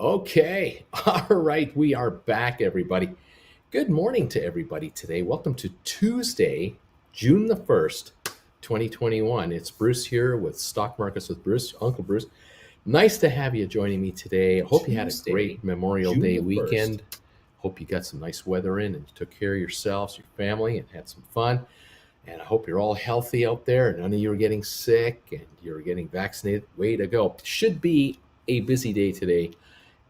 Okay. All right. We are back, everybody. Good morning to everybody today. Welcome to Tuesday, June the 1st, 2021. It's Bruce here with Stock Markets with Bruce, Uncle Bruce. Nice to have you joining me today. I hope you had a great Memorial Day weekend. Hope you got some nice weather in and you took care of yourselves, your family, and had some fun. And I hope you're all healthy out there and none of you are getting sick and you're getting vaccinated. Way to go. Should be a busy day today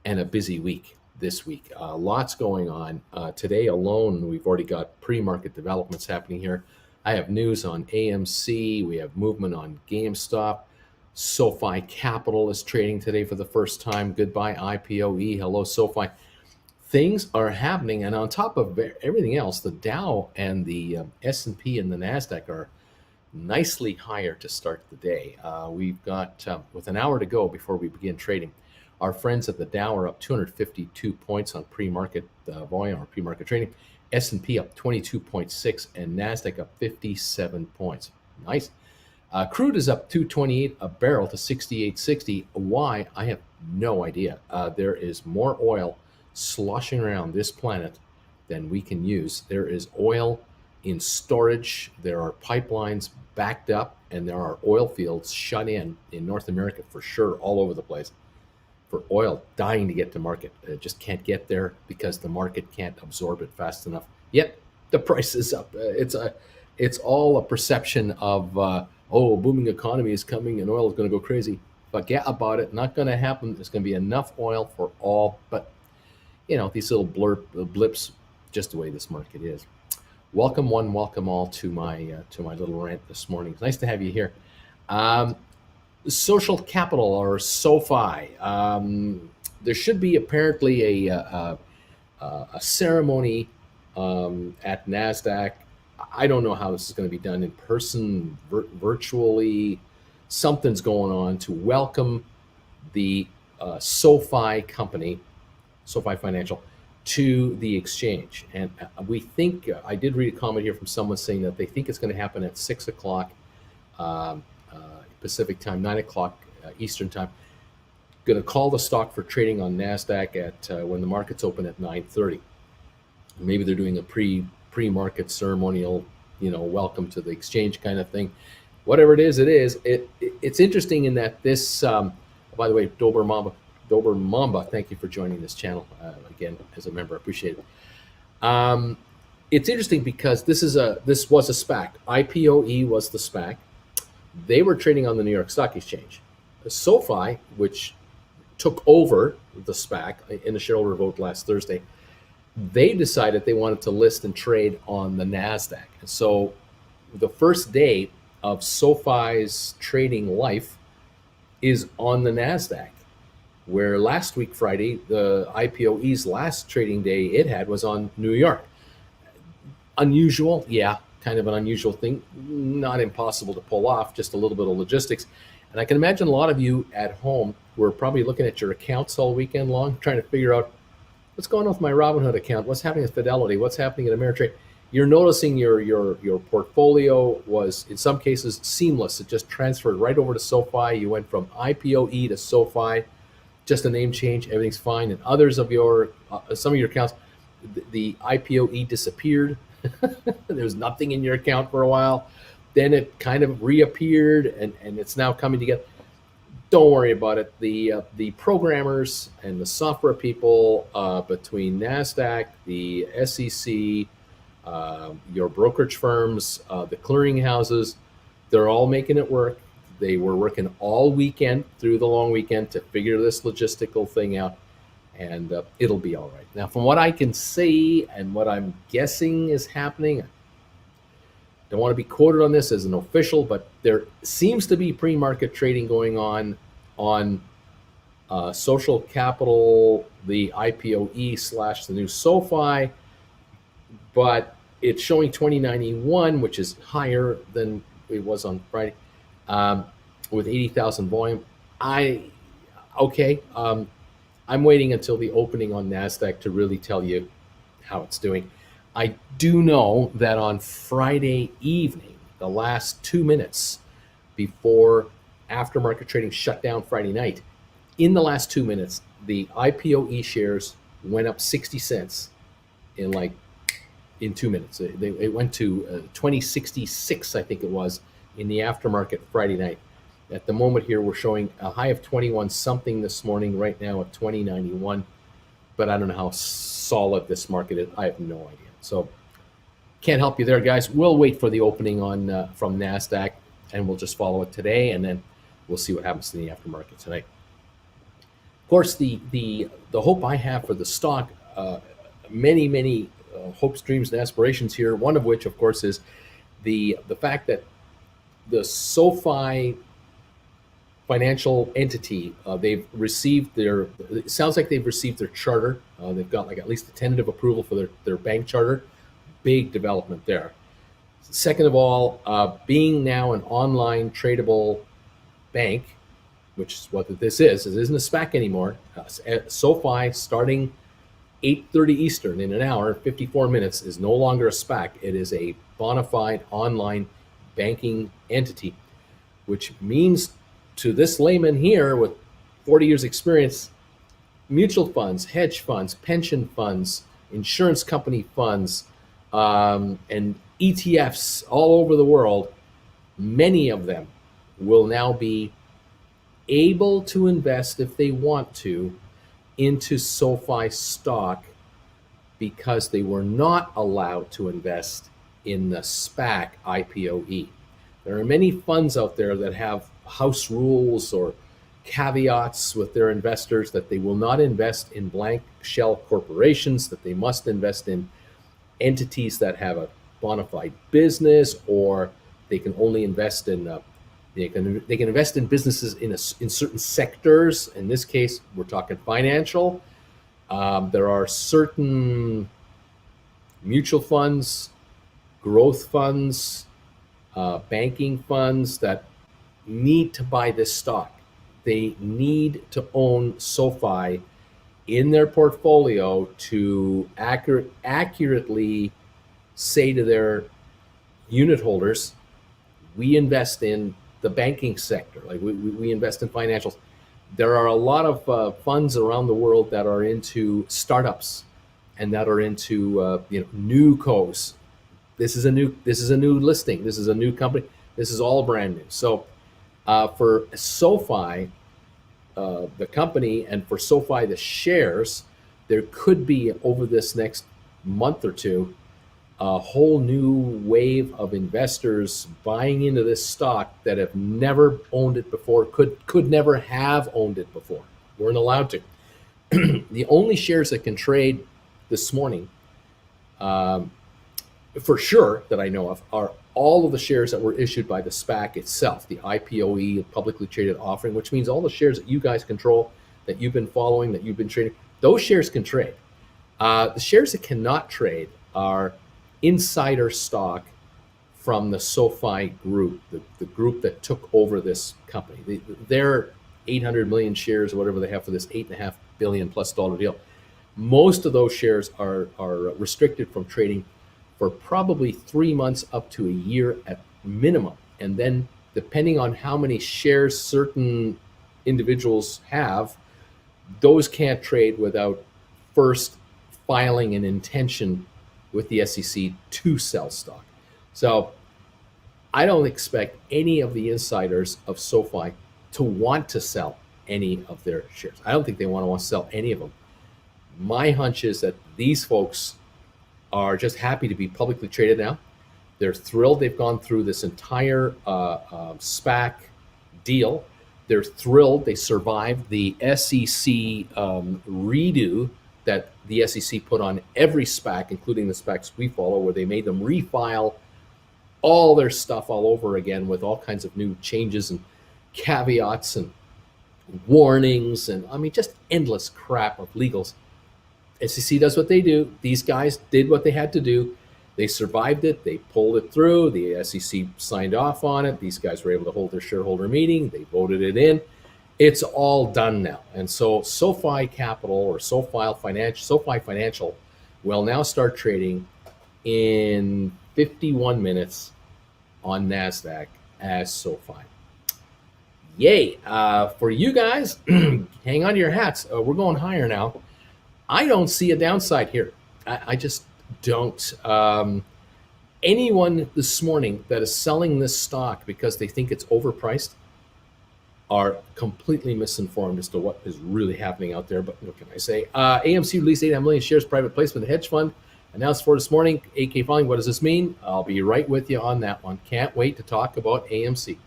and a busy week this week. Lots going on. Today alone, we've already got pre-market developments happening here. I have news on AMC. We have movement on GameStop. SoFi Capital is trading today for the first time. Goodbye IPOE. Hello, SoFi. Things are happening. And on top of everything else, the Dow and the S&P and the NASDAQ are nicely higher to start the day. We've got, with an hour to go before we begin trading, our friends at the Dow are up 252 points on pre-market volume or pre-market trading. S&P up 22.6 and NASDAQ up 57 points. Nice. Crude is up 228 a barrel to 68.60. Why? I have no idea. There is more oil sloshing around this planet than we can use. There is oil in storage. There are pipelines backed up, and there are oil fields shut in North America for sure, all over the place, for oil dying to get to market. It just can't get there because the market can't absorb it fast enough. Yet the price is up. It's all a perception of booming economy is coming and oil is going to go crazy. Forget about it. Not going to happen. There's going to be enough oil for all. But these little blips, just the way this market is. Welcome one, welcome all to my little rant this morning. It's nice to have you here. Social Capital, or SoFi. There should be apparently a ceremony at NASDAQ. I don't know how this is going to be done in person, virtually. Something's going on to welcome the SoFi company, SoFi Financial, to the exchange. And we think, I did read a comment here from someone saying that they think it's going to happen at 6 o'clock Pacific time, 9 o'clock Eastern time. Going to call the stock for trading on NASDAQ at when the market's open at 9:30. Maybe they're doing a pre-market ceremonial, welcome to the exchange kind of thing. Whatever it is, it's interesting in that this, by the way, Dober Mamba, thank you for joining this channel again as a member. I appreciate it. It's interesting because this was a SPAC. IPOE was the SPAC. They were trading on the New York Stock Exchange. SoFi, which took over the SPAC in the shareholder vote last Thursday, they decided they wanted to list and trade on the NASDAQ. And so the first day of SoFi's trading life is on the NASDAQ, where last week, Friday, the IPOE's last trading day it had was on New York. Unusual, yeah, kind of an unusual thing, not impossible to pull off, just a little bit of logistics. And I can imagine a lot of you at home were probably looking at your accounts all weekend long, trying to figure out what's going on with my Robinhood account, what's happening with Fidelity, what's happening at Ameritrade. You're noticing your portfolio was, in some cases, seamless. It just transferred right over to SoFi. You went from IPOE to SoFi, just a name change, everything's fine. And others of some of your accounts, the IPOE disappeared. There was nothing in your account for a while. Then it kind of reappeared and it's now coming together. Don't worry about it. The programmers and the software people between NASDAQ, the SEC, your brokerage firms, the clearing houses, they're all making it work. They were working all weekend through the long weekend to figure this logistical thing out, and it'll be all right. Now, from what I can see and what I'm guessing is happening, I don't want to be quoted on this as an official, but there seems to be pre-market trading going on Social Capital, the IPOE / the new SoFi, but it's showing 2091, which is higher than it was on Friday, with 80,000 volume. I'm waiting until the opening on NASDAQ to really tell you how it's doing. I do know that on Friday evening, the last 2 minutes before aftermarket trading shut down Friday night, in the last 2 minutes, the IPOE shares went up 60 cents in 2 minutes. It went to 2066, I think it was, in the aftermarket Friday night. At the moment here, we're showing a high of 21 something this morning, right now at 2091. But I don't know how solid this market is. I have no idea. So can't help you there, guys. We'll wait for the opening on from NASDAQ, and we'll just follow it today, and then we'll see what happens in the aftermarket tonight. Of course, the hope I have for the stock, many hopes, dreams, and aspirations here. One of which, of course, is the fact that the SoFi financial entity, they've received their. It sounds like they've received their charter. They've got like at least a tentative approval for their bank charter. Big development there. Second of all, being now an online tradable bank, which is what this is. It isn't a SPAC anymore. SoFi, starting 8:30 Eastern in an hour, 54 minutes, is no longer a SPAC. It is a bona fide online banking entity, which means to this layman here with 40 years experience, mutual funds, hedge funds, pension funds, insurance company funds, and ETFs all over the world, many of them will now be able to invest, if they want to, into SoFi stock, because they were not allowed to invest in the SPAC IPOE. There are many funds out there that have house rules or caveats with their investors that they will not invest in blank shell corporations, that they must invest in entities that have a bona fide business, or they can only invest in they can invest in businesses in certain sectors. In this case, we're talking financial. There are certain mutual funds, growth funds, banking funds that need to buy this stock. They need to own SoFi in their portfolio to accurately say to their unit holders, we invest in the banking sector, like we invest in financials. There are a lot of funds around the world that are into startups and that are into new cos. This is a new listing. This is a new company. This is all brand new. So for SoFi, the company, and for SoFi, the shares, there could be, over this next month or two, a whole new wave of investors buying into this stock that have never owned it before, could never have owned it before, weren't allowed to. The only shares that can trade this morning, for sure, that I know of, are all of the shares that were issued by the SPAC itself, the IPOE, publicly traded offering, which means all the shares that you guys control, that you've been following, that you've been trading, those shares can trade. The shares that cannot trade are insider stock from the SoFi group, the group that took over this company. Their 800 million shares, or whatever they have for this $8.5 billion plus deal, most of those shares are restricted from trading for probably 3 months up to a year at minimum. And then depending on how many shares certain individuals have, those can't trade without first filing an intention with the SEC to sell stock. So I don't expect any of the insiders of SoFi to want to sell any of their shares. I don't think they want to sell any of them. My hunch is that these folks are just happy to be publicly traded now. They're thrilled they've gone through this entire SPAC deal. They're thrilled they survived the SEC redo that the SEC put on every SPAC, including the SPACs we follow, where they made them refile all their stuff all over again with all kinds of new changes and caveats and warnings, and I mean, just endless crap of legals. SEC does what they do. These guys did what they had to do. They survived it. They pulled it through. The SEC signed off on it. These guys were able to hold their shareholder meeting. They voted it in. It's all done now. And so SoFi Capital, or SoFi Financial will now start trading in 51 minutes on NASDAQ as SoFi. Yay. For you guys, hang on to your hats. We're going higher now. I don't see a downside here. I just don't. Anyone this morning that is selling this stock because they think it's overpriced are completely misinformed as to what is really happening out there. But what can I say? AMC released 8 million shares private placement hedge fund announced for this morning. AK filing. What does this mean? I'll be right with you on that one. Can't wait to talk about AMC.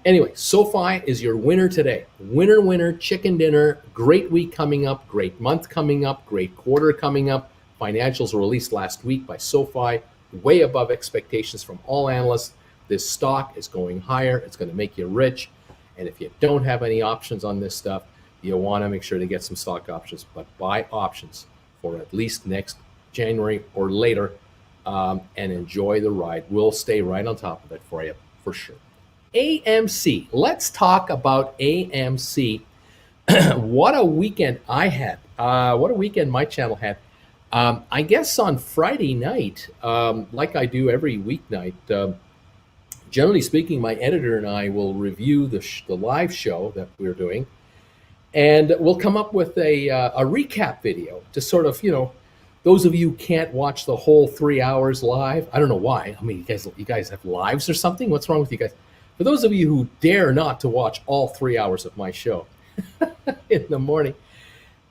Anyway, SoFi is your winner today. Winner, winner, chicken dinner. Great week coming up. Great month coming up. Great quarter coming up. Financials were released last week by SoFi, way above expectations from all analysts. This stock is going higher. It's going to make you rich. And if you don't have any options on this stuff, you'll want to make sure to get some stock options, but buy options for at least next January or later, and enjoy the ride. We'll stay right on top of it for you, for sure. AMC. Let's talk about AMC. What a weekend I had. What a weekend my channel had. I guess on Friday night, like I do every weeknight, generally speaking, my editor and I will review the live show that we're doing, and we'll come up with a recap video to sort of, those of you who can't watch the whole 3 hours live. I don't know why. I mean, you guys have lives or something? What's wrong with you guys? For those of you who dare not to watch all 3 hours of my show in the morning,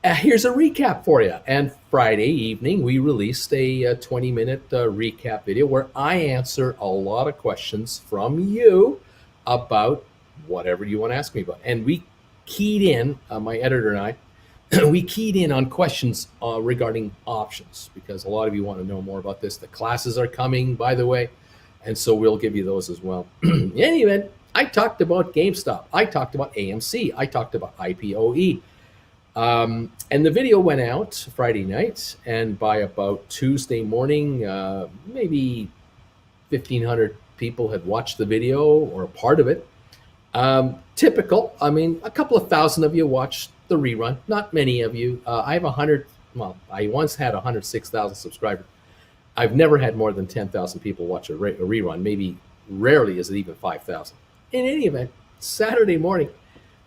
here's a recap for you. And Friday evening, we released a 20-minute recap video where I answer a lot of questions from you about whatever you want to ask me about. And we keyed in, my editor and I, we keyed in on questions regarding options, because a lot of you want to know more about this. The classes are coming, by the way, and so we'll give you those as well. In any event, I talked about GameStop. I talked about AMC. I talked about IPOE. And the video went out Friday night, and by about Tuesday morning, maybe 1,500 people had watched the video or a part of it. Typical. I mean, a couple of thousand of you watched the rerun. Not many of you. I have 100. Well, I once had 106,000 subscribers. I've never had more than 10,000 people watch a rerun. Maybe rarely is it even 5,000. In any event, Saturday morning,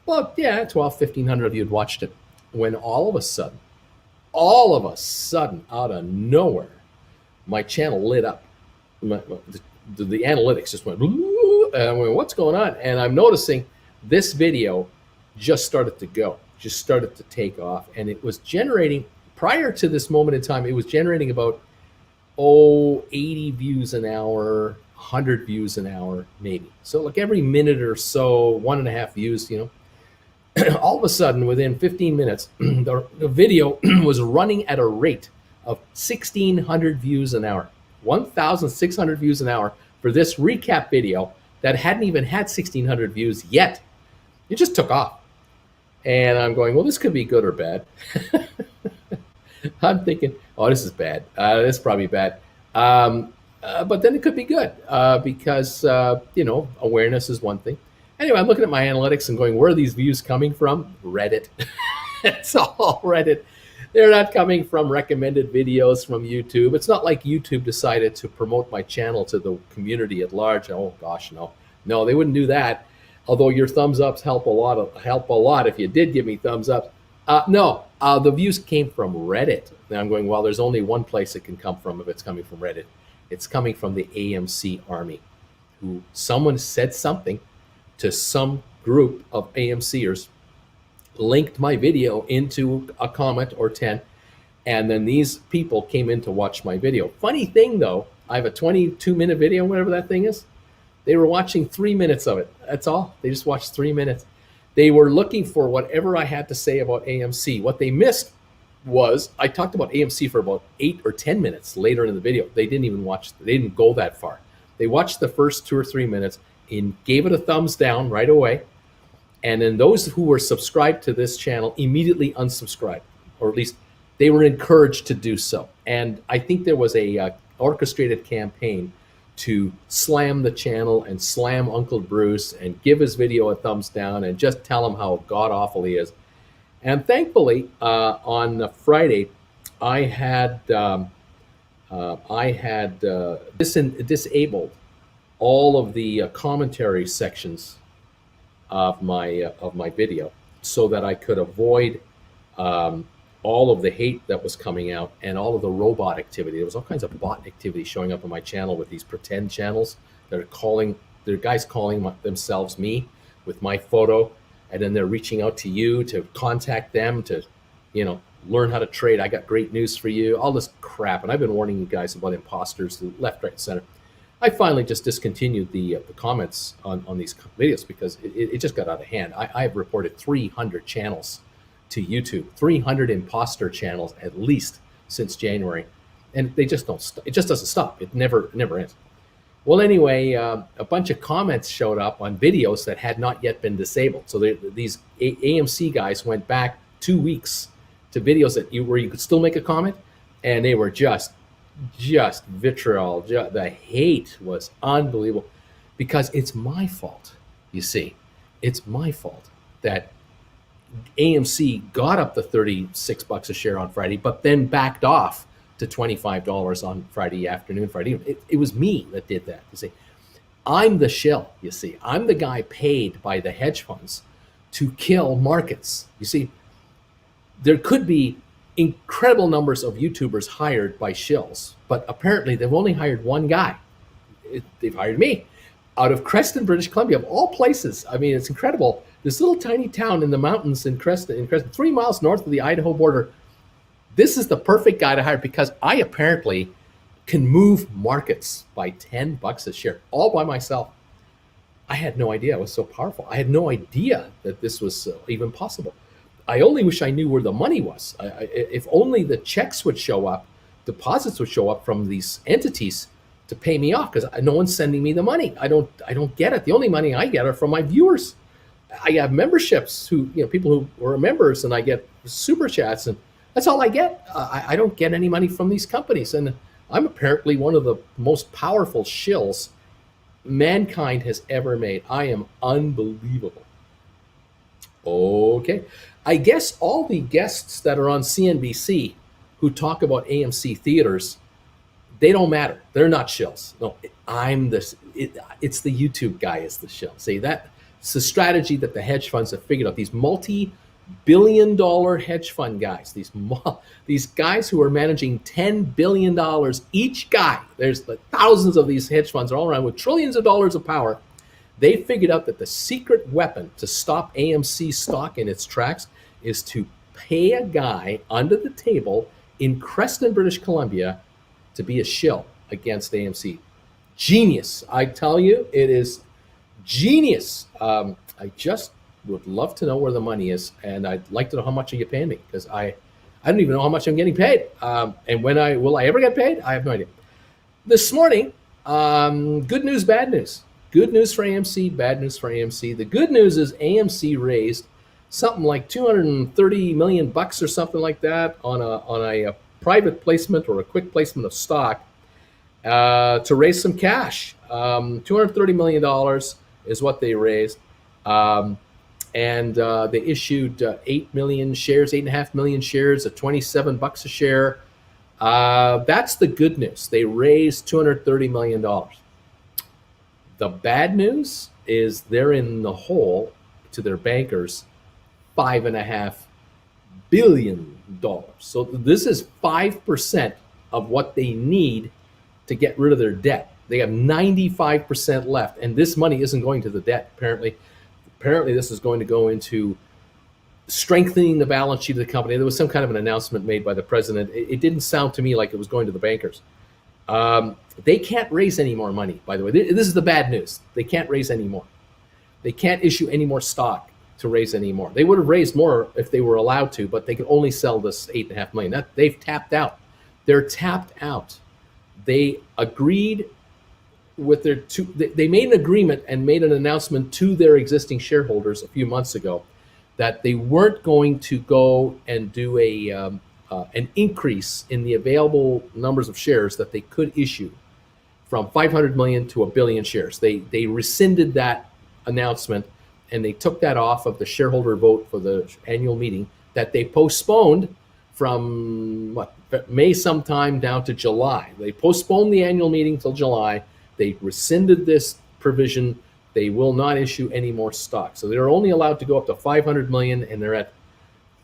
well, yeah, 1,500 of you had watched it. When all of a sudden, out of nowhere, my channel lit up. The analytics just went, and I went, what's going on? And I'm noticing this video just started to go, just started to take off. And it was generating, prior to this moment in time, it was generating about, 80 views an hour, 100 views an hour, maybe. So like every minute or so, 1.5 views, all of a sudden, within 15 minutes, the video was running at a rate of 1,600 views an hour, 1,600 views an hour for this recap video that hadn't even had 1,600 views yet. It just took off. And I'm going, well, this could be good or bad. I'm thinking, oh, this is bad. This is probably bad. But then it could be good because, awareness is one thing. Anyway, I'm looking at my analytics and going, where are these views coming from? Reddit. It's all Reddit. They're not coming from recommended videos from YouTube. It's not like YouTube decided to promote my channel to the community at large. Oh gosh, no. No, they wouldn't do that. Although your thumbs ups help a lot if you did give me thumbs up. No, the views came from Reddit. And I'm going, well, there's only one place it can come from if it's coming from Reddit. It's coming from the AMC army, who someone said something to some group of AMCers, linked my video into a comment or 10, and then these people came in to watch my video. Funny thing though, I have a 22-minute video, whatever that thing is. They were watching 3 minutes of it. That's all. They just watched 3 minutes. They were looking for whatever I had to say about AMC. What they missed was I talked about AMC for about 8 or 10 minutes later in the video. They didn't even watch. They didn't go that far. They watched the first 2 or 3 minutes and gave it a thumbs down right away. And then those who were subscribed to this channel immediately unsubscribed, or at least they were encouraged to do so. And I think there was a orchestrated campaign to slam the channel and slam Uncle Bruce and give his video a thumbs down and just tell him how god-awful he is. And thankfully, on Friday, I had disabled all of the commentary sections of my video, so that I could avoid um, all of the hate that was coming out and all of the robot activity. There was all kinds of bot activity showing up on my channel with these pretend channels that are calling. They're guys calling themselves me with my photo, and then they're reaching out to you to contact them to, learn how to trade. I got great news for you. All this crap, and I've been warning you guys about imposters left, right, and center. I finally just discontinued the comments on these videos because it just got out of hand. I have reported 300 channels to YouTube, 300 imposter channels at least since January, and they just don't. It just doesn't stop. It never ends. Well, anyway, a bunch of comments showed up on videos that had not yet been disabled. So these AMC guys went back 2 weeks to videos where you could still make a comment, and they were just vitriol. The hate was unbelievable, because it's my fault. You see, it's my fault that AMC got up to $36 a share on Friday, but then backed off to $25 on Friday afternoon, Friday. It was me that did that. You see, I'm the shill. You see, I'm the guy paid by the hedge funds to kill markets. You see, there could be incredible numbers of YouTubers hired by shills, but apparently they've only hired one guy. They've hired me out of Creston, British Columbia, of all places. I mean, it's incredible. This little tiny town in the mountains in Creston, 3 miles north of the Idaho border. This is the perfect guy to hire, because I apparently can move markets by $10 a share all by myself. I had no idea it was so powerful. I had no idea that this was even possible. I only wish I knew where the money was. If only the checks would show up, deposits would show up from these entities to pay me off, because no one's sending me the money. I don't get it. The only money I get are from my viewers. I have memberships, people who are members, and I get super chats, and that's all I get. I don't get any money from these companies, and I'm apparently one of the most powerful shills mankind has ever made. I am unbelievable. Okay. I guess all the guests that are on CNBC who talk about AMC theaters, they don't matter. They're not shills. No, it's the YouTube guy is the shill. See, it's the strategy that the hedge funds have figured out. These multi-billion-dollar hedge fund guys, these guys who are managing $10 billion each guy. There's thousands of these hedge funds all around with trillions of dollars of power. They figured out that the secret weapon to stop AMC stock in its tracks is to pay a guy under the table in Creston, British Columbia, to be a shill against AMC. Genius. I tell you, it is genius. I just would love to know where the money is, and I'd like to know how much are you paying me, because I don't even know how much I'm getting paid. And will I ever get paid? I have no idea. This morning, good news, bad news. Good news for AMC, bad news for AMC. The good news is AMC raised something like $230 million or something like that on a private placement or a quick placement of stock to raise some cash. $230 million is what they raised. And they issued 8 million shares, 8.5 million shares at $27 a share. That's the good news. They raised $230 million. The bad news is they're in the hole to their bankers $5.5 billion. So this is 5% of what they need to get rid of their debt. They have 95% left, and this money isn't going to the debt. Apparently this is going to go into strengthening the balance sheet of the company. There was some kind of an announcement made by the president. It didn't sound to me like it was going to the bankers. They can't raise any more money, by the way. This is the bad news. They can't raise any more. They can't issue any more stock to raise any more. They would have raised more if they were allowed to, but they can only sell this 8.5 million. They've tapped out. They're tapped out. They agreed with they made an agreement and made an announcement to their existing shareholders a few months ago that they weren't going to go and do an increase in the available numbers of shares that they could issue from 500 million to 1 billion shares. They rescinded that announcement, and they took that off of the shareholder vote for the annual meeting that they postponed from May sometime down to July. They postponed the annual meeting till July. They rescinded this provision They will not issue any more stock. So they're only allowed to go up to 500 million, and they're at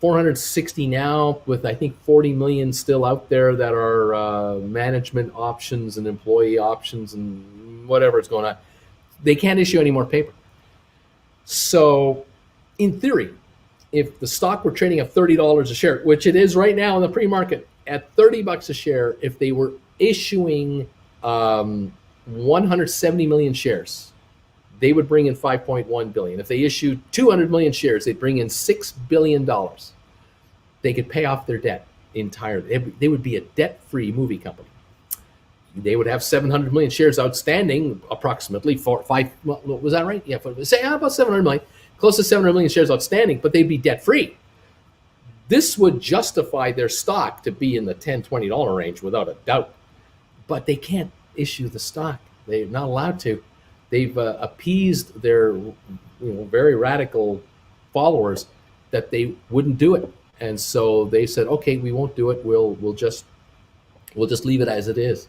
460 now, with I think 40 million still out there that are management options and employee options and whatever is going on. They can't issue any more paper. So in theory, if the stock were trading at $30 a share, which it is right now in the pre-market at $30 a share, if they were issuing 170 million shares, they would bring in 5.1 billion. If they issued 200 million shares, they'd bring in $6 billion. They could pay off their debt entirely. They would be a debt-free movie company. They would have 700 million shares outstanding, approximately was that right? Yeah, say about 700 million, close to 700 million shares outstanding, but they'd be debt-free. This would justify their stock to be in the $10, $20 range without a doubt. But they can't issue the stock. They're not allowed to. They've appeased their very radical followers that they wouldn't do it, and so they said, "Okay, we won't do it. We'll just leave it as it is."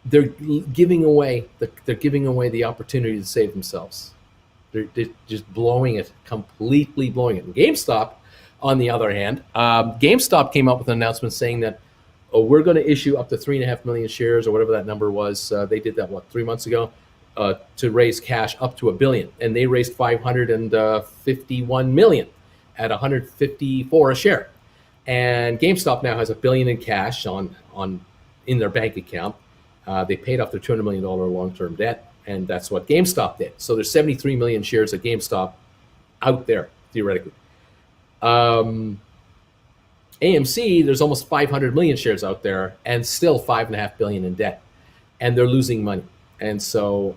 They're giving away the opportunity to save themselves. They're just blowing it, completely blowing it. And GameStop, on the other hand, GameStop came up with an announcement saying that we're going to issue up to 3.5 million shares or whatever that number was. They did that 3 months ago. To raise cash up to $1 billion, and they raised 551 million at 154 a share. And GameStop now has $1 billion in cash in their bank account. They paid off their $200 million long-term debt, and that's what GameStop did. So there's 73 million shares of GameStop out there theoretically. AMC, there's almost 500 million shares out there, and still $5.5 billion in debt, and they're losing money. And so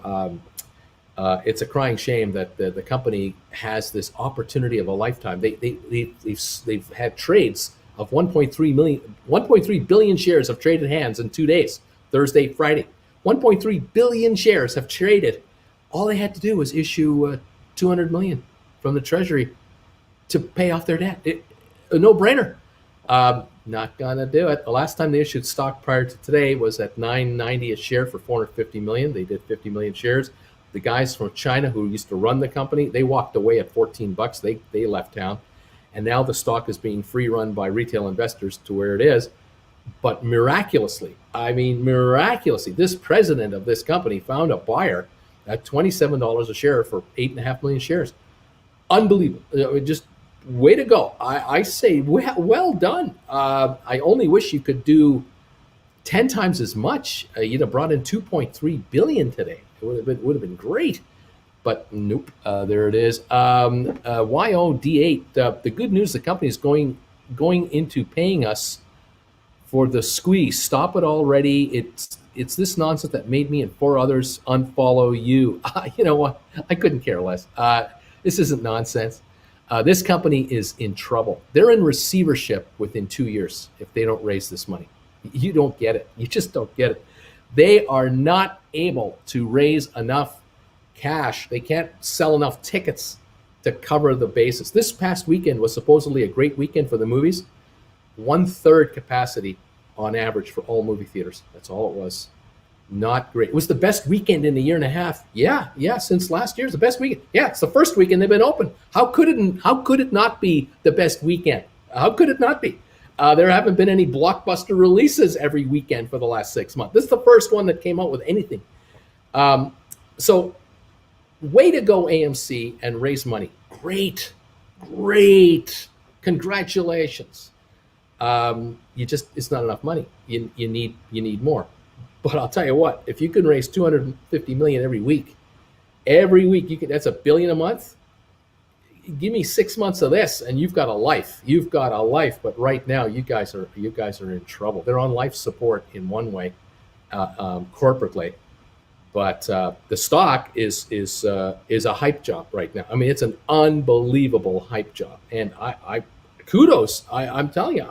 it's a crying shame that the company has this opportunity of a lifetime. They've had trades of 1.3 billion shares have traded hands in 2 days, Thursday, Friday. 1.3 billion shares have traded. All they had to do was issue 200 million from the Treasury to pay off their debt. A no-brainer. Not gonna do it. The last time they issued stock prior to today was at $9.90 a share for 450 million. They did 50 million shares. The guys from China who used to run the company, they walked away at $14. They left town, and now the stock is being free run by retail investors to where it is. But miraculously, this president of this company found a buyer at $27 a share for 8.5 million shares. Unbelievable. Just way to go. I say, well done. I only wish you could do 10 times as much. You'd have brought in 2.3 billion today. It would have been great. But nope, there it is. YOD8, the good news, the company is going into paying us for the squeeze. Stop it already. It's this nonsense that made me and 4 others unfollow you. You know what? I couldn't care less. This isn't nonsense. This company is in trouble. They're in receivership within 2 years if they don't raise this money. You don't get it. You just don't get it. They are not able to raise enough cash. They can't sell enough tickets to cover the basis. This past weekend was supposedly a great weekend for the movies. 1/3 capacity on average for all movie theaters. That's all it was. Not great. It was the best weekend in a year and a half. Yeah, since last year, it's the best weekend. Yeah, it's the first weekend they've been open. How could it not be the best weekend? How could it not be? There haven't been any blockbuster releases every weekend for the last 6 months. This is the first one that came out with anything. So, way to go, AMC, and raise money. Great. Congratulations. It's not enough money. You need more. But I'll tell you what, if you can raise 250 million every week you can, that's $1 billion a month. Give me 6 months of this and you've got a life. But right now you guys are in trouble. They're on life support in one way, corporately. But the stock is a hype job right now. I mean, it's an unbelievable hype job. And I kudos. I'm telling you,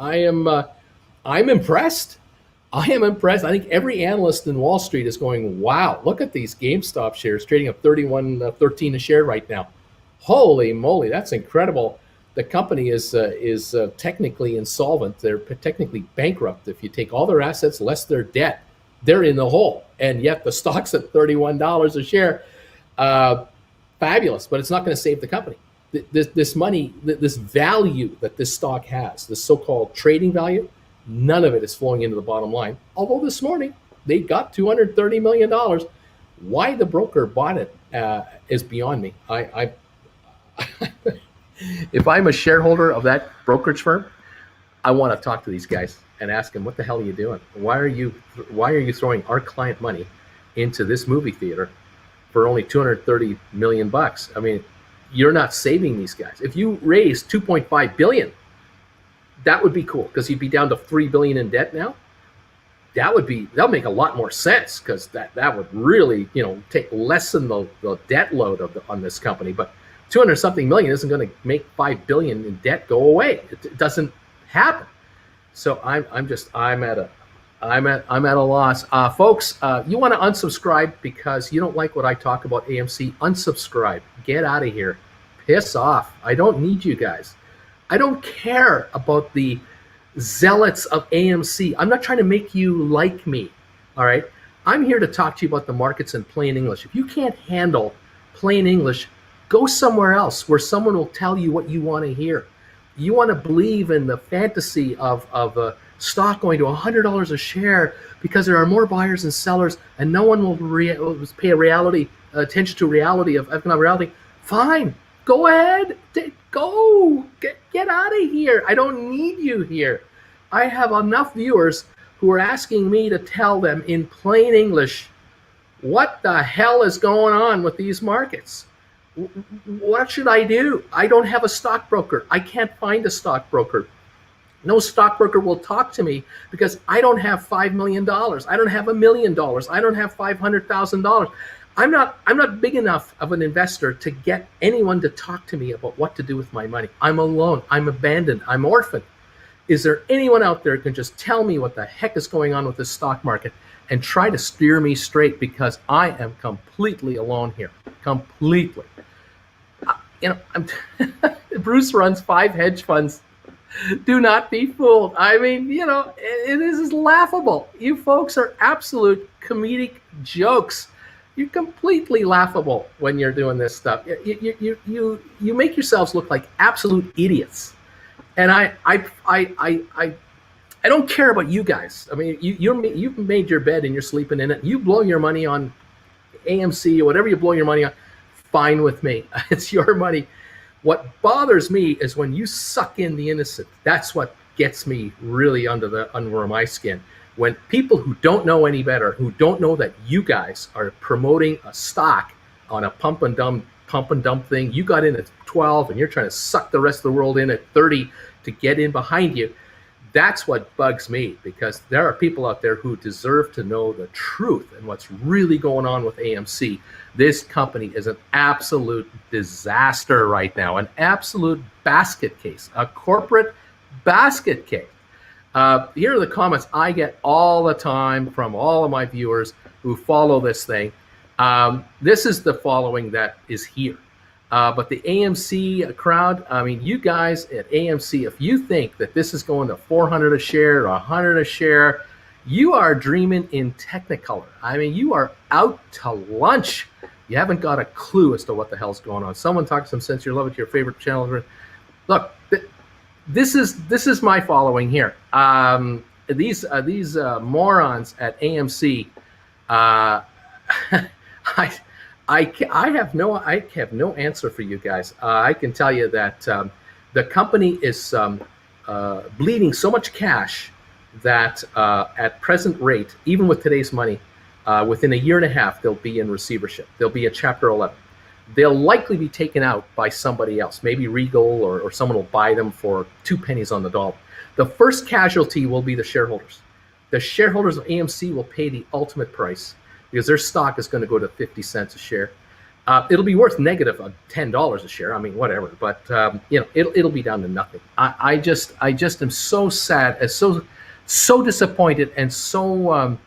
I'm impressed. I am impressed. I think every analyst in Wall Street is going, wow, look at these GameStop shares trading at $31.13 a share right now. Holy moly, that's incredible. The company is technically insolvent. They're technically bankrupt. If you take all their assets less their debt, they're in the hole. And yet the stock's at $31 a share. fabulous, but it's not going to save the company. This money, this value that this stock has, this so-called trading value, none of it is flowing into the bottom line. Although this morning they got $230 million. Why the broker bought it is beyond me. I if I'm a shareholder of that brokerage firm, I want to talk to these guys and ask them, what the hell are you doing? Why are you throwing our client money into this movie theater for only $230 million? I mean, you're not saving these guys. If you raise $2.5 billion, that would be cool, because you'd be down to $3 billion in debt now. That'll make a lot more sense, because that would really, take lessen the debt load on this company. But 200 something million isn't going to make $5 billion in debt go away. It doesn't happen. So I'm at a loss. Folks, you want to unsubscribe because you don't like what I talk about AMC? Unsubscribe. Get out of here. Piss off. I don't need you guys. I don't care about the zealots of AMC. I'm not trying to make you like me. All right. I'm here to talk to you about the markets in plain English. If you can't handle plain English, go somewhere else where someone will tell you what you want to hear. You want to believe in the fantasy of a stock going to $100 a share because there are more buyers and sellers, and no one will pay attention to reality of economic reality. Fine, go ahead, go, get out of here. I don't need you here. I have enough viewers who are asking me to tell them in plain English what the hell is going on with these markets. What should I do? I don't have a stockbroker. I can't find a stockbroker. No stockbroker will talk to me because I don't have $5 million. I don't have $1 million. I don't have $500,000. I'm not big enough of an investor to get anyone to talk to me about what to do with my money. I'm alone. I'm abandoned. I'm orphaned. Is there anyone out there who can just tell me what the heck is going on with this stock market and try to steer me straight, because I am completely alone here. Completely. Bruce runs 5 hedge funds. Do not be fooled. I mean, it is laughable. You folks are absolute comedic jokes. You're completely laughable when you're doing this stuff. You make yourselves look like absolute idiots. And I don't care about you guys. I mean, you've made your bed and you're sleeping in it. You blow your money on AMC or whatever you blow your money on. Fine with me. It's your money. What bothers me is when you suck in the innocent. That's what gets me really under my skin. When people who don't know any better, who don't know that you guys are promoting a stock on a pump and dump thing, you got in at 12 and you're trying to suck the rest of the world in at 30 to get in behind you. That's what bugs me, because there are people out there who deserve to know the truth and what's really going on with AMC. This company is an absolute disaster right now, an absolute basket case, a corporate basket case. Here are the comments I get all the time from all of my viewers who follow this thing. This is the following that is here. But the AMC crowd, I mean, you guys at AMC, if you think that this is going to 400 a share or 100 a share, you are dreaming in Technicolor. I mean, you are out to lunch. You haven't got a clue as to what the hell's going on. Someone talk some sense. You love it to your favorite channel. Look, this is my following here. These morons at AMC. I have no answer for you guys. I can tell you that the company is bleeding so much cash that at present rate, even with today's money, within a year and a half, they'll be in receivership. They'll be a Chapter 11. They'll likely be taken out by somebody else, maybe Regal, or someone will buy them for 2 pennies on the dollar. The first casualty will be the shareholders. The shareholders of AMC will pay the ultimate price, because their stock is going to go to 50 cents a share. It'll be worth negative $10 a share. I mean, whatever, but it'll be down to nothing. I just am so sad, and so disappointed, and so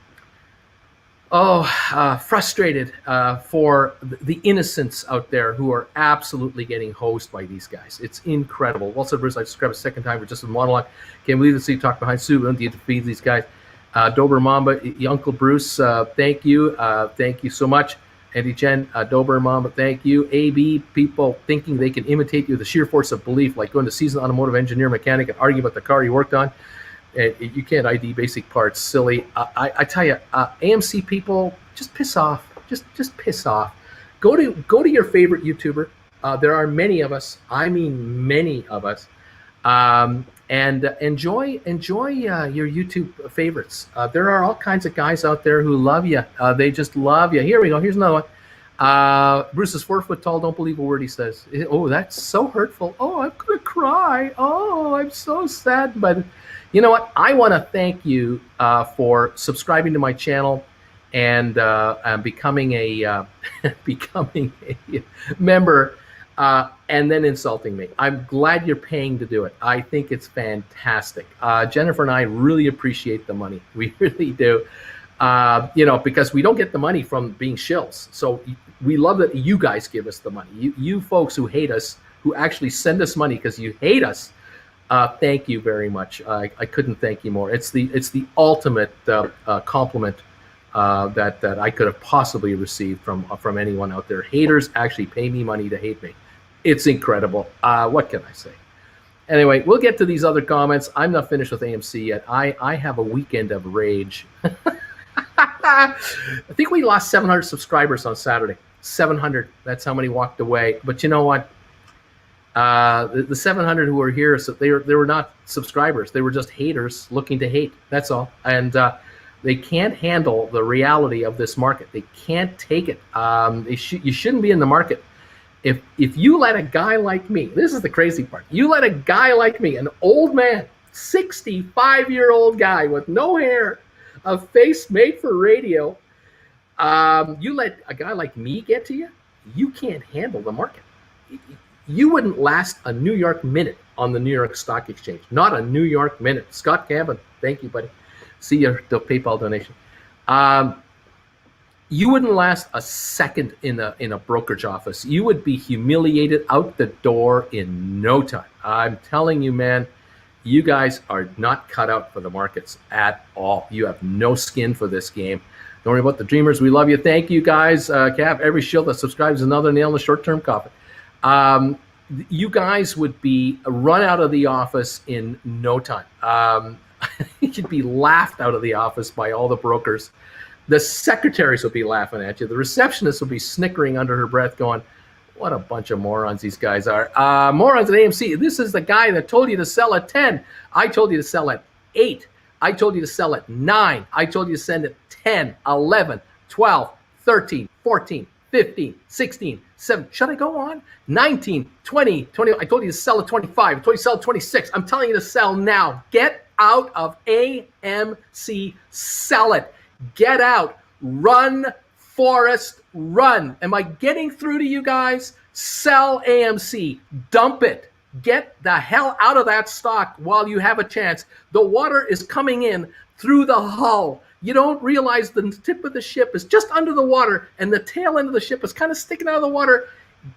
frustrated for the innocents out there who are absolutely getting hosed by these guys. It's incredible. Well said, Bruce. I just grabbed a second time for just a monologue. Can't believe that you talk behind Sue. Don't need to feed these guys. Dober Mamba, Uncle Bruce, thank you so much. Eddie Chen, Doberman, thank you. AB, people thinking they can imitate you with the sheer force of belief, like going to seasoned automotive engineer mechanic and argue about the car you worked on. You can't ID basic parts. Silly. I tell you, AMC people, just piss off. Just piss off. Go to your favorite YouTuber. There are many of us. I mean, many of us. And enjoy your YouTube favorites. There are all kinds of guys out there who love you. They just love you. Here we go. Here's another one. Bruce is 4 foot tall. Don't believe a word he says. Oh, that's so hurtful. Oh, I'm gonna cry. Oh, I'm so sad. But you know what? I want to thank you for subscribing to my channel and becoming a becoming a member. And then insulting me. I'm glad you're paying to do it. I think it's fantastic. Jennifer and I really appreciate the money. We really do. Because we don't get the money from being shills. So we love that you guys give us the money. You folks who hate us, who actually send us money because you hate us, thank you very much. I couldn't thank you more. It's the ultimate compliment that I could have possibly received from anyone out there. Haters actually pay me money to hate me. It's incredible. What can I say? Anyway, we'll get to these other comments. I'm not finished with AMC yet. I have a weekend of rage. I think we lost 700 subscribers on Saturday. 700. That's how many walked away. But you know what? The 700 who were here, so they were not subscribers. They were just haters looking to hate. That's all. And they can't handle the reality of this market. They can't take it. You shouldn't be in the market. If you let a guy like me, this is the crazy part, you let a guy like me, an old man, 65-year-old guy with no hair, a face made for radio, you let a guy like me get to you, you can't handle the market. You wouldn't last a New York minute on the New York Stock Exchange. Not a New York minute. Scott Gavin, thank you, buddy. See your PayPal donation. You wouldn't last a second in a brokerage office. You would be humiliated out the door in no time. I'm telling you, man, you guys are not cut out for the markets at all. You have no skin for this game. Don't worry about the dreamers. We love you. Thank you, guys. Cap, every shield that subscribes is another nail in the short-term coffin. You guys would be run out of the office in no time. You'd be laughed out of the office by all the brokers. The secretaries will be laughing at you. The receptionist will be snickering under her breath going, what a bunch of morons these guys are. Morons at AMC. This is the guy that told you to sell at 10. I told you to sell at 8. I told you to sell at 9. I told you to send at 10, 11, 12, 13, 14, 15, 16, 7. Should I go on? 19, 20, 20. I told you to sell at 25. I told you to sell at 26. I'm telling you to sell now. Get out of AMC. Sell it. Get out. Run, Forrest, run. Am I getting through to you guys? Sell AMC. Dump it. Get the hell out of that stock while you have a chance. The water is coming in through the hull. You don't realize the tip of the ship is just under the water and the tail end of the ship is kind of sticking out of the water.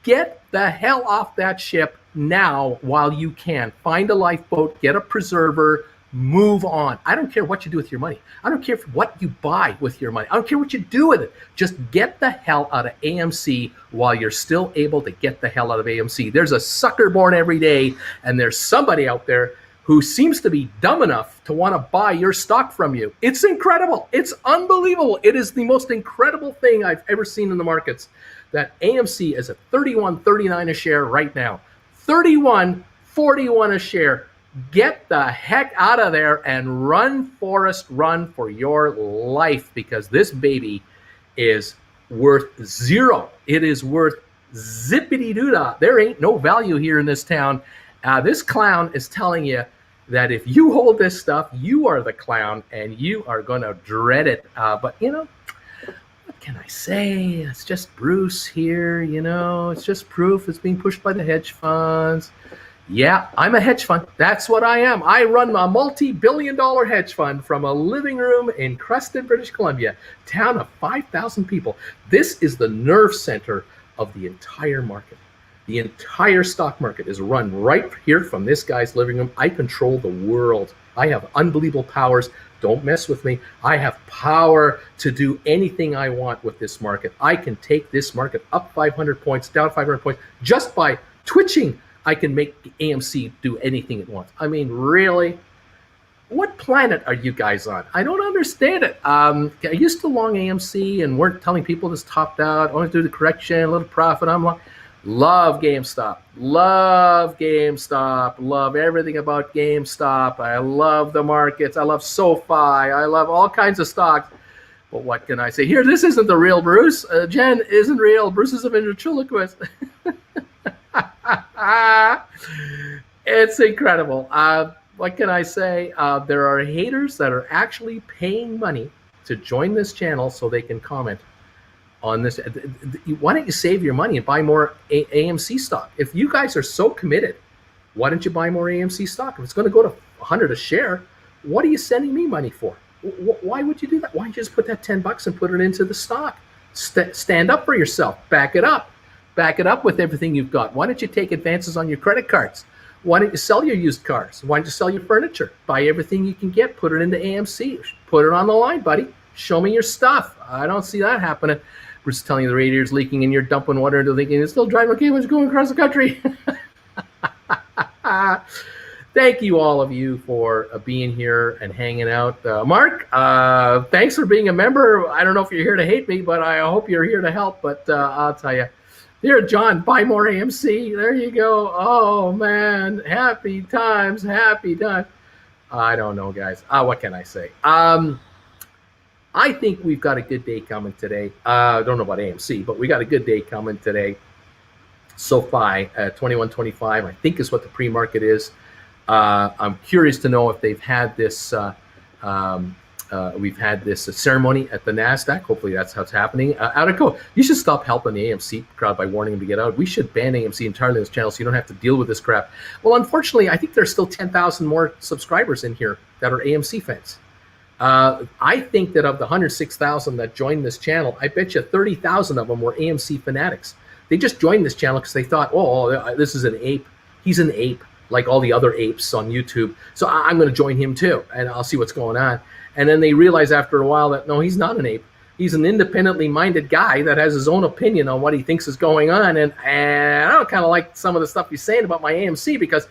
Get the hell off that ship now while you can. Find a lifeboat, get a preserver, move on. I don't care what you do with your money. I don't care what you buy with your money. I don't care what you do with it. Just get the hell out of AMC while you're still able to get the hell out of AMC. There's a sucker born every day, and there's somebody out there who seems to be dumb enough to want to buy your stock from you. It's incredible. It's unbelievable. It is the most incredible thing I've ever seen in the markets, that AMC is at $31.39 a share right now. $31.41 a share. Get the heck out of there and run, Forrest, run for your life, because this baby is worth zero. It is worth zippity-doo-dah. There ain't no value here in this town. This clown is telling you that if you hold this stuff, you are the clown and you are going to dread it. But, you know, what can I say? It's just Bruce here, you know. It's just proof it's being pushed by the hedge funds. Yeah, I'm a hedge fund. That's what I am. I run a multi-billion-dollar hedge fund from a living room in Creston, British Columbia, town of 5,000 people. This is the nerve center of the entire market. The entire stock market is run right here from this guy's living room. I control the world. I have unbelievable powers. Don't mess with me. I have power to do anything I want with this market. I can take this market up 500 points, down 500 points, just by twitching. I can make AMC do anything it wants. I mean, really? What planet are you guys on? I don't understand it. I used to long AMC and weren't telling people this topped out. I want to do the correction, a little profit. I'm like, love GameStop. Love GameStop. Love everything about GameStop. I love the markets. I love SoFi. I love all kinds of stocks. But what can I say? Here, this isn't the real Bruce. Jen isn't real. Bruce is a ventriloquist. It's incredible. What can I say? There are haters that are actually paying money to join this channel so they can comment on this. Why don't you save your money and buy more AMC stock? If you guys are so committed, why don't you buy more AMC stock? If it's going to go to 100 a share, what are you sending me money for? Why would you do that? Why don't you just put that $10 and put it into the stock? Stand up for yourself. Back it up. Back it up with everything you've got. Why don't you take advances on your credit cards? Why don't you sell your used cars? Why don't you sell your furniture? Buy everything you can get. Put it into AMC. Put it on the line, buddy. Show me your stuff. I don't see that happening. Bruce is telling you the radiator's leaking and you're dumping water into the leak and you're still driving. Okay, what's going across the country? Thank you, all of you, for being here and hanging out. Mark, thanks for being a member. I don't know if you're here to hate me, but I hope you're here to help. But I'll tell you. Here, John, buy more AMC. There you go. Oh, man. Happy times. Happy times. I don't know, guys. What can I say? I think we've got a good day coming today. I don't know about AMC, but we got a good day coming today. SoFi, 2125, I think is what the pre-market is. I'm curious to know if they've had this we've had this ceremony at the NASDAQ. Hopefully that's how it's happening. Attico, you should stop helping the AMC crowd by warning them to get out. We should ban AMC entirely on this channel so you don't have to deal with this crap. Well, unfortunately, I think there's still 10,000 more subscribers in here that are AMC fans. I think that of the 106,000 that joined this channel, I bet you 30,000 of them were AMC fanatics. They just joined this channel because they thought, oh, this is an ape. He's an ape, like all the other apes on YouTube. So I'm going to join him too, and I'll see what's going on. And then they realize after a while that, no, he's not an ape. He's an independently minded guy that has his own opinion on what he thinks is going on. And I don't kind of like some of the stuff he's saying about my AMC because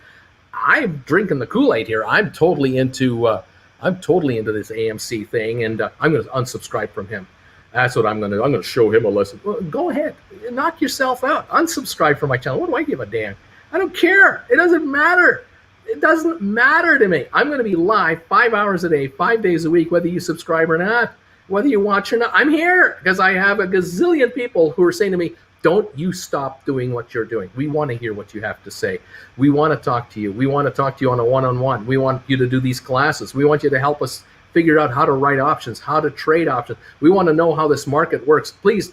I'm drinking the Kool-Aid here. I'm totally into this AMC thing, and I'm going to unsubscribe from him. That's what I'm going to do. I'm going to show him a lesson. Well, go ahead. Knock yourself out. Unsubscribe from my channel. What do I give a damn? I don't care. It doesn't matter. It doesn't matter to me. I'm going to be live 5 hours a day, 5 days a week, whether you subscribe or not, whether you watch or not. I'm here because I have a gazillion people who are saying to me, don't you stop doing what you're doing. We want to hear what you have to say. We want to talk to you. We want to talk to you on a one-on-one. We want you to do these classes. We want you to help us figure out how to write options, how to trade options. We want to know how this market works. Please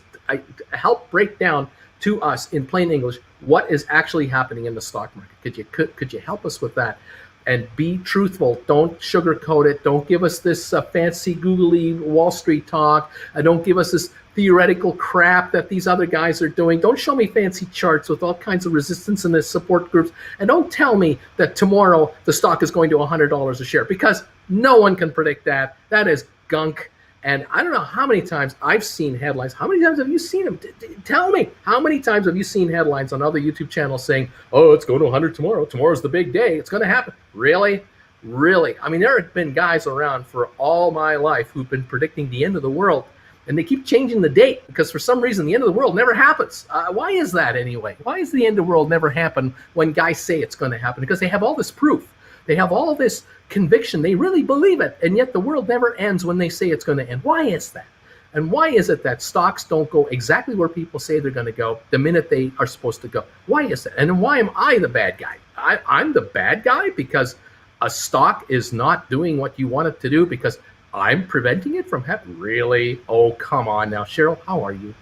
help break down to us in plain English what is actually happening in the stock market. Could you help us with that? And be truthful. Don't sugarcoat it. Don't give us this fancy googly Wall Street talk. Don't give us this theoretical crap that these other guys are doing. Don't show me fancy charts with all kinds of resistance and the support groups. And don't tell me that tomorrow the stock is going to $100 a share, because no one can predict that. That is gunk. And I don't know how many times I've seen headlines. How many times have you seen them? Tell me, how many times have you seen headlines on other YouTube channels saying, oh, it's going to 100 tomorrow. Tomorrow's the big day. It's going to happen. Really? Really? I mean, there have been guys around for all my life who've been predicting the end of the world, and they keep changing the date because for some reason the end of the world never happens. Why is that anyway? Why does the end of the world never happen when guys say it's going to happen? Because they have all this proof. They have all this conviction. They really believe it. And yet the world never ends when they say it's going to end. Why is that? And why is it that stocks don't go exactly where people say they're going to go the minute they are supposed to go? Why is that? And why am I the bad guy? I'm the bad guy because a stock is not doing what you want it to do because I'm preventing it from happening. Really? Oh, come on now. Cheryl, how are you?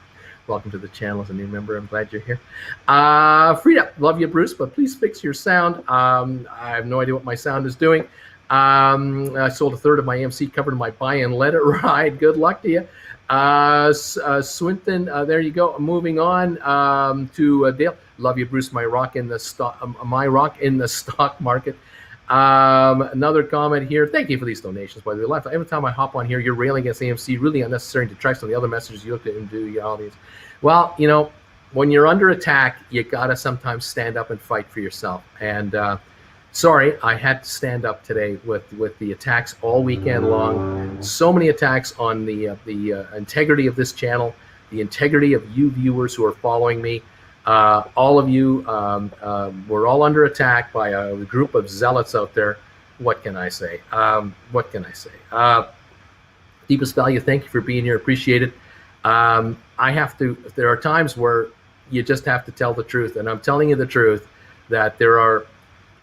Welcome to the channel as a new member. I'm glad you're here. Frida, love you, Bruce, but please fix your sound. I have no idea what my sound is doing. I sold a third of my AMC, covered my buy and let it ride. Good luck to you. Swinton, there you go. Moving on to Dale. Love you, Bruce. My rock in the stock market. Another comment here. Thank you for these donations, by the way. Every time I hop on here, you're railing against AMC, really unnecessary detracts on the other messages you look at and do your audience. Well, when you're under attack, you gotta sometimes stand up and fight for yourself. And sorry, I had to stand up today with the attacks all weekend long. So many attacks on the integrity of this channel, the integrity of you viewers who are following me. All of you, we're all under attack by a group of zealots out there. What can I say? Deepest value, thank you for being here. Appreciate it. There are times where you just have to tell the truth. And I'm telling you the truth that there are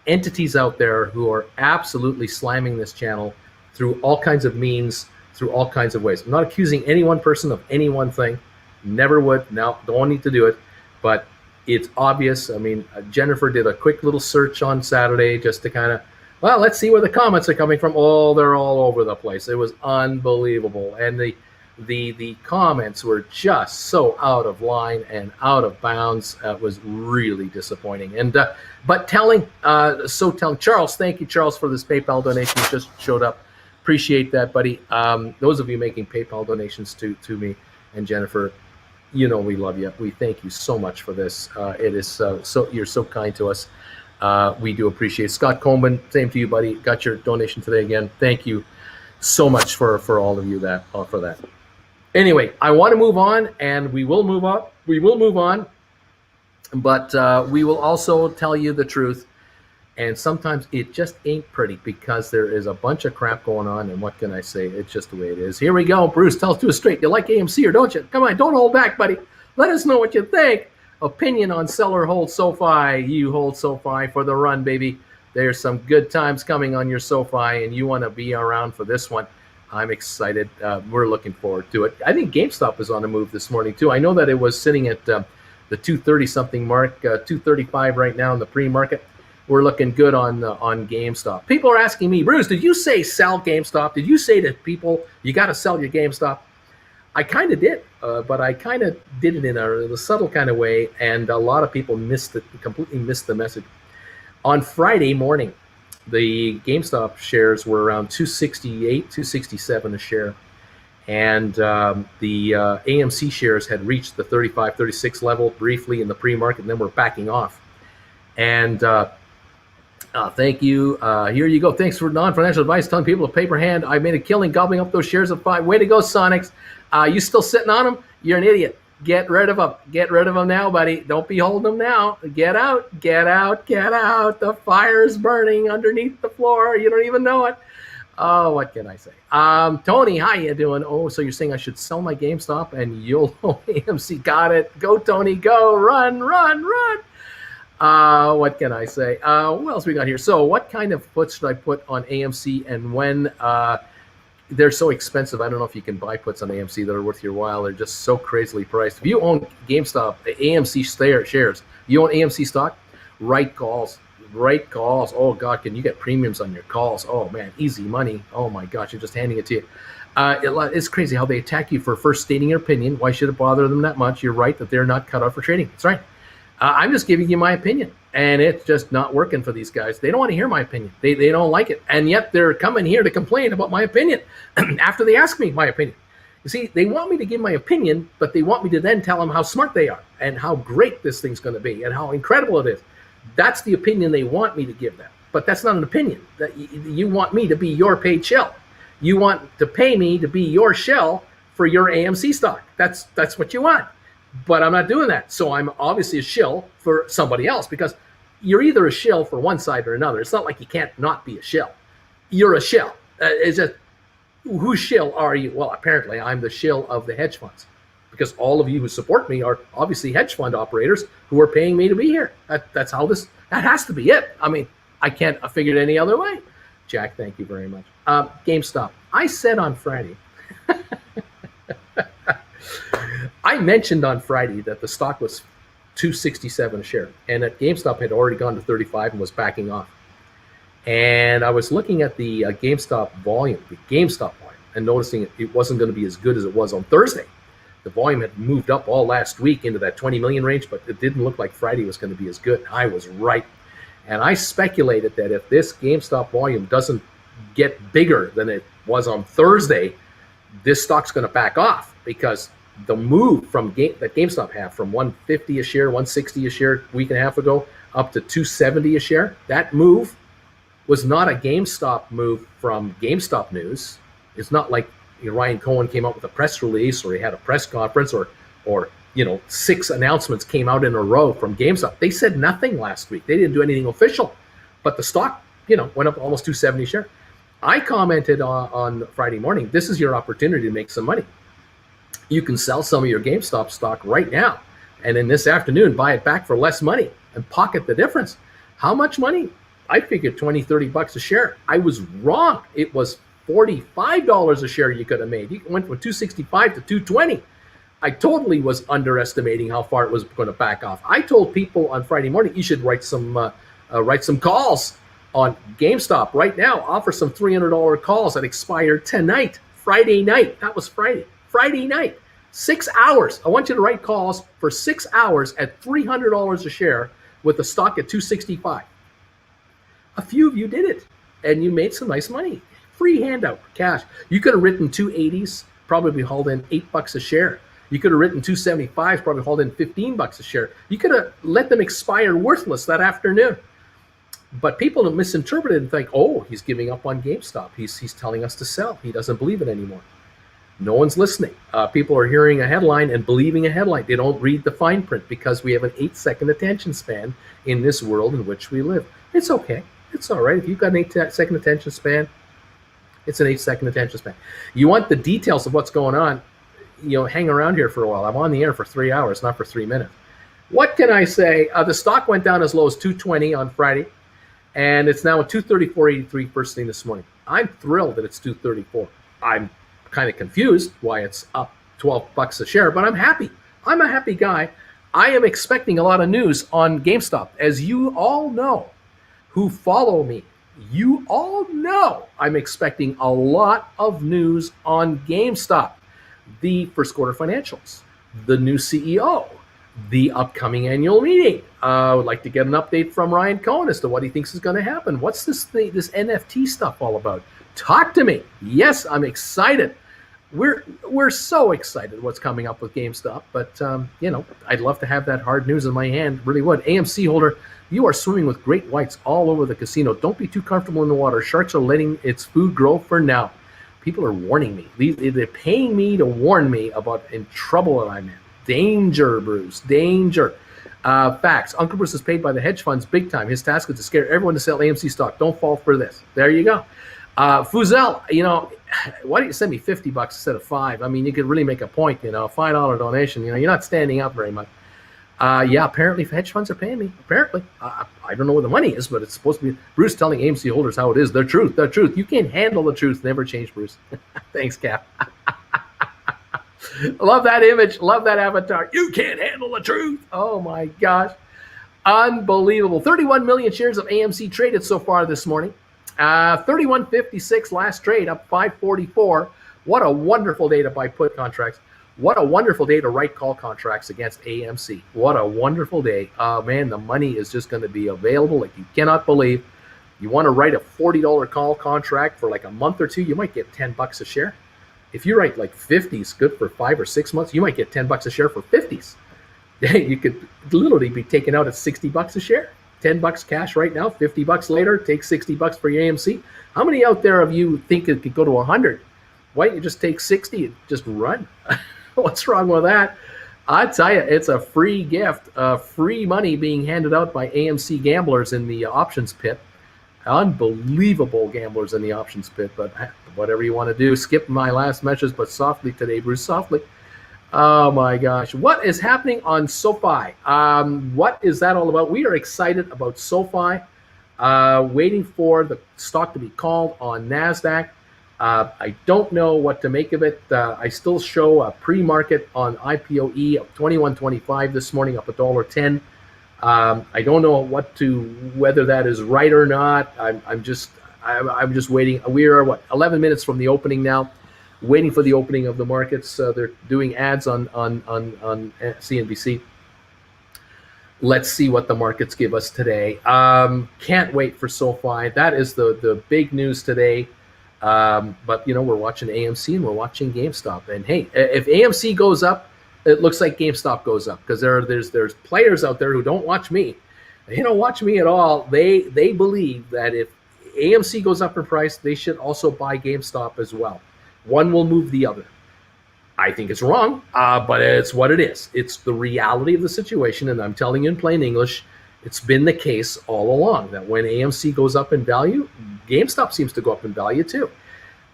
entities out there who are absolutely slamming this channel through all kinds of means, through all kinds of ways. I'm not accusing any one person of any one thing. Never would. Now, don't need to do it. But it's obvious. I mean, Jennifer did a quick little search on Saturday just to kind of, well, let's see where the comments are coming from. Oh, they're all over the place. It was unbelievable. And the comments were just so out of line and out of bounds. It was really disappointing. And but telling. Charles, thank you, Charles, for this PayPal donation. You just showed up. Appreciate that, buddy. Those of you making PayPal donations to me and Jennifer, we love you. We thank you so much for this. It is so you're so kind to us. We do appreciate it. Scott Coleman, same to you, buddy. Got your donation today again. Thank you so much for all of you for that. Anyway, I want to move on, and we will move on. But we will also tell you the truth. And sometimes it just ain't pretty because there is a bunch of crap going on. And what can I say? It's just the way it is. Here we go. Bruce, tell us to us straight. You like AMC or don't you? Come on, don't hold back, buddy. Let us know what you think. Opinion on sell or hold SoFi. You hold SoFi for the run, baby. There's some good times coming on your SoFi, and you want to be around for this one. I'm excited. We're looking forward to it. I think GameStop is on the move this morning, too. I know that it was sitting at the 230-something mark, 235 right now in the pre-market. We're looking good on GameStop. People are asking me, Bruce, did you say sell GameStop? Did you say to people, you got to sell your GameStop? I kind of did, but I kind of did it in a subtle kind of way, and a lot of people completely missed the message. On Friday morning, the GameStop shares were around 268, 267 a share, and the AMC shares had reached the 35, 36 level briefly in the pre-market, and then we're backing off. And thank you. Here you go. Thanks for non-financial advice. Telling people to paper hand. I made a killing gobbling up those shares of 5. Way to go, Sonics. You still sitting on them? You're an idiot. Get rid of them. Get rid of them now, buddy. Don't be holding them now. Get out. Get out. Get out. The fire is burning underneath the floor. You don't even know it. Oh, what can I say? Tony, how you doing? Oh, so you're saying I should sell my GameStop and you'll AMC. Got it. Go, Tony. Go. Run, run, run. What can I say? What else we got here? So what kind of puts should I put on AMC, and when they're so expensive? I don't know if you can buy puts on AMC that are worth your while. They're just so crazily priced. If you own GameStop, AMC shares, you own AMC stock, write calls. Oh, God, can you get premiums on your calls? Oh, man, easy money. Oh, my gosh, you're just handing it to you. It's crazy how they attack you for first stating your opinion. Why should it bother them that much? You're right that they're not cut out for trading. That's right. I'm just giving you my opinion, and it's just not working for these guys. They don't want to hear my opinion. They don't like it, and yet they're coming here to complain about my opinion after they ask me my opinion. You see, they want me to give my opinion, but they want me to then tell them how smart they are and how great this thing's going to be and how incredible it is. That's the opinion they want me to give them, but that's not an opinion. That you want me to be your paid shell. You want to pay me to be your shell for your AMC stock. That's what you want. But I'm not doing that. So I'm obviously a shill for somebody else, because you're either a shill for one side or another. It's not like you can't not be a shill. You're a shill. It's just, whose shill are you? Well, apparently I'm the shill of the hedge funds, because all of you who support me are obviously hedge fund operators who are paying me to be here. That's how that has to be it. I mean, I can't figure it any other way. Jack, thank you very much. GameStop. I said on Friday, I mentioned on Friday that the stock was $267 a share, and that GameStop had already gone to 35 and was backing off. And I was looking at the GameStop volume, and noticing it wasn't going to be as good as it was on Thursday. the volume had moved up all last week into that 20 million range, but it didn't look like Friday was going to be as good. I was right. And I speculated that if this GameStop volume doesn't get bigger than it was on Thursday, this stock's going to back off, because the move from that GameStop had from 150 a share, 160 a share a week and a half ago up to 270 a share, that move was not a GameStop move from GameStop News. It's not like Ryan Cohen came out with a press release, or he had a press conference, or 6 announcements came out in a row from GameStop. They said nothing last week. They didn't do anything official, but the stock, went up almost 270 a share. I commented on Friday morning, this is your opportunity to make some money. You can sell some of your GameStop stock right now, and then this afternoon buy it back for less money and pocket the difference. How much money? I figured $20-30 a share. I was wrong. It was $45 a share you could have made. You went from 265 to 220. I totally was underestimating how far it was going to back off. I told people on Friday morning, you should write some calls on GameStop right now. Offer some $300 calls that expire tonight, Friday night. That was Friday night. 6 hours. I want you to write calls for 6 hours at $300 a share with the stock at 265. A few of you did it, and you made some nice money. Free handout, cash. You could have written 280s, probably hauled in $8 a share. You could have written 275s, probably hauled in $15 a share. You could have let them expire worthless that afternoon. But people misinterpret it and think, oh, he's giving up on GameStop. He's telling us to sell. He doesn't believe it anymore. No one's listening. People are hearing a headline and believing a headline. They don't read the fine print, because we have an 8-second attention span in this world in which we live. It's okay. It's all right. If you've got an 8-second attention span, it's an 8-second attention span. You want the details of what's going on, hang around here for a while. I'm on the air for 3 hours, not for 3 minutes. What can I say? The stock went down as low as 220 on Friday, and it's now at 234.83 first thing this morning. I'm thrilled that it's 234. I'm kind of confused why it's up $12 a share, but I'm happy. I'm a happy guy. I am expecting a lot of news on GameStop. As you all know, who follow me, you all know I'm expecting a lot of news on GameStop. The first quarter financials, the new CEO, the upcoming annual meeting. I would like to get an update from Ryan Cohen as to what he thinks is going to happen. What's this NFT stuff all about? Talk to me. Yes, I'm excited. We're so excited what's coming up with GameStop, but I'd love to have that hard news in my hand. Really would. AMC holder, you are swimming with great whites all over the casino. Don't be too comfortable in the water. Sharks are letting its food grow for now. People are warning me. They're paying me to warn me about in trouble that I'm in. Danger, Bruce. Danger. Facts. Uncle Bruce is paid by the hedge funds big time. His task is to scare everyone to sell AMC stock. Don't fall for this. There you go. Fuzel, why don't you send me $50 instead of $5? I mean, you could really make a point, $5 donation. You're not standing up very much. Apparently hedge funds are paying me. Apparently. I don't know where the money is, but it's supposed to be Bruce telling AMC holders how it is. The truth. You can't handle the truth. Never change, Bruce. Thanks, Cap. Love that image. Love that avatar. You can't handle the truth. Oh, my gosh. Unbelievable. 31 million shares of AMC traded so far this morning. 31.56 last trade, up 5.44. What a wonderful day to buy put contracts. What a wonderful day to write call contracts against AMC. What a wonderful day. Man, the money is just going to be available like you cannot believe. You want to write a $40 call contract for like a month or two, you might get $10 a share. If you write like 50s, good for 5 or 6 months, you might get $10 a share for 50s. You could literally be taken out at $60 a share. $10 cash right now, $50 later, take $60 for your AMC. How many out there of you think it could go to 100? Why don't you just take 60 and just run? What's wrong with that? I tell you, it's a free gift, free money being handed out by AMC gamblers in the options pit. Unbelievable gamblers in the options pit, but whatever you want to do. Skip my last message, but softly today, Bruce, softly. Oh my gosh. What is happening on SoFi? What is that all about? We are excited about SoFi, waiting for the stock to be called on NASDAQ. I don't know what to make of it. I still show a pre-market on IPOE of 21.25 this morning, up $1.10. I don't know whether that is right or not. I'm just waiting. We are 11 minutes from the opening now. waiting for the opening of the markets. They're doing ads on CNBC. Let's see what the markets give us today. Can't wait for SoFi. That is the big news today. But we're watching AMC and we're watching GameStop. And hey, if AMC goes up, it looks like GameStop goes up, because there's players out there who don't watch me. They don't watch me at all. They believe that if AMC goes up in price, they should also buy GameStop as well. One will move the other. I think it's wrong, but it's what it is. It's the reality of the situation, and I'm telling you in plain English, it's been the case all along that when AMC goes up in value, GameStop seems to go up in value too.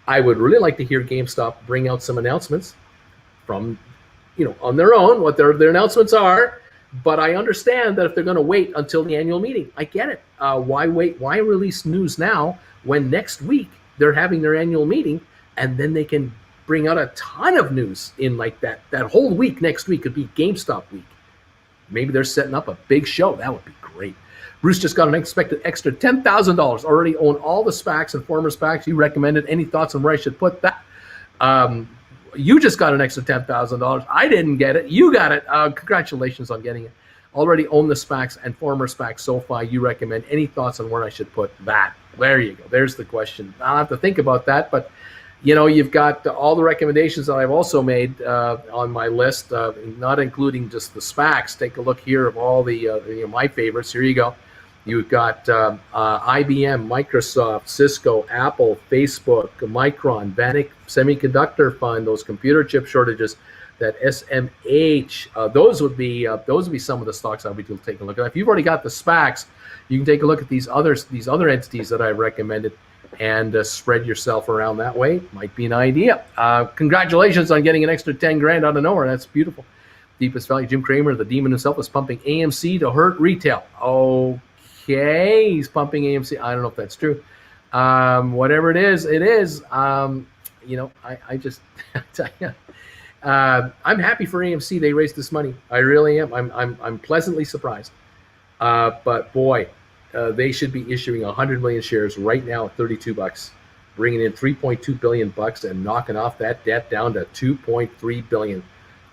I would really like to hear GameStop bring out some announcements from, on their own, what their announcements are. But I understand that if they're going to wait until the annual meeting, I get it. Why wait? Why release news now when next week they're having their annual meeting, and then they can bring out a ton of news in like that whole week. Next week could be GameStop week. Maybe they're setting up a big show. That would be great. Bruce just got an expected extra $10,000. Already own all the SPACs and former SPACs. You recommended. Any thoughts on where I should put that? You just got an extra $10,000. I didn't get it. You got it. Congratulations on getting it. Already own the SPACs and former SPACs SoFi. You recommend. Any thoughts on where I should put that? There you go. There's the question. I'll have to think about that. But, you've got all the recommendations that I've also made on my list, not including just the SPACs. Take a look here of all the my favorites. Here you go. You've got IBM, Microsoft, Cisco, Apple, Facebook, Micron, Vanik Semiconductor Fund, those computer chip shortages, that SMH. Those would be some of the stocks I would be taking a look at. If you've already got the SPACs, you can take a look at these other entities that I've recommended and spread yourself around that way. Might be an idea. Congratulations on getting an extra 10 grand out of nowhere. That's beautiful. Deepest value. Jim Cramer, the demon himself, is pumping AMC to hurt retail. Okay, he's pumping AMC. I don't know if that's true. Whatever it is, it is. I just tell you, I'm happy for AMC. They raised this money. I really am. I'm pleasantly surprised. But boy, they should be issuing 100 million shares right now at $32, bringing in $3.2 billion and knocking off that debt down to $2.3 billion.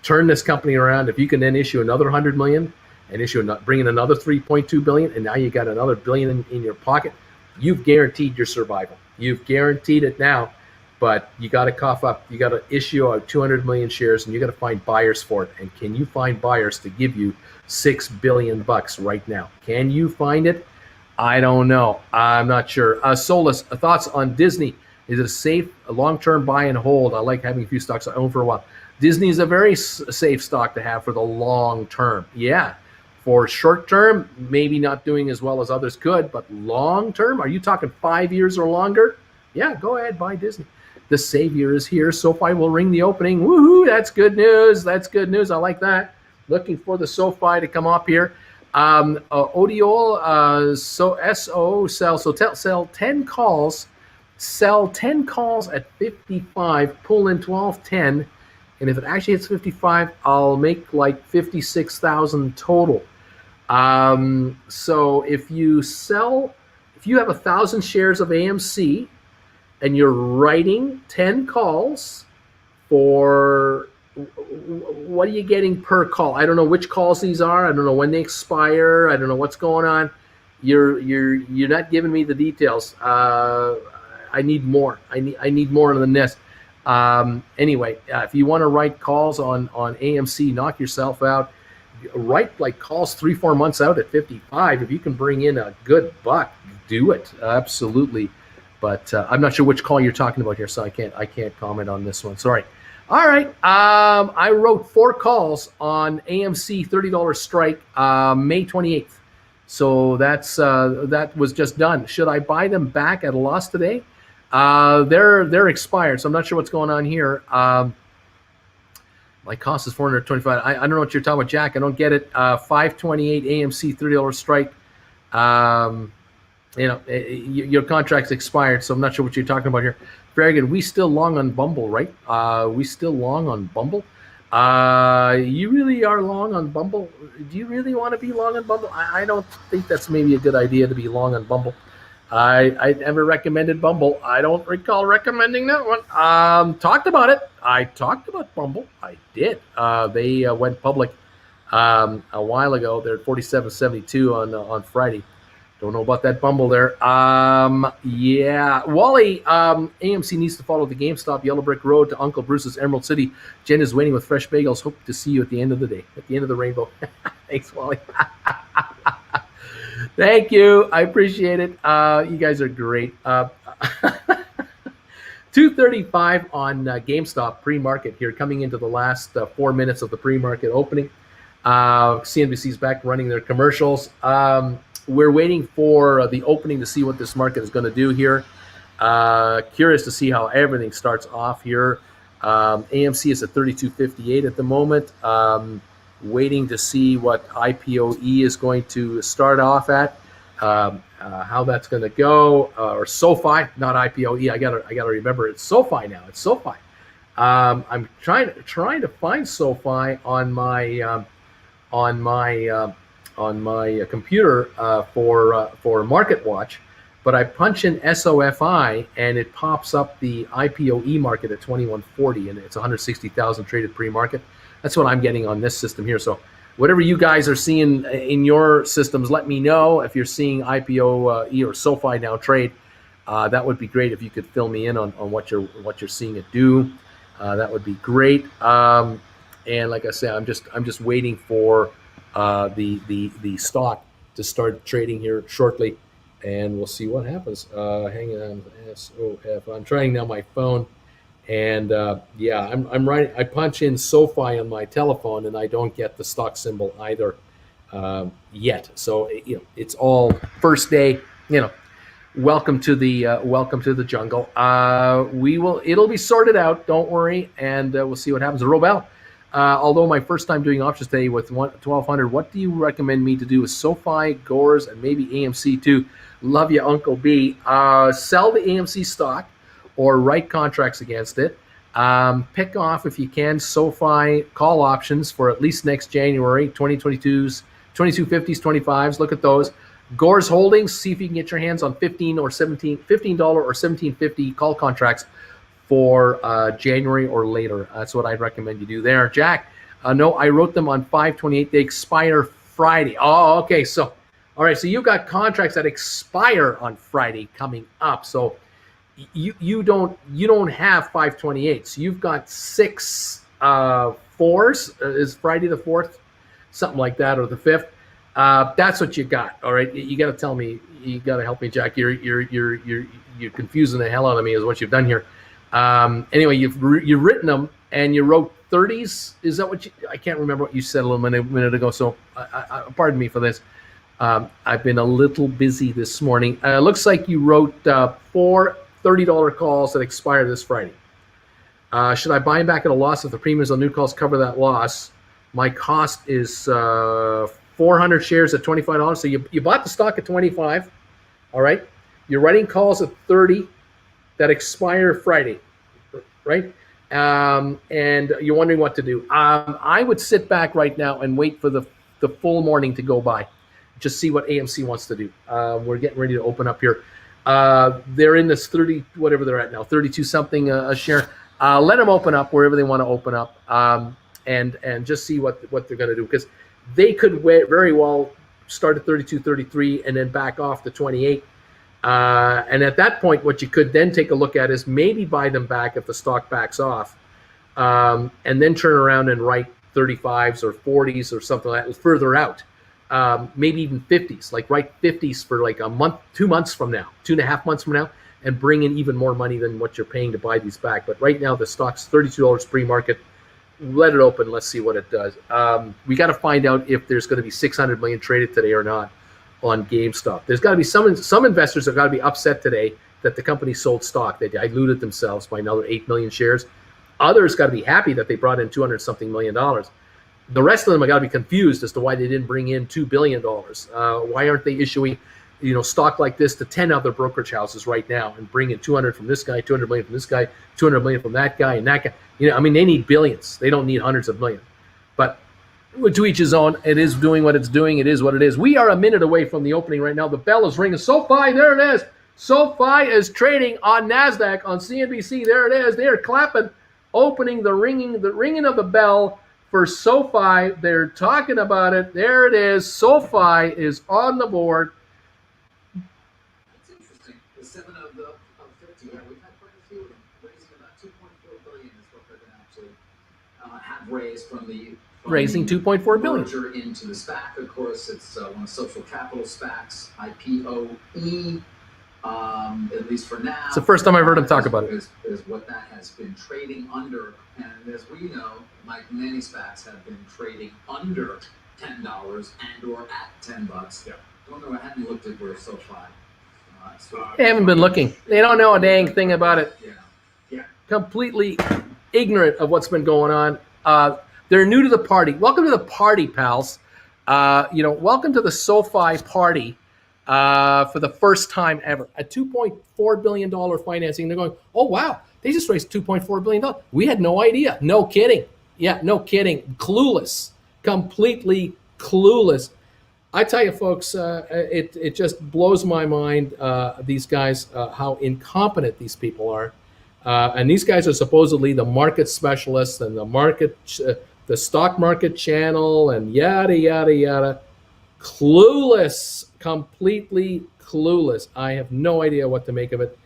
Turn this company around. If you can then issue another 100 million and bring in another 3.2 billion, and now you got another billion in your pocket, you've guaranteed your survival. You've guaranteed it now, but you got to cough up. You got to issue out 200 million shares, and you got to find buyers for it. And can you find buyers to give you $6 billion right now? Can you find it? I don't know. I'm not sure. Solus, thoughts on Disney? Is it a safe, long-term buy and hold? I like having a few stocks I own for a while. Disney is a very safe stock to have for the long term. Yeah. For short term, maybe not doing as well as others could, but long term, are you talking 5 years or longer? Yeah, go ahead, buy Disney. The savior is here. SoFi will ring the opening. Woohoo! That's good news. That's good news. I like that. Looking for the SoFi to come up here. Odiol, sell 10 calls. Sell 10 calls at 55. Pull in 12.10. And if it actually hits 55, I'll make like 56,000 total. So if you have 1,000 shares of AMC and you're writing 10 calls for, what are you getting per call? I don't know which calls these are. I don't know when they expire. I don't know what's going on. You're not giving me the details. I need more. I need more than this. Anyway, if you want to write calls on AMC, knock yourself out. Write like calls 3-4 months out at 55. If you can bring in a good buck, do it. Absolutely. But I'm not sure which call you're talking about here, so I can't comment on this one. Sorry. All right. I wrote 4 calls on AMC $30 strike May 28th. So that was just done. Should I buy them back at a loss today? They're expired, so I'm not sure what's going on here. My cost is $425. I don't know what you're talking about, Jack. I don't get it. 528 AMC $30 strike. Your contract's expired, so I'm not sure what you're talking about here. Very good. We still long on Bumble, right? We still long on Bumble. You really are long on Bumble? Do you really want to be long on Bumble? I don't think that's maybe a good idea to be long on Bumble. I never recommended Bumble. I don't recall recommending that one. Talked about it. I talked about Bumble. I did. They went public a while ago. They're at 47.72 on Friday. Don't know about that Bumble there. Yeah. Wally, AMC needs to follow the GameStop Yellow Brick Road to Uncle Bruce's Emerald City. Jen is waiting with fresh bagels. Hope to see you at the end of the day, at the end of the rainbow. Thanks, Wally. Thank you. I appreciate it. You guys are great. 2:35 on GameStop pre-market here, coming into the last 4 minutes of the pre-market opening. CNBC's back running their commercials. We're waiting for the opening to see what this market is going to do here. Curious to see how everything starts off here. AMC is at 32.58 at the moment. Waiting to see what IPOE is going to start off at. How that's going to go, or SOFI, not IPOE. I gotta remember it's SOFI now. It's SOFI. I'm trying to find SOFI on my computer for Market Watch, but I punch in SOFI and it pops up the IPOE market at 2140, and it's 160,000 traded pre-market. That's what I'm getting on this system here. So whatever you guys are seeing in your systems, let me know if you're seeing IPOE or SOFI now trade. That would be great if you could fill me in on what you're seeing it do. That would be great. And like I said, I'm just waiting for the stock to start trading here shortly, and we'll see what happens. Hang on, SOF. I'm trying now my phone, and yeah, I'm writing. I punch in SOFI on my telephone, and I don't get the stock symbol either yet. So it's all first day. Welcome to the jungle. It'll be sorted out. Don't worry, and we'll see what happens. Robel. Although my first time doing options today with 1200, what do you recommend me to do with SOFI, Gores, and maybe AMC too? Love you, Uncle B. Sell the AMC stock or write contracts against it. Pick off, if you can, SOFI call options for at least next January, 2022s, 2250s, 25s. Look at those. Gores Holdings, see if you can get your hands on $15 or $17.50 call contracts for January or later. That's what I'd recommend you do there. Jack, no, I wrote them on 5/28. They expire Friday. Oh, okay. So, all right. So you've got contracts that expire on Friday coming up. So you don't have 5/28s. You've got 6 4s. Is Friday the 4th, something like that, or the 5th? That's what you got. All right. You got to tell me. You got to help me, Jack. You're confusing the hell out of me is what you've done here. Anyway, you've written them and you wrote 30s. Is that what I can't remember what you said a little minute ago. So pardon me for this. I've been a little busy this morning. Looks like you wrote 4 $30 calls that expire this Friday. Should I buy them back at a loss if the premiums on new calls cover that loss? My cost is 400 shares at $25. So you bought the stock at 25. All right. You're writing calls at 30 that expire Friday, right? And you're wondering what to do. I would sit back right now and wait for the full morning to go by. Just see what AMC wants to do. We're getting ready to open up here. They're in this 30, whatever they're at now, 32 something a share. Let them open up wherever they want to open up, and just see what they're going to do, because they could very well start at 32, 33, and then back off to 28. And at that point, what you could then take a look at is maybe buy them back if the stock backs off, and then turn around and write 35s or 40s or something like that further out. Maybe even 50s, like write 50s for like a month, 2 months from now, 2.5 months from now, and bring in even more money than what you're paying to buy these back. But right now, the stock's $32 pre-market. Let it open. Let's see what it does. We got to find out if there's going to be 600 million traded today or not on GameStop. There's got to be some investors have got to be upset today that the company sold stock. They diluted themselves by another 8 million shares. Others got to be happy that they brought in $200-something million. The rest of them have got to be confused as to why they didn't bring in $2 billion. Why aren't they issuing, stock like this to 10 other brokerage houses right now and bring in 200 from this guy, 200 million from this guy, 200 million from that guy and that guy? They need billions. They don't need hundreds of millions. But to each his own. It is doing what it's doing. It is what it is. We are a minute away from the opening right now. The bell is ringing. SOFI, there it is. SoFi is trading on NASDAQ on CNBC. There it is. They are clapping, opening the ringing of the bell for SoFi. They're talking about it. There it is. SoFi is on the board. That's interesting. The 7 of 50. Yeah, we've had quite a few of them. Raising about 2.4 billion is what they're going to actually have raised from the raising 2.4 billion. Merger into the SPAC, of course. It's one of social capital SPACs, IPOE. At least for now, it's the first time I've heard him talk about it. Is what that has been trading under, and as we know, like many SPACs have been trading under $10 and or at $10. Yeah. Don't know. I hadn't looked at where SoFi. They haven't been looking. They don't know a dang thing about it. Yeah. Completely ignorant of what's been going on. They're new to the party. Welcome to the party, pals. Welcome to the SoFi party. For the first time ever, a $2.4 billion financing. They're going, oh, wow, they just raised $2.4 billion. We had no idea. No kidding. Yeah, no kidding. Clueless. Completely clueless. I tell you, folks, it just blows my mind, these guys, how incompetent these people are. And these guys are supposedly the market specialists and the stock market channel and yada, yada, yada. Clueless, completely clueless. I have no idea what to make of it.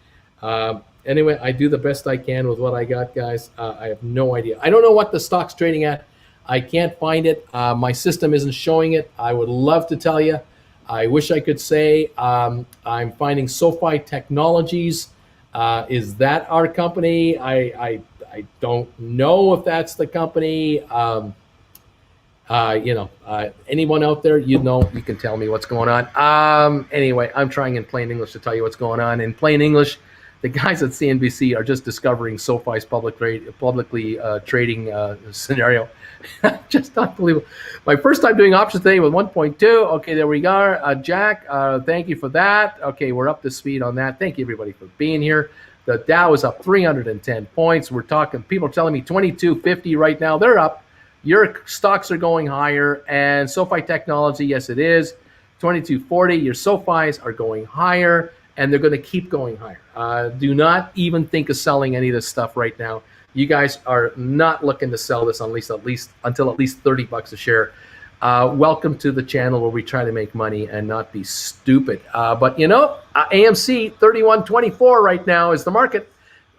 Anyway, I do the best I can with what I got, guys. I have no idea. I don't know what the stock's trading at. I can't find it. My system isn't showing it. I would love to tell you. I wish I could say. I'm finding SoFi Technologies. Is that our company? I don't know if that's the company. Anyone out there, you can tell me what's going on. Anyway, I'm trying in plain English to tell you what's going on. In plain English, the guys at CNBC are just discovering SoFi's publicly trading scenario. Just unbelievable. My first time doing options today with 1.2. Okay, there we are. Jack, thank you for that. Okay, we're up to speed on that. Thank you, everybody, for being here. The Dow is up 310 points. We're talking, people are telling me 2250 right now. They're up. Your stocks are going higher, and SoFi Technology, yes, it is. 2240, your SoFis are going higher, and they're going to keep going higher. Do not even think of selling any of this stuff right now. You guys are not looking to sell this until at least $30 a share. Welcome to the channel where we try to make money and not be stupid. But AMC 3124 right now is the market.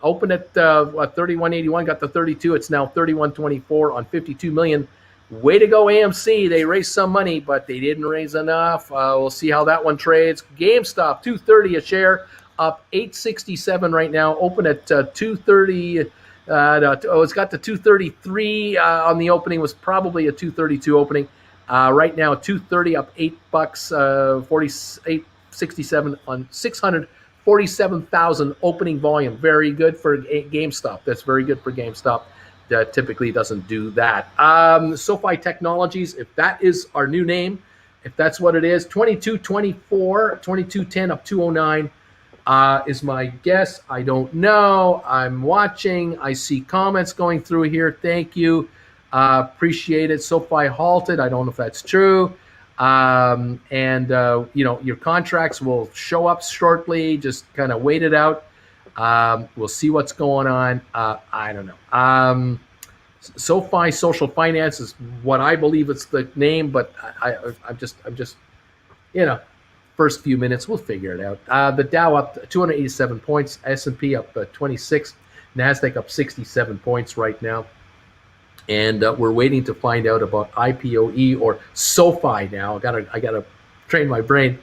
Opened at 3181, got to 32. It's now 3124 on 52 million. Way to go, AMC. They raised some money, but they didn't raise enough. We'll see how that one trades. GameStop, 230 a share, up 867 right now. Open at 230. It's got to 233 on the opening. Was probably a 232 opening. Right now, 230 up $8, 48.67 on 647,000 opening volume. Very good for GameStop. That's very good for GameStop. That typically doesn't do that. SoFi Technologies, if that is our new name, if that's what it is, 2224, 2210 up 209 is my guess. I don't know. I'm watching. I see comments going through here. Thank you. Appreciate it. SoFi halted. I don't know if that's true. Your contracts will show up shortly. Just kind of wait it out. We'll see what's going on. I don't know. SoFi Social Finance is what I believe it's the name, but I'm just first few minutes we'll figure it out. The Dow up 287 points, S&P up 26, NASDAQ up 67 points right now. And we're waiting to find out about IPOE or SoFi now. I gotta train my brain.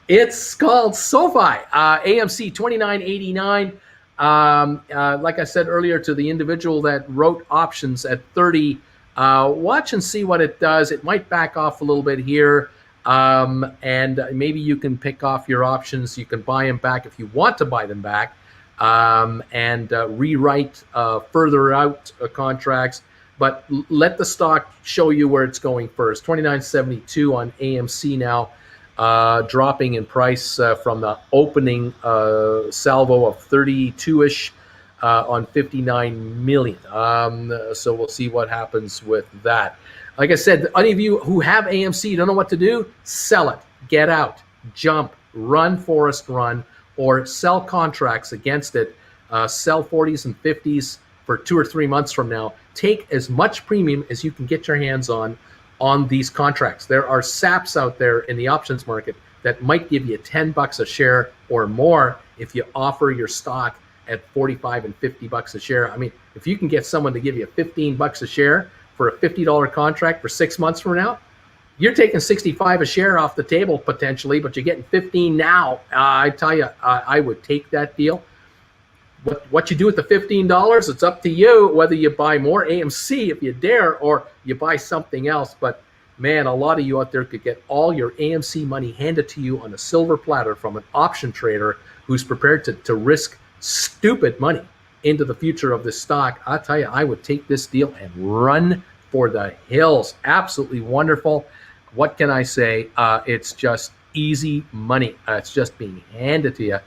It's called SoFi. AMC 2989. Like I said earlier to the individual that wrote options at 30, watch and see what it does. It might back off a little bit here. And maybe you can pick off your options. You can buy them back if you want to buy them back, and rewrite further out contracts. But let the stock show you where it's going first. 29.72 on AMC now, dropping in price from the opening salvo of 32-ish on 59 million. So we'll see what happens with that. Like I said, any of you who have AMC don't know what to do, sell it, get out, jump, run, Forrest, run. or sell contracts against it, sell 40s and 50s for 2 or 3 months from now. Take as much premium as you can get your hands on these contracts. There are SAPs out there in the options market that might give you $10 a share or more if you offer your stock at 45 and $50 a share. I mean, if you can get someone to give you $15 a share for a $50 contract for 6 months from now, you're taking 65 a share off the table potentially, but you're getting 15 now. I tell you, I would take that deal. What you do with the $15, it's up to you, whether you buy more AMC if you dare, or you buy something else. But man, a lot of you out there could get all your AMC money handed to you on a silver platter from an option trader who's prepared to risk stupid money into the future of this stock. I'll tell you, I would take this deal and run for the hills. Absolutely wonderful. What can I say? It's just easy money. It's just being handed to you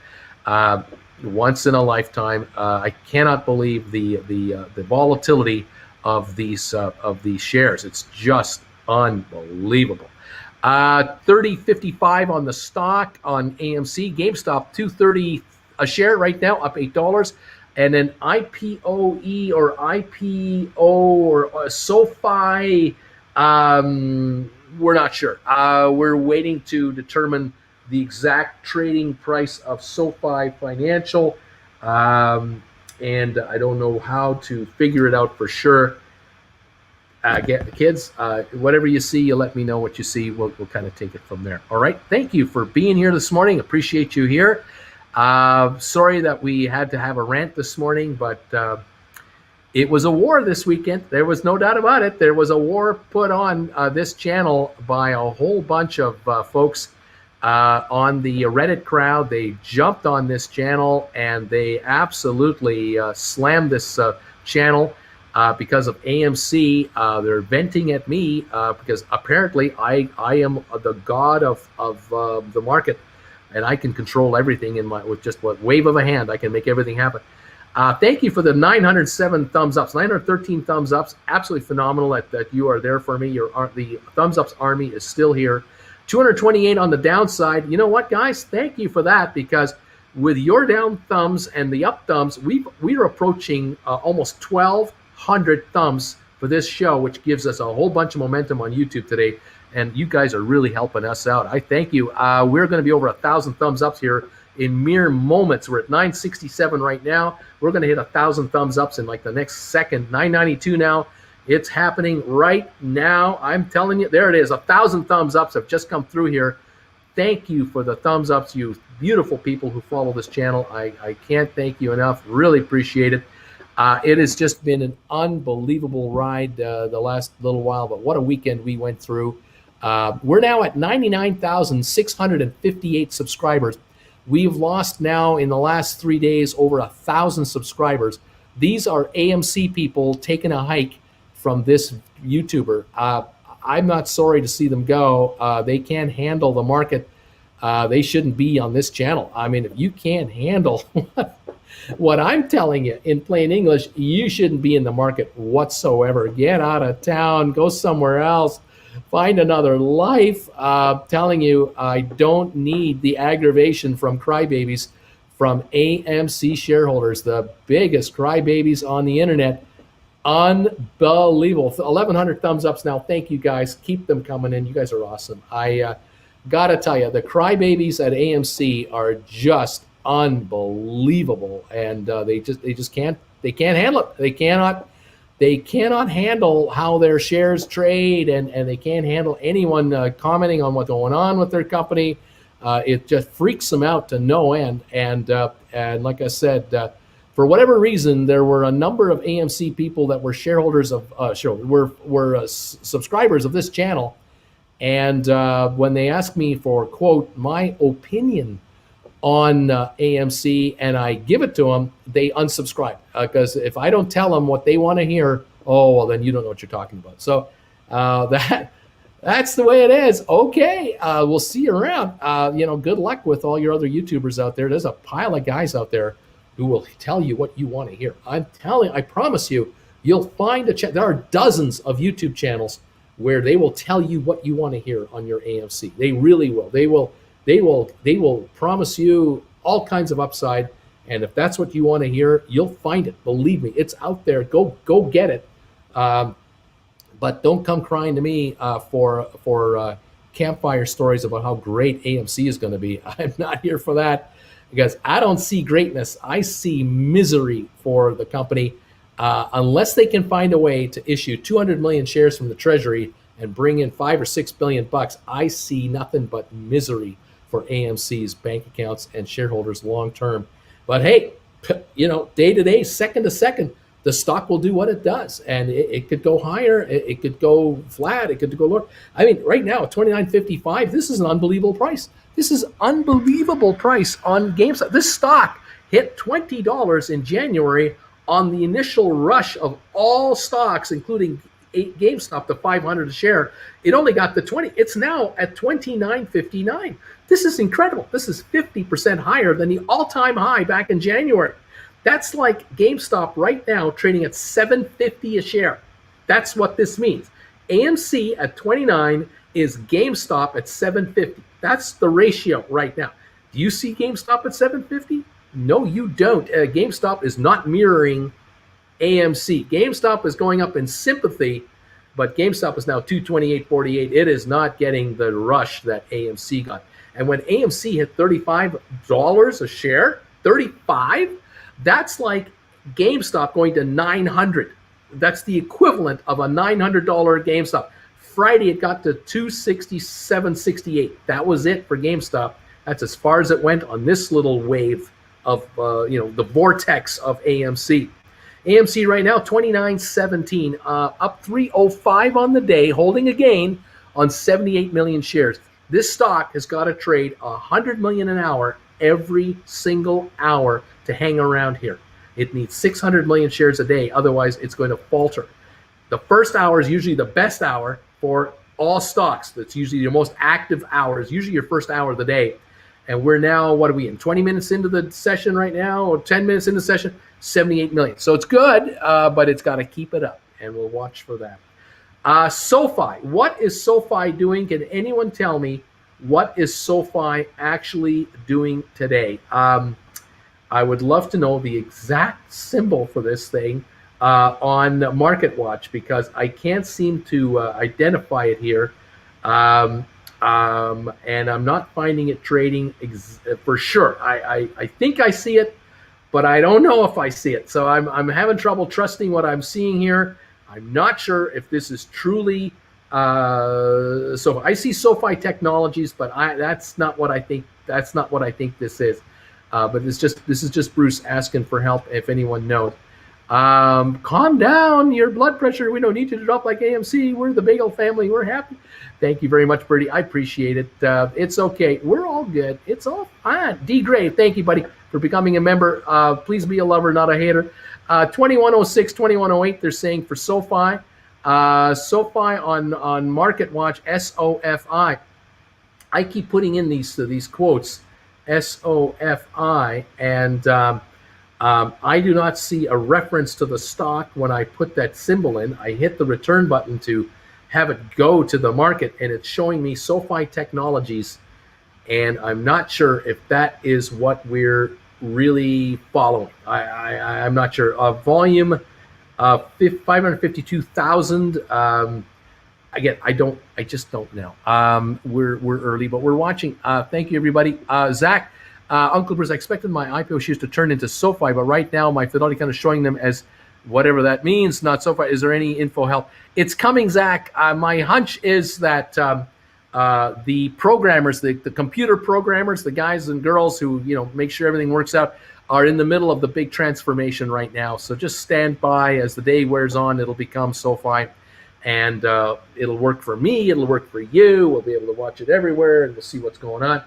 once in a lifetime. I cannot believe the volatility of these shares. It's just unbelievable. 30.55 on the stock on AMC. GameStop $2.30 a share right now, up $8. And then IPOE or IPO or SOFI, we're not sure. We're waiting to determine the exact trading price of SOFI Financial, and I don't know how to figure it out for sure. Kids, whatever you see, you let me know what you see. We'll kind of take it from there. All right. Thank you for being here this morning. Appreciate you here. Sorry that we had to have a rant this morning, but it was a war this weekend. There was no doubt about it. There was a war put on this channel by a whole bunch of folks on the Reddit crowd. They jumped on this channel and they absolutely slammed this channel because of AMC. They're venting at me because apparently I am the god of the market, and I can control everything with just a wave of a hand. I can make everything happen. Thank you for the 907 thumbs ups, 913 thumbs ups. Absolutely phenomenal that you are there for me. The thumbs ups army is still here. 228 on the downside. You know what, guys? Thank you for that, because with your down thumbs and the up thumbs, we're approaching almost 1,200 thumbs for this show, which gives us a whole bunch of momentum on YouTube today. And you guys are really helping us out. I thank you. We're going to be over 1,000 thumbs ups here in mere moments. We're at 967 right now. We're going to hit 1,000 thumbs ups in like the next second. 992 now. It's happening right now. I'm telling you, there it is. 1,000 thumbs ups have just come through here. Thank you for the thumbs ups, you beautiful people who follow this channel. I can't thank you enough. Really appreciate it. It has just been an unbelievable ride the last little while, but what a weekend we went through. We're now at 99,658 subscribers. We've lost now in the last 3 days over 1,000 subscribers. These are AMC people taking a hike from this YouTuber. I'm not sorry to see them go. They can't handle the market. They shouldn't be on this channel. I mean, if you can't handle what I'm telling you in plain English, you shouldn't be in the market whatsoever. Get out of town, go somewhere else, find another life. Telling you, I don't need the aggravation from crybabies from AMC shareholders, the biggest crybabies on the internet. Unbelievable. 1,100 thumbs ups now. Thank you guys. Keep them coming in. You guys are awesome. I gotta tell you, the crybabies at AMC are just unbelievable, and they just can't handle it. They cannot handle how their shares trade, and they can't handle anyone commenting on what's going on with their company. It just freaks them out to no end. And like I said, for whatever reason, there were a number of AMC people that were shareholders of subscribers of this channel, and when they asked me for, quote, my opinion on AMC, and I give it to them, they unsubscribe, because if I don't tell them what they want to hear, oh well, then you don't know what you're talking about. So that's the way it is. Okay, we'll see you around. Good luck with all your other YouTubers out there. There's a pile of guys out there who will tell you what you want to hear. I promise you, you'll find there are dozens of YouTube channels where they will tell you what you want to hear on your AMC. They really will. They will promise you all kinds of upside. And if that's what you want to hear, you'll find it. Believe me, it's out there. Go get it. But don't come crying to me for campfire stories about how great AMC is going to be. I'm not here for that, because I don't see greatness. I see misery for the company. Unless they can find a way to issue 200 million shares from the Treasury and bring in $5 or $6 billion, I see nothing but misery for AMC's bank accounts and shareholders long term. But hey, day to day, second to second, the stock will do what it does, and it could go higher, it could go flat, it could go lower. I mean, right now at $29.55, this is an unbelievable price. This is unbelievable price on GameStop. This stock hit $20 in January on the initial rush of all stocks, including GameStop, to 500 a share. It only got to 20. It's now at $29.59. This is incredible. This is 50% higher than the all-time high back in January. That's like GameStop right now trading at $7.50 a share. That's what this means. AMC at 29 is GameStop at $7.50. That's the ratio right now. Do you see GameStop at $7.50? No, you don't. GameStop is not mirroring AMC. GameStop is going up in sympathy, but GameStop is now $228.48. It is not getting the rush that AMC got. And when AMC hit $35 a share, 35, that's like GameStop going to 900. That's the equivalent of a $900 GameStop. Friday, it got to 267.68. That was it for GameStop. That's as far as it went on this little wave of, the vortex of AMC. AMC right now, 29.17, up 305 on the day, holding a gain on 78 million shares. This stock has got to trade 100 million an hour every single hour to hang around here. It needs 600 million shares a day, otherwise it's going to falter. The first hour is usually the best hour for all stocks. That's usually your most active hour, is usually your first hour of the day. And we're now, what are we in, 20 minutes into the session right now, or 10 minutes into the session, 78 million. So it's good, but it's got to keep it up, and we'll watch for that. SoFi, what is SoFi doing? Can anyone tell me what is SoFi actually doing today? I would love to know the exact symbol for this thing on MarketWatch, because I can't seem to identify it here. And I'm not finding it trading for sure. I think I see it, but I don't know if I see it. So I'm having trouble trusting what I'm seeing here. I'm not sure if this is truly so. I see SoFi Technologies, but that's not what I think. That's not what I think this is. But this is just Bruce asking for help. If anyone knows, calm down. Your blood pressure. We don't need you to drop like AMC. We're the Bagel family. We're happy. Thank you very much, Bertie. I appreciate it. It's okay. We're all good. It's all fine. D. Gray, thank you, buddy, for becoming a member. Please be a lover, not a hater. 2106, 2108, they're saying for SoFi. SoFi on MarketWatch, SOFI. I keep putting in these quotes, SOFI, and I do not see a reference to the stock when I put that symbol in. I hit the return button to have it go to the market, and it's showing me SoFi Technologies, and I'm not sure if that is what we're really following. I'm not sure. Volume 552,000. Again, I just don't know. We're early, but we're watching. Thank you, everybody. Zach, Uncle Bruce, I expected my IPO shares to turn into SoFi, but right now my Fidelity kind of showing them as whatever that means, not SoFi. Is there any info help? It's coming, Zach. My hunch is that the programmers, the computer programmers, the guys and girls who make sure everything works out, are in the middle of the big transformation right now. So just stand by. As the day wears on, it'll become SoFi, and it'll work for me. It'll work for you. We'll be able to watch it everywhere, and we'll see what's going on.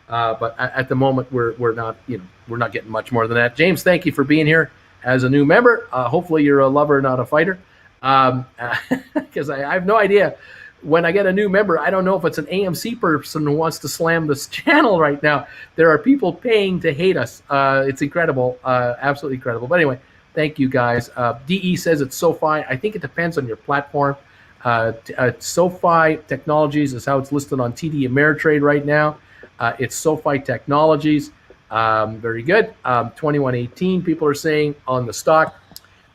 But at the moment, we're not getting much more than that. James, thank you for being here as a new member. Hopefully, you're a lover, not a fighter, because I have no idea. When I get a new member, I don't know if it's an AMC person who wants to slam this channel right now. There are people paying to hate us. It's incredible, absolutely incredible. But anyway, thank you guys. DE says it's SoFi. I think it depends on your platform. SoFi Technologies is how it's listed on TD Ameritrade right now. It's SoFi Technologies. Very good. 21.18 people are saying on the stock,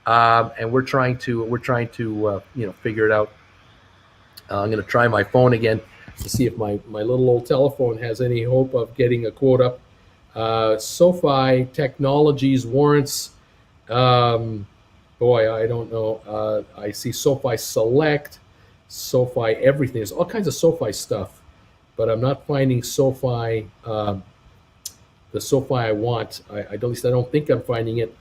and we're trying to figure it out. I'm going to try my phone again to see if my little old telephone has any hope of getting a quote up. SoFi Technologies warrants. Boy, I don't know. I see SoFi Select, SoFi everything. There's all kinds of SoFi stuff, but I'm not finding SoFi. The SoFi I want. At least I don't think I'm finding it.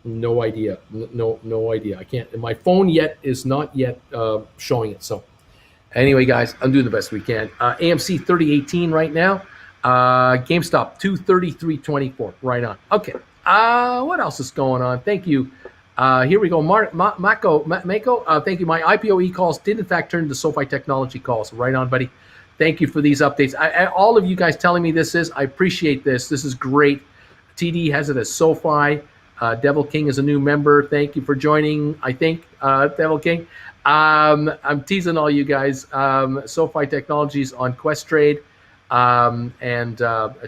No idea. No idea. I can't. My phone is not yet showing it. So anyway, guys, I'm doing the best we can. AMC 3018 right now. GameStop 233.24 right on. Okay. What else is going on? Thank you. Here we go. Mako. Thank you. My IPO e-calls did in fact turn into SoFi Technology calls. Right on, buddy. Thank you for these updates. All of you guys telling me I appreciate this. This is great. TD has it as SoFi. Devil King is a new member. Thank you for joining, I think, Devil King. I'm teasing all you guys. SoFi Technologies on Questrade. And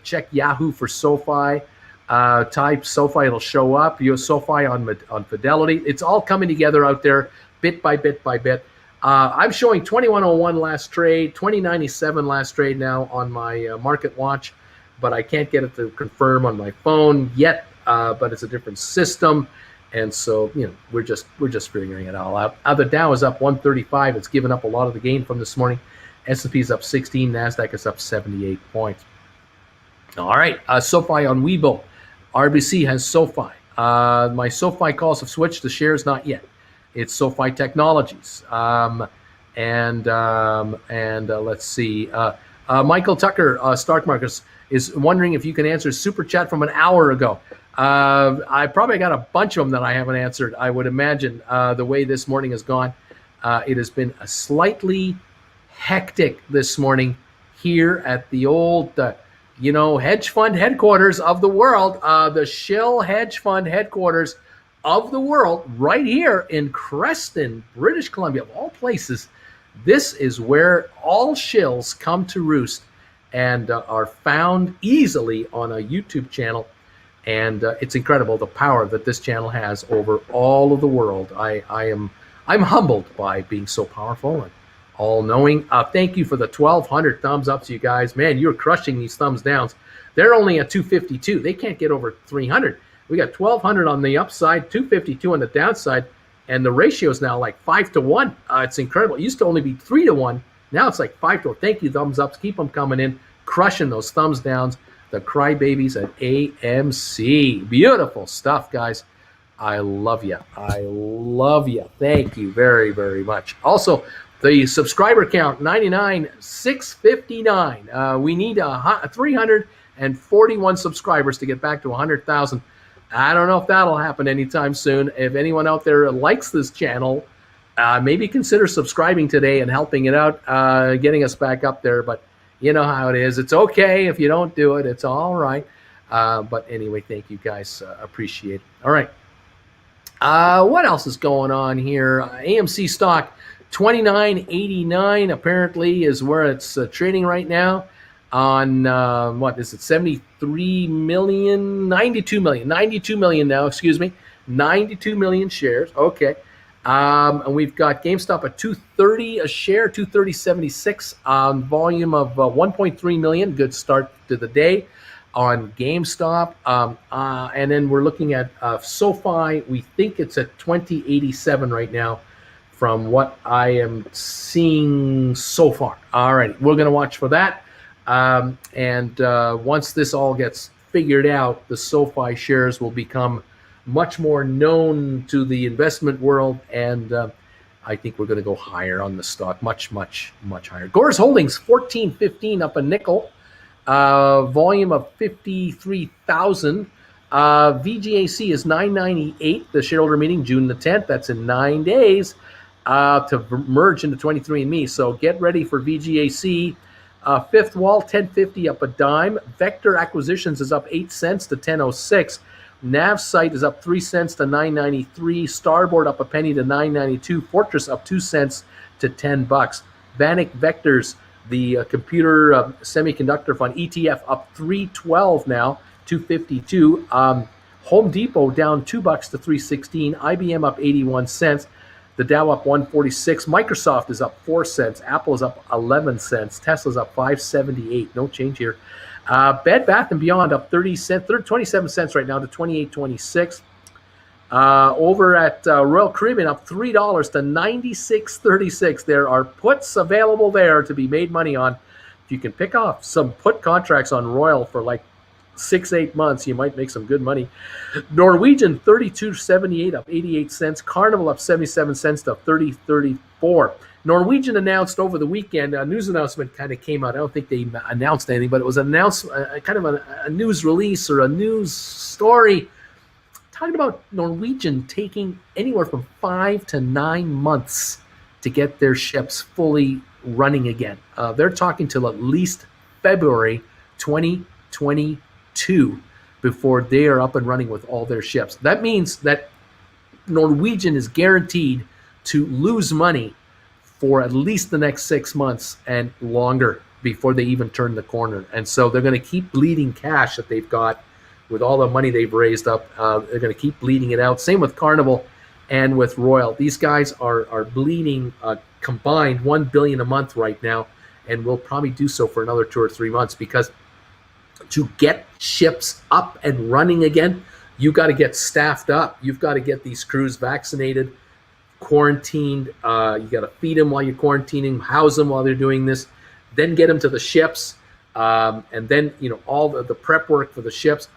check Yahoo for SoFi. Type SoFi, it'll show up. You have SoFi on Fidelity. It's all coming together out there, bit by bit by bit. I'm showing 2101 last trade, 2097 last trade now on my market watch, but I can't get it to confirm on my phone yet. But it's a different system, and so we're just figuring it all out. The Dow is up 135. It's given up a lot of the gain from this morning. S&P is up 16. Nasdaq is up 78 points. All right, SoFi on Webull. RBC has SoFi. My SoFi calls have switched. The shares not yet. It's SoFi Technologies. And let's see. Michael Tucker, Stark Markets, is wondering if you can answer super chat from an hour ago. I probably got a bunch of them that I haven't answered. I would imagine the way this morning has gone. It has been a slightly hectic this morning here at the old, hedge fund headquarters of the world, the Shill hedge fund headquarters of the world, right here in Creston, British Columbia, of all places. This is where all shills come to roost and are found easily on a YouTube channel. And it's incredible the power that this channel has over all of the world. I'm humbled by being so powerful and all-knowing. Thank you for the 1,200 thumbs ups, you guys. Man, you're crushing these thumbs downs. They're only at 252. They can't get over 300. We got 1,200 on the upside, 252 on the downside, and the ratio is now like 5-1. It's incredible. It used to only be 3-1. Now it's like 5-1. Thank you, thumbs ups. Keep them coming in, crushing those thumbs downs. The crybabies at AMC. Beautiful stuff, guys. I love you. I love you. Thank you very, very much. Also, the subscriber count, 99,659. We need 341 subscribers to get back to 100,000. I don't know if that'll happen anytime soon. If anyone out there likes this channel, maybe consider subscribing today and helping it out, getting us back up there. But you know how it is. It's okay if you don't do it. It's all right. But anyway, thank you guys. Appreciate it. All right. What else is going on here? AMC stock 29.89 apparently is where it's trading right now. On what is it? 73 million, 92 million now. Excuse me, 92 million shares. Okay. And we've got GameStop at 230 a share, 230.76 on volume of 1.3 million. Good start to the day on GameStop. And then we're looking at SoFi. We think it's at 20.87 right now from what I am seeing so far. All right, we're going to watch for that. And once this all gets figured out, the SoFi shares will become much more known to the investment world, and I think we're going to go higher on the stock, much higher. Gores Holdings 14.15 up a nickel, volume of 53,000. VGAC is 9.98. The shareholder meeting June the 10th. That's in 9 days to merge into 23andMe. So get ready for VGAC. Fifth Wall 10.50 up a dime. Vector Acquisitions is up 8 cents to 10.06. NavSite is up 3 cents to 9.93. Starboard up a penny to 9.92. Fortress up 2 cents to $10. Vanik Vectors The computer semiconductor fund ETF up 312 now, 252. Home Depot down $2 to 316. IBM up 81 cents. The Dow up 146. Microsoft is up 4 cents. Apple is up 11 cents. Tesla's up 578. No change here. Bed Bath & Beyond up 30 cents, 27 cents right now to 28.26. Over at Royal Caribbean up $3 to 96.36. There are puts available there to be made money on. If you can pick off some put contracts on Royal for like 6-8 months, you might make some good money. Norwegian 32.78 up 88 cents. Carnival up 77 cents to 30.34. Norwegian announced over the weekend, a news announcement kind of came out. I don't think they announced anything, but it was announced kind of a news release or a news story talking about Norwegian taking anywhere from 5 to 9 months to get their ships fully running again. They're talking till at least February 2022 before they are up and running with all their ships. That means that Norwegian is guaranteed to lose money for at least the next 6 months and longer before they even turn the corner. And so they're going to keep bleeding cash that they've got with all the money they've raised up. They're going to keep bleeding it out. Same with Carnival and with Royal. These guys are bleeding combined $1 billion a month right now, and will probably do so for another 2 or 3 months, because to get ships up and running again, you got to get staffed up. You've got to get these crews vaccinated, quarantined. You got to feed them while you're quarantining, house them while they're doing this, then get them to the ships. And then, all the prep work for the ships.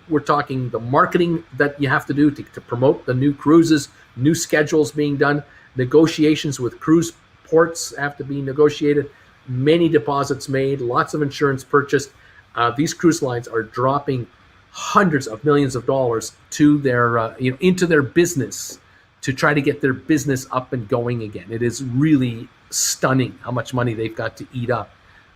We're talking the marketing that you have to do to promote the new cruises, new schedules being done, negotiations with cruise ports have to be negotiated, many deposits made, lots of insurance purchased. These cruise lines are dropping hundreds of millions of dollars to their, into their business to try to get their business up and going again. It is really stunning how much money they've got to eat up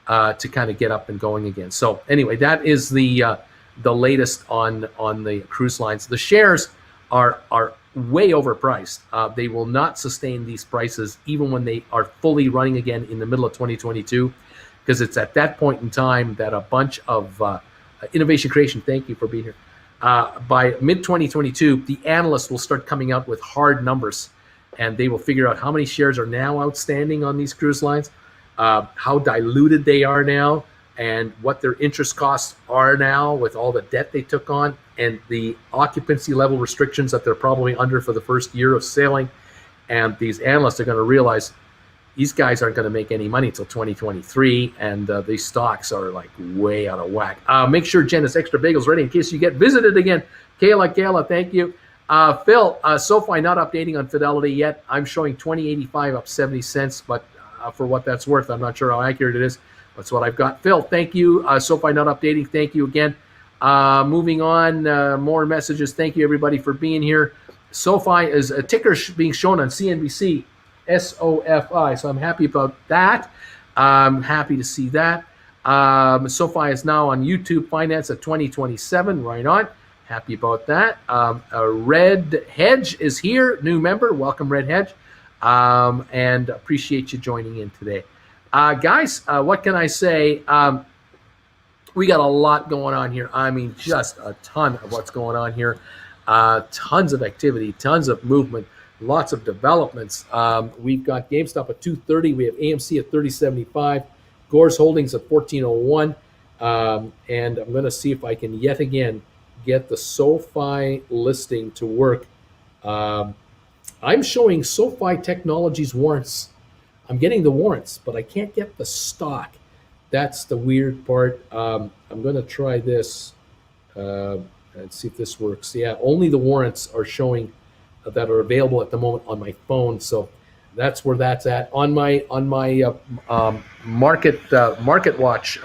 to kind of get up and going again. So anyway, that is the latest on the cruise lines. The shares are way overpriced. They will not sustain these prices even when they are fully running again in the middle of 2022, because it's at that point in time that a bunch of innovation creation, thank you for being here, by mid-2022, the analysts will start coming out with hard numbers, and they will figure out how many shares are now outstanding on these cruise lines, how diluted they are now, and what their interest costs are now with all the debt they took on, and the occupancy level restrictions that they're probably under for the first year of sailing. And these analysts are going to realize these guys aren't going to make any money until 2023, and these stocks are like way out of whack. Make sure Jen has extra bagels ready in case you get visited again. Kayla, thank you. Phil, SoFi not updating on Fidelity yet. I'm showing 2085 up 70 cents, but for what that's worth, I'm not sure how accurate it is. That's what I've got. Phil, thank you. SoFi not updating. Thank you again. Moving on, more messages. Thank you, everybody, for being here. SoFi is a ticker being shown on CNBC, SOFI. So I'm happy about that. I'm happy to see that. SoFi is now on YouTube Finance at 2027. Right on. Happy about that. Red Hedge is here. New member. Welcome, Red Hedge. And appreciate you joining in today. Guys, what can I say? We got a lot going on here. I mean, just a ton of what's going on here. Tons of activity, tons of movement, lots of developments. We've got GameStop at 230. We have AMC at 3075. Gores Holdings at 1401. And I'm going to see if I can yet again get the SoFi listing to work. I'm showing SoFi Technologies warrants. I'm getting the warrants, but I can't get the stock. That's the weird part. I'm going to try this and see if this works. Yeah, only the warrants are showing that are available at the moment on my phone. So that's where that's at. On my Market Watch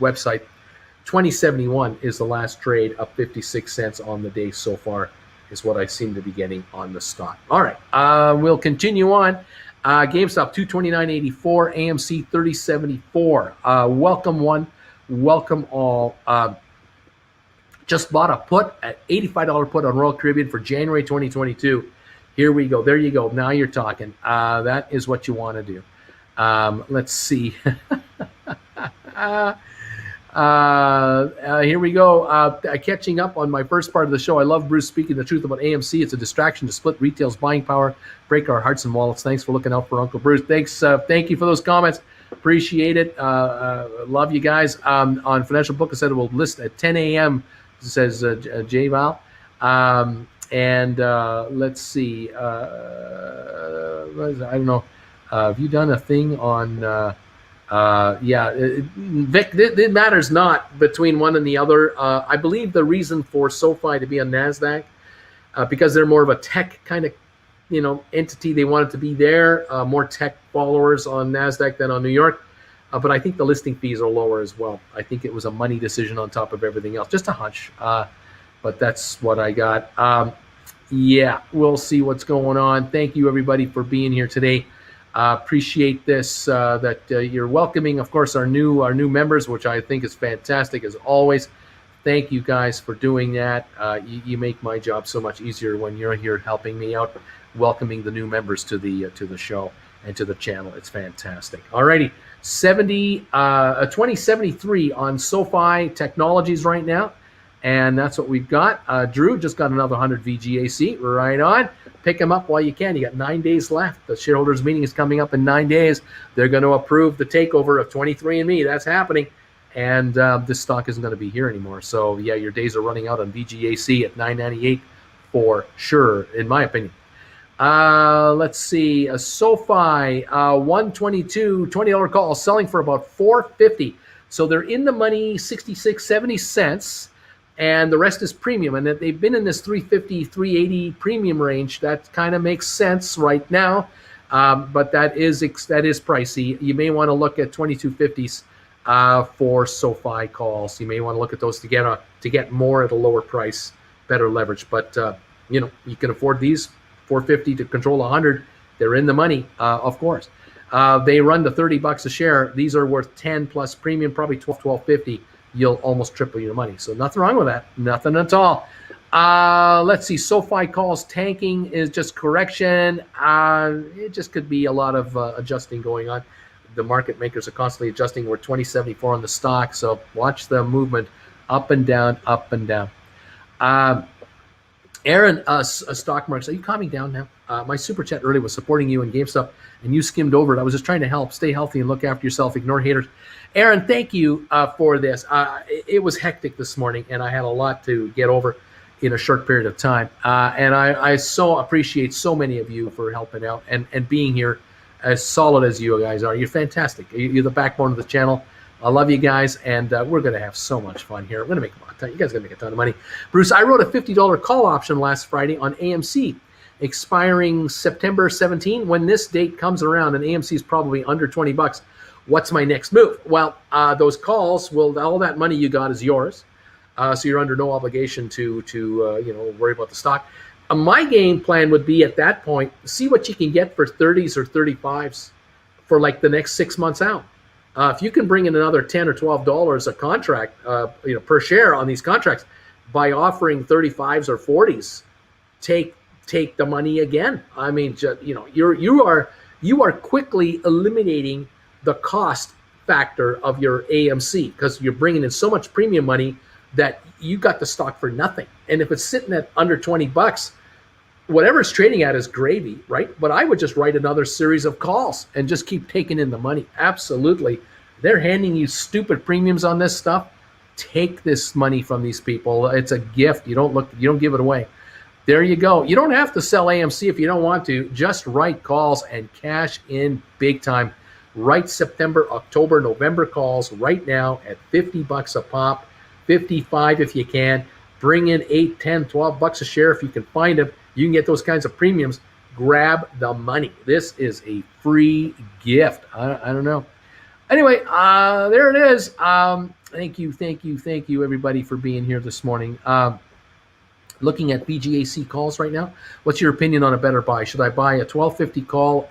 website, 2071 is the last trade, up 56 cents on the day so far, is what I seem to be getting on the stock. All right, we'll continue on. GameStop 229.84, AMC 30.74. Welcome one, welcome all. Just bought a put at $85 put on Royal Caribbean for January 2022. Here we go. There you go. Now you're talking. That is what you want to do. Let's see. Here we go. Catching up on my first part of the show. I love Bruce speaking the truth about AMC. It's a distraction to split retail's buying power, break our hearts and wallets. Thanks for looking out for Uncle Bruce. Thanks. Thank you for those comments. Appreciate it. Love you guys. On Financial Book, I said we'll list at 10 a.m. Says J Val. And let's see. I don't know. Have you done a thing on? Vic, it matters not between one and the other. I believe the reason for SoFi to be on NASDAQ, because they're more of a tech kind of, entity. They wanted to be there, more tech followers on NASDAQ than on New York. But I think the listing fees are lower as well. I think it was a money decision on top of everything else. Just a hunch. But that's what I got. We'll see what's going on. Thank you, everybody, for being here today. Appreciate this, that you're welcoming, of course, our new members, which I think is fantastic as always. Thank you guys for doing that. You make my job so much easier when you're here helping me out, welcoming the new members to the show and to the channel. It's fantastic. Alrighty, 2073 on SoFi Technologies right now. And that's what we've got. Drew just got another 100 VGAC. Right on. Pick them up while you can. You got 9 days left. The shareholders meeting is coming up in 9 days. They're going to approve the takeover of 23andMe. That's happening. And this stock isn't going to be here anymore. So, yeah, your days are running out on VGAC at $9.98 for sure, in my opinion. Let's see. A SoFi 122 $20 call selling for about $4.50. So they're in the money 66, 70 cents. And the rest is premium, and that they've been in this 350, 380 premium range. That kind of makes sense right now, but that is pricey. You may want to look at 2250s for SoFi calls. You may want to look at those to get more at a lower price, better leverage. But you can afford these 450 to control 100. They're in the money, of course. They run to $30 a share. These are worth 10 plus premium, probably 12.50. You'll almost triple your money. So nothing wrong with that. Nothing at all. Let's see. SoFi calls tanking is just correction. It just could be a lot of adjusting going on. The market makers are constantly adjusting. We're 2074 on the stock. So watch the movement up and down, up and down. Aaron, stock markets, are you calming down now? My super chat earlier was supporting you in GameStop, and you skimmed over it. I was just trying to help. Stay healthy and look after yourself. Ignore haters. Aaron, thank you for this. It was hectic this morning, and I had a lot to get over in a short period of time. And I so appreciate so many of you for helping out and being here as solid as you guys are. You're fantastic. You're the backbone of the channel. I love you guys, and we're going to have so much fun here. We're going to make a lot of time. You guys are going to make a ton of money. Bruce, I wrote a $50 call option last Friday on AMC, expiring September 17. When this date comes around and AMC is probably under $20, what's my next move? Well, those calls all that money you got is yours. So you're under no obligation to worry about the stock. My game plan would be at that point, see what you can get for 30s or 35s for like the next 6 months out. If you can bring in another $10 or $12 a contract, per share on these contracts by offering 35s or 40s, take the money again. I mean, you are quickly eliminating the cost factor of your AMC because you're bringing in so much premium money that you got the stock for nothing. And if it's sitting at under $20, whatever it's trading at is gravy, right? But I would just write another series of calls and just keep taking in the money. Absolutely. They're handing you stupid premiums on this stuff. Take this money from these people. It's a gift. You don't give it away. There you go. You don't have to sell AMC if you don't want to. Just write calls and cash in big time. Write September, October, November calls right now at $50 a pop, 55 if you can. Bring in 8, 10, 12 bucks a share if you can find them. You can get those kinds of premiums. Grab the money. This is a free gift. I don't know. Anyway, there it is. Thank you, everybody, for being here this morning. Looking at BGAC calls right now. What's your opinion on a better buy? Should I buy a $12.50 call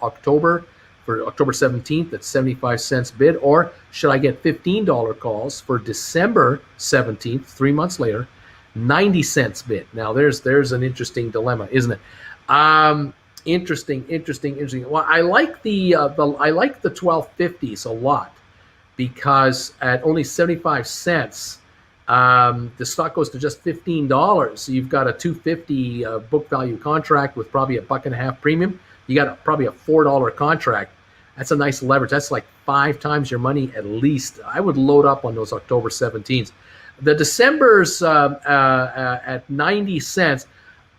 for October 17th at 75 cents bid, or should I get $15 calls for December 17th, 3 months later, 90 cents bid? Now there's an interesting dilemma, isn't it? Interesting. Well, I like the 1250s a lot because at only 75 cents, the stock goes to just $15. So you've got a $2.50 book value contract with probably $1.50 premium. You got probably a $4 contract. That's a nice leverage. That's like 5 times your money at least. I would load up on those October 17s. The December's at 90 cents.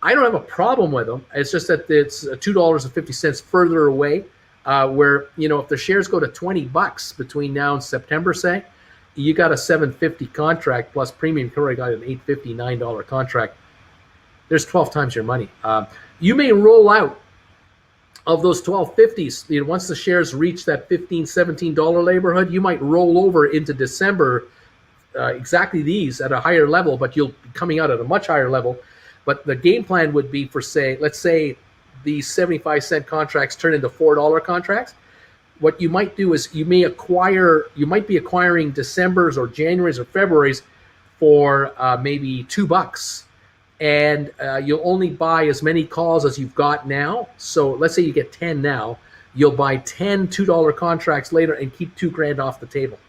I don't have a problem with them. It's just that it's $2.50 further away. Where, if the shares go to $20 between now and September, say, you got a $7.50 contract plus premium. You already got an $8.59 contract. There's 12 times your money. You may roll out of those 12.50s. Once the shares reach that $15, $17 neighborhood, you might roll over into December exactly these at a higher level, but you'll be coming out at a much higher level. But the game plan would be for, let's say these 75-cent contracts turn into $4 contracts. What you might do is you might be acquiring December's or January's or February's for maybe $2. And you'll only buy as many calls as you've got now. So let's say you get 10 now, you'll buy 10 $2 contracts later and keep $2,000 off the table.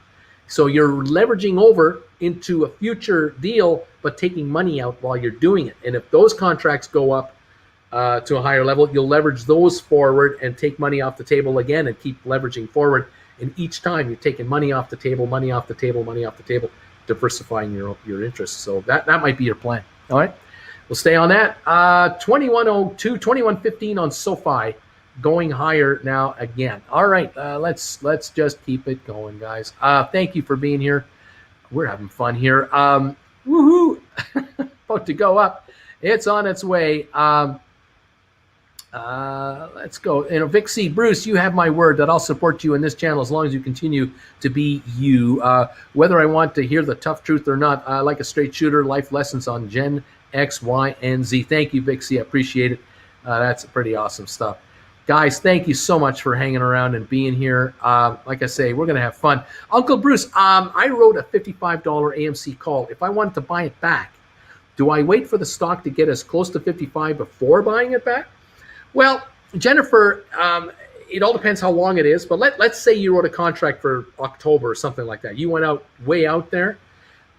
So you're leveraging over into a future deal, but taking money out while you're doing it. And if those contracts go up to a higher level, you'll leverage those forward and take money off the table again and keep leveraging forward. And each time you're taking money off the table, money off the table, money off the table, diversifying your interests. So that might be your plan. All right. We'll stay on that. 2102, 2115 on SoFi, going higher now again. All right, let's just keep it going, guys. Thank you for being here. We're having fun here. Woohoo! About to go up. It's on its way. Let's go. Vic C. Bruce, you have my word that I'll support you in this channel as long as you continue to be you. Whether I want to hear the tough truth or not, I like a straight shooter. Life lessons on Gen X, Y, and Z. Thank you, Vic C. I appreciate it. That's pretty awesome stuff. Guys, thank you so much for hanging around and being here. Like I say, we're going to have fun. Uncle Bruce, I wrote a $55 AMC call. If I wanted to buy it back, do I wait for the stock to get as close to 55 before buying it back? Well, Jennifer, it all depends how long it is. But let's say you wrote a contract for October or something like that. You went out way out there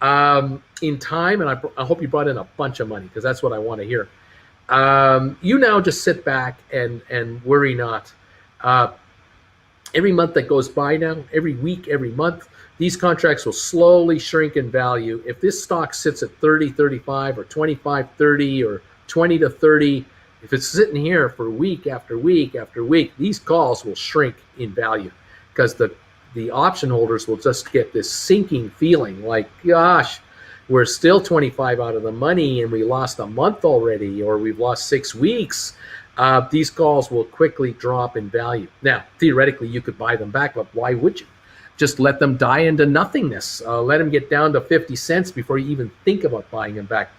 in time, and I hope you brought in a bunch of money because that's what I want to hear. You now just sit back and worry not. Every month that goes by now, every week, every month, these contracts will slowly shrink in value. If this stock sits at 30, 35, or 25, 30, or 20 to 30, if it's sitting here for week after week after week, these calls will shrink in value because the option holders will just get this sinking feeling like, gosh, we're still 25 out of the money and we lost a month already, or we've lost 6 weeks. These calls will quickly drop in value. Now, theoretically, you could buy them back, but why would you? Just let them die into nothingness. Let them get down to 50 cents before you even think about buying them back.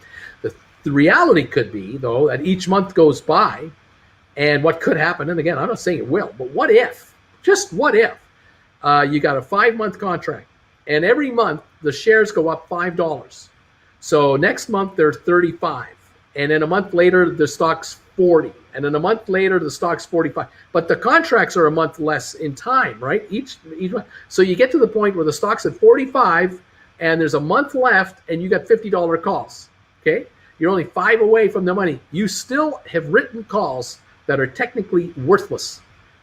The reality could be, though, that each month goes by, and what could happen, and again, I'm not saying it will, but what if, just what if, you got a 5-month contract, and every month the shares go up $5. So next month they're 35, and then a month later the stock's 40, and then a month later the stock's 45. But the contracts are a month less in time, right? Each month. So you get to the point where the stock's at 45, and there's a month left, and you got $50 calls. Okay, you're only 5 away from the money. You still have written calls that are technically worthless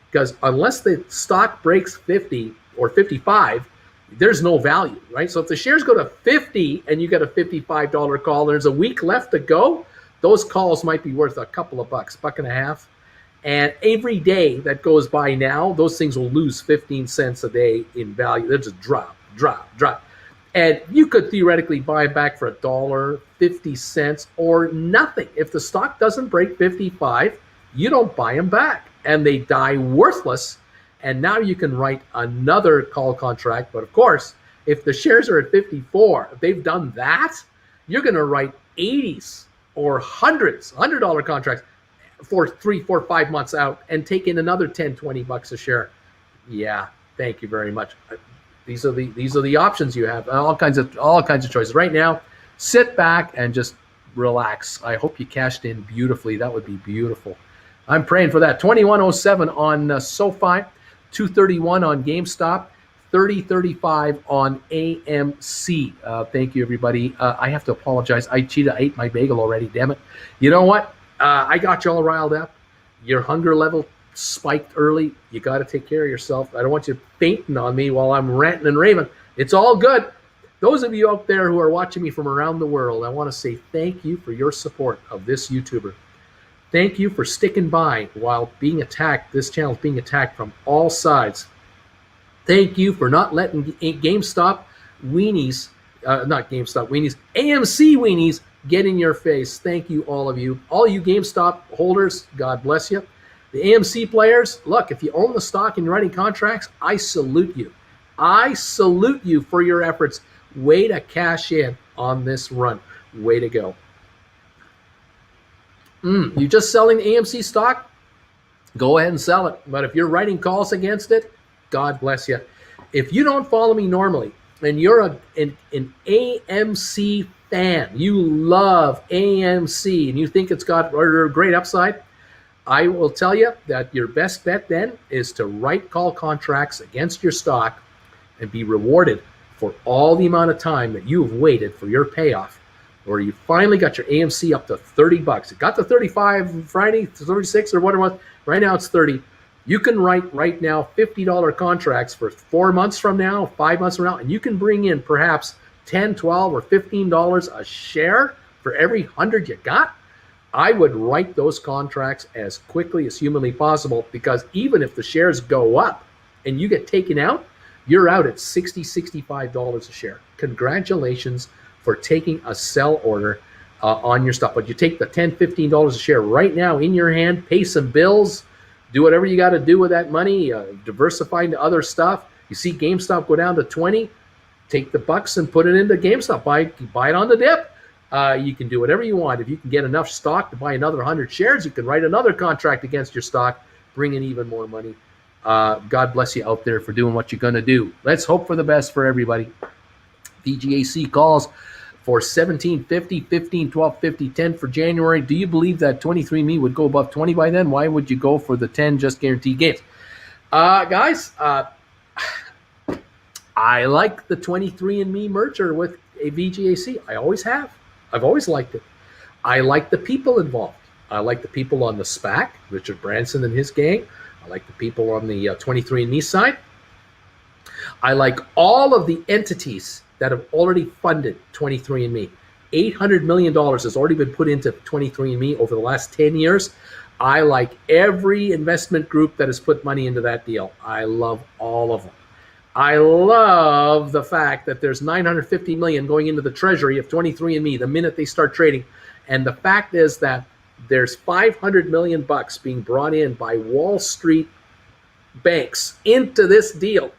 because unless the stock breaks 50 or 55. There's no value, right? So if the shares go to 50 and you get a $55 call, there's a week left to go, those calls might be worth a couple of bucks, $1.50. And every day that goes by now, those things will lose 15 cents a day in value. They'll just drop. And you could theoretically buy back for $1, 50 cents, or nothing. If the stock doesn't break 55, you don't buy them back. And they die worthless. And now you can write another call contract. But of course, if the shares are at 54, if they've done that, you're going to write 80s or $100 contracts for 3, 4, 5 months out and take in another 10, 20 bucks a share. Yeah, thank you very much. These are the options you have. All kinds of choices. Right now, sit back and just relax. I hope you cashed in beautifully. That would be beautiful. I'm praying for that. 2107 on SoFi. 231 on GameStop, 30.35 on AMC. Thank you, everybody. I have to apologize. I cheated. I ate my bagel already. Damn it. You know what? I got you all riled up. Your hunger level spiked early. You got to take care of yourself. I don't want you fainting on me while I'm ranting and raving. It's all good. Those of you out there who are watching me from around the world, I want to say thank you for your support of this YouTuber. Thank you for sticking by while being attacked. This channel is being attacked from all sides. Thank you for not letting GameStop weenies, not GameStop weenies, AMC weenies get in your face. Thank you, all of you. All you GameStop holders, God bless you. The AMC players, look, if you own the stock and you're writing contracts, I salute you. I salute you for your efforts. Way to cash in on this run. Way to go. You just selling the AMC stock? Go ahead and sell it. But if you're writing calls against it, God bless you. If you don't follow me normally and you're an AMC fan, you love AMC and you think it's got a great upside, I will tell you that your best bet then is to write call contracts against your stock and be rewarded for all the amount of time that you have waited for your payoff, or you finally got your AMC up to 30 bucks. It got to 35 Friday, 36 or whatever it was. Right now it's 30. You can write right now $50 contracts for 4 months from now, 5 months from now, and you can bring in perhaps $10, $12, or $15 a share for every 100 you got. I would write those contracts as quickly as humanly possible, because even if the shares go up and you get taken out, you're out at $60, $65 a share. Congratulations for taking a sell order on your stock. But you take the $10, $15 a share right now in your hand, pay some bills, do whatever you got to do with that money, diversify into other stuff. You see GameStop go down to 20, take the bucks and put it into GameStop. Buy it on the dip. You can do whatever you want. If you can get enough stock to buy another 100 shares, you can write another contract against your stock, bring in even more money. God bless you out there for doing what you're going to do. Let's hope for the best for everybody. VGAC calls for 1750, 15, 12, 50, 10 for January. Do you believe that 23andMe would go above 20 by then? Why would you go for the 10 just guaranteed gains? Guys, I like the 23andMe merger with a VGAC. I always have. I've always liked it. I like the people involved. I like the people on the SPAC, Richard Branson and his gang. I like the people on the 23andMe side. I like all of the entities that have already funded 23andMe. $800 million has already been put into 23andMe over the last 10 years. I like every investment group that has put money into that deal. I love all of them. I love the fact that there's $950 million going into the treasury of 23andMe the minute they start trading. And the fact is that there's $500 million bucks being brought in by Wall Street banks into this deal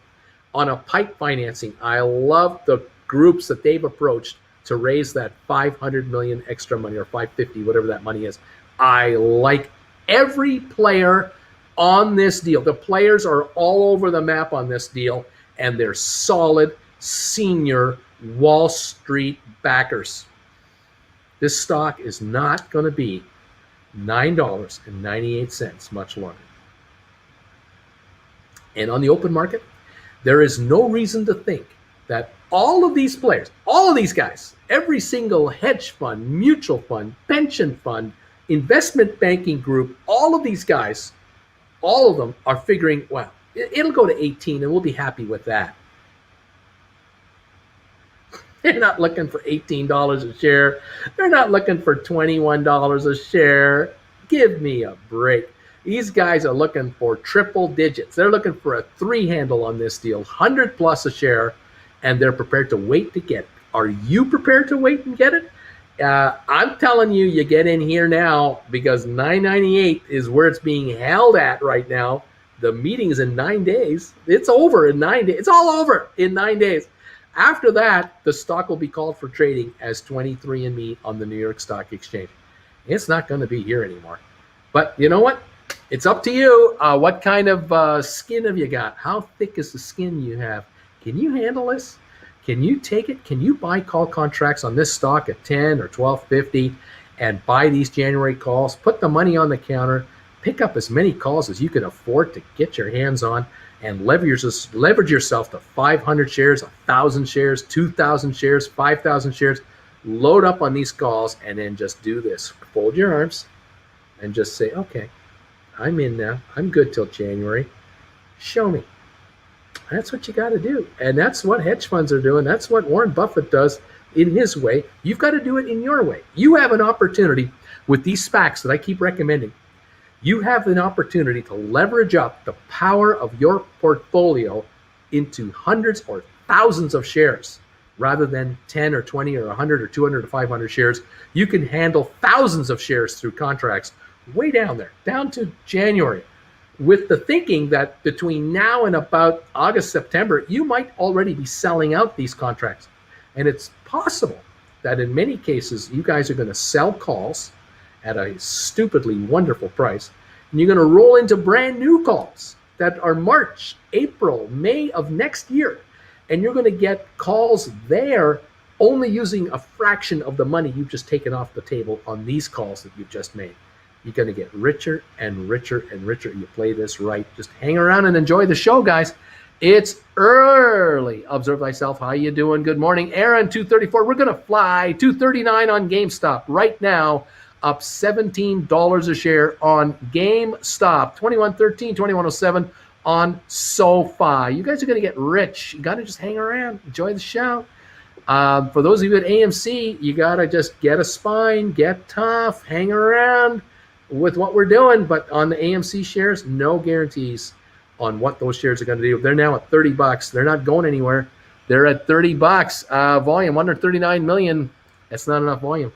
on a pipe financing. I love the groups that they've approached to raise that 500 million extra money, or 550, whatever that money is. I like every player on this deal. The players are all over the map on this deal, and they're solid senior Wall Street backers. This stock is not going to be $9.98 much longer. And on the open market, there is no reason to think that all of these players, all of these guys, every single hedge fund, mutual fund, pension fund, investment banking group, all of these guys, all of them are figuring, well, it'll go to 18 and we'll be happy with that. They're not looking for $18 a share. They're not looking for $21 a share. Give me a break. These guys are looking for triple digits. They're looking for a 3 handle on this deal, 100 plus a share, and they're prepared to wait to get it. Are you prepared to wait and get it? I'm telling you, you get in here now, because $9.98 is where it's being held at right now. The meeting is in 9 days. It's over in 9 days. It's all over in 9 days. After that, the stock will be called for trading as 23andMe on the New York Stock Exchange. It's not going to be here anymore. But you know what? It's up to you. What kind of skin have you got? How thick is the skin you have? Can you handle this? Can you take it? Can you buy call contracts on this stock at 10 or 12.50 and buy these January calls? Put the money on the counter. Pick up as many calls as you can afford to get your hands on, and leverage yourself to 500 shares, 1,000 shares, 2,000 shares, 5,000 shares. Load up on these calls and then just do this. Fold your arms and just say, okay, I'm in now. I'm good till January. Show me. That's what you got to do. And that's what hedge funds are doing. That's what Warren Buffett does in his way. You've got to do it in your way. You have an opportunity with these SPACs that I keep recommending. You have an opportunity to leverage up the power of your portfolio into hundreds or thousands of shares rather than 10 or 20 or 100 or 200 or 500 shares. You can handle thousands of shares through contracts way down there, down to January, with the thinking that between now and about August, September, you might already be selling out these contracts. And it's possible that in many cases, you guys are going to sell calls at a stupidly wonderful price, and you're going to roll into brand new calls that are March, April, May of next year. And you're going to get calls there only using a fraction of the money you've just taken off the table on these calls that you've just made. You're going to get richer and richer and richer. You play this right. Just hang around and enjoy the show, guys. It's early. Observe thyself. How you doing? Good morning. Aaron, 234. We're going to fly. 239 on GameStop right now. Up $17 a share on GameStop. 2113, 2107 on SoFi. You guys are going to get rich. You got to just hang around. Enjoy the show. For those of you at AMC, you got to just get a spine, get tough, hang around with what we're doing. But on the AMC shares, no guarantees on what those shares are going to do. They're now at $30. They're not going anywhere. They're at $30. Volume under 39 million. That's not enough volume.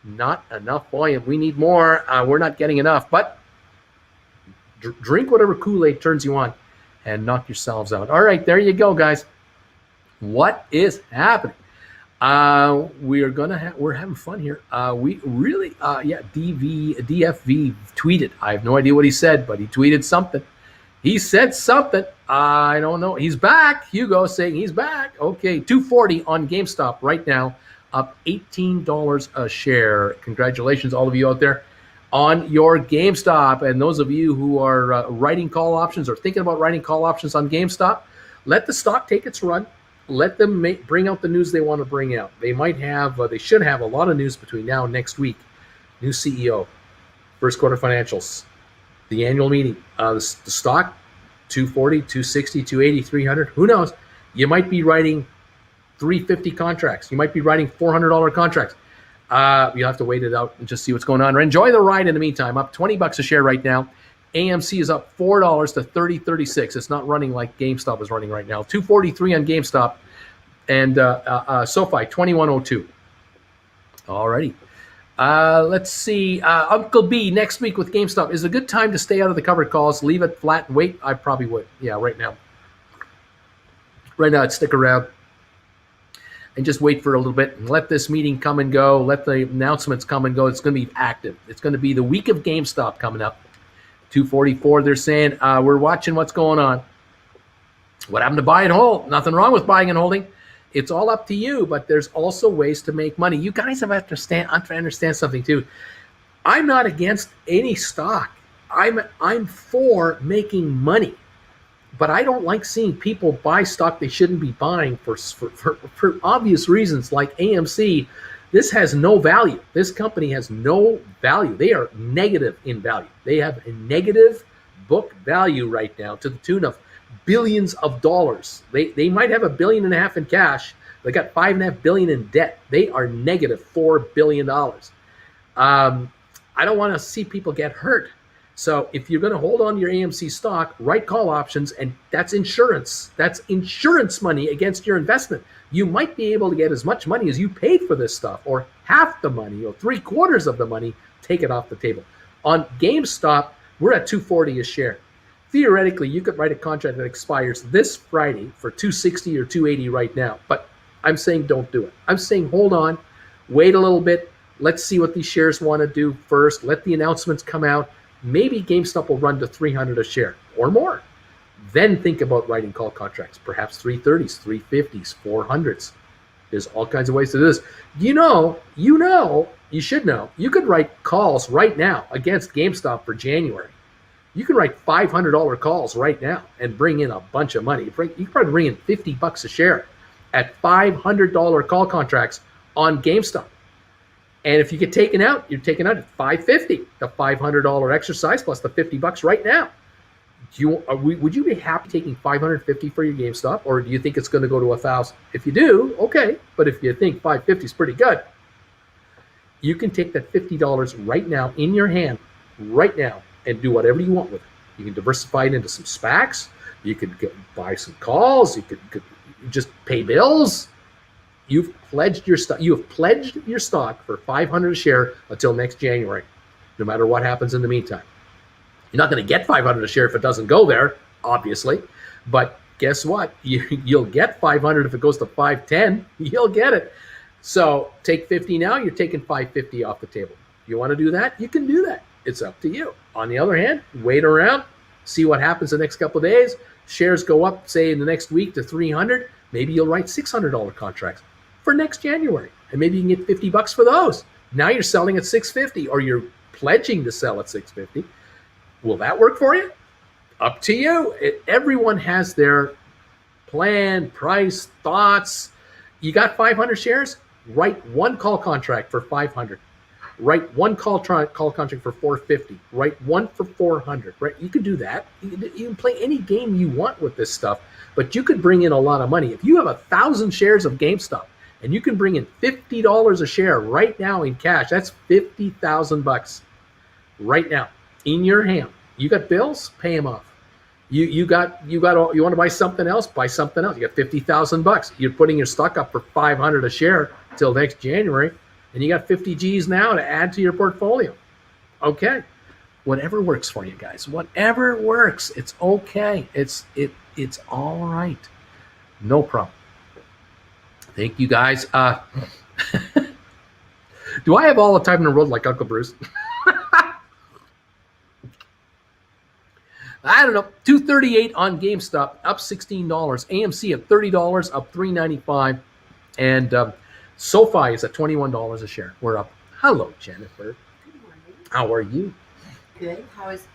Not enough volume. We need more. We're not getting enough. But drink whatever Kool-Aid turns you on and knock yourselves out. All right, there you go, guys. What is happening? We're having fun here. We really, DFV tweeted. I have no idea what he said, but he tweeted something. He said something. I don't know. He's back. Hugo saying he's back. Okay, 240 on GameStop right now, up $18 a share. Congratulations, all of you out there on your GameStop. And those of you who are writing call options or thinking about writing call options on GameStop, let the stock take its run. Let them bring out the news they want to bring out. They should have a lot of news between now and next week. New CEO, first quarter financials, the annual meeting, the stock, 240, 260, 280, 300. Who knows? You might be writing 350 contracts. You might be writing $400 contracts. You'll have to wait it out and just see what's going on. Enjoy the ride in the meantime. Up $20 a share right now. AMC is up $4 to $30.36. It's not running like GameStop is running right now. $243 on GameStop, and SoFi $21.02. Alrighty. Let's see. Uncle B next week with GameStop. Is a good time to stay out of the covered calls. Leave it flat and wait. I probably would. Yeah, right now. Right now, I'd stick around and just wait for a little bit and let this meeting come and go. Let the announcements come and go. It's going to be active. It's going to be the week of GameStop coming up. 244, they're saying, we're watching what's going on. What happened to buy and hold? Nothing wrong with buying and holding. It's all up to you, but there's also ways to make money. You guys have to understand something too. I'm not against any stock. I'm for making money, but I don't like seeing people buy stock they shouldn't be buying for obvious reasons, like AMC. This has no value. This company has no value. They are negative in value. They have a negative book value right now to the tune of billions of dollars. They might have $1.5 billion in cash. They got $5.5 billion in debt. They are negative $4 billion. I don't want to see people get hurt. So if you're going to hold on to your AMC stock, write call options, and that's insurance. That's insurance money against your investment. You might be able to get as much money as you paid for this stuff, or half the money, or 3/4 of the money. Take it off the table. On GameStop, we're at $240 a share. Theoretically, you could write a contract that expires this Friday for $260 or $280 right now. But I'm saying don't do it. I'm saying hold on, wait a little bit. Let's see what these shares want to do first. Let the announcements come out. Maybe GameStop will run to $300 a share or more. Then think about writing call contracts, perhaps 330s, 350s, 400s. There's all kinds of ways to do this. You should know, you could write calls right now against GameStop for January. You can write $500 calls right now and bring in a bunch of money. You can probably bring in $50 a share at $500 call contracts on GameStop. And if you get taken out, you're taken out at $550, the $500 exercise plus the $50 right now. Would you be happy taking $550 for your GameStop, or do you think it's going to go to $1,000? If you do, okay. But if you think $550 is pretty good, you can take that $50 right now in your hand, right now, and do whatever you want with it. You can diversify it into some SPACs. You could buy some calls. You could just pay bills. You've pledged your stock. You have pledged your stock for $500 a share until next January, no matter what happens in the meantime. You're not going to get $500 a share if it doesn't go there, obviously. But guess what? You'll get $500 if it goes to $510. You'll get it. So take 50 now. You're taking $550 off the table. You want to do that? You can do that. It's up to you. On the other hand, wait around, see what happens the next couple of days. Shares go up, say, in the next week to 300. Maybe you'll write $600 contracts for next January, and maybe you can get $50 for those. Now you're selling at $650, or you're pledging to sell at $650. Will that work for you? Up to you. Everyone has their plan, price, thoughts. You got 500 shares? Write one call contract for 500. Write one call contract for 450. Write one for 400. Right? You can do that. You can play any game you want with this stuff, but you could bring in a lot of money. If you have 1,000 shares of GameStop and you can bring in $50 a share right now in cash, that's $50,000 right now in your hand. You got bills? Pay them off. You want to buy something else? Buy something else. You got $50,000. You're putting your stock up for $500 a share till next January, and you got 50 G's now to add to your portfolio. Okay, whatever works for you guys. Whatever works, it's okay. It's all right. No problem. Thank you guys. Do I have all the time in the world like Uncle Bruce? I don't know. $238 on GameStop, up $16. AMC at $30, up $3.95, and SoFi is at $21 a share. We're up. Hello, Jennifer. Good morning. How are you? Good. How is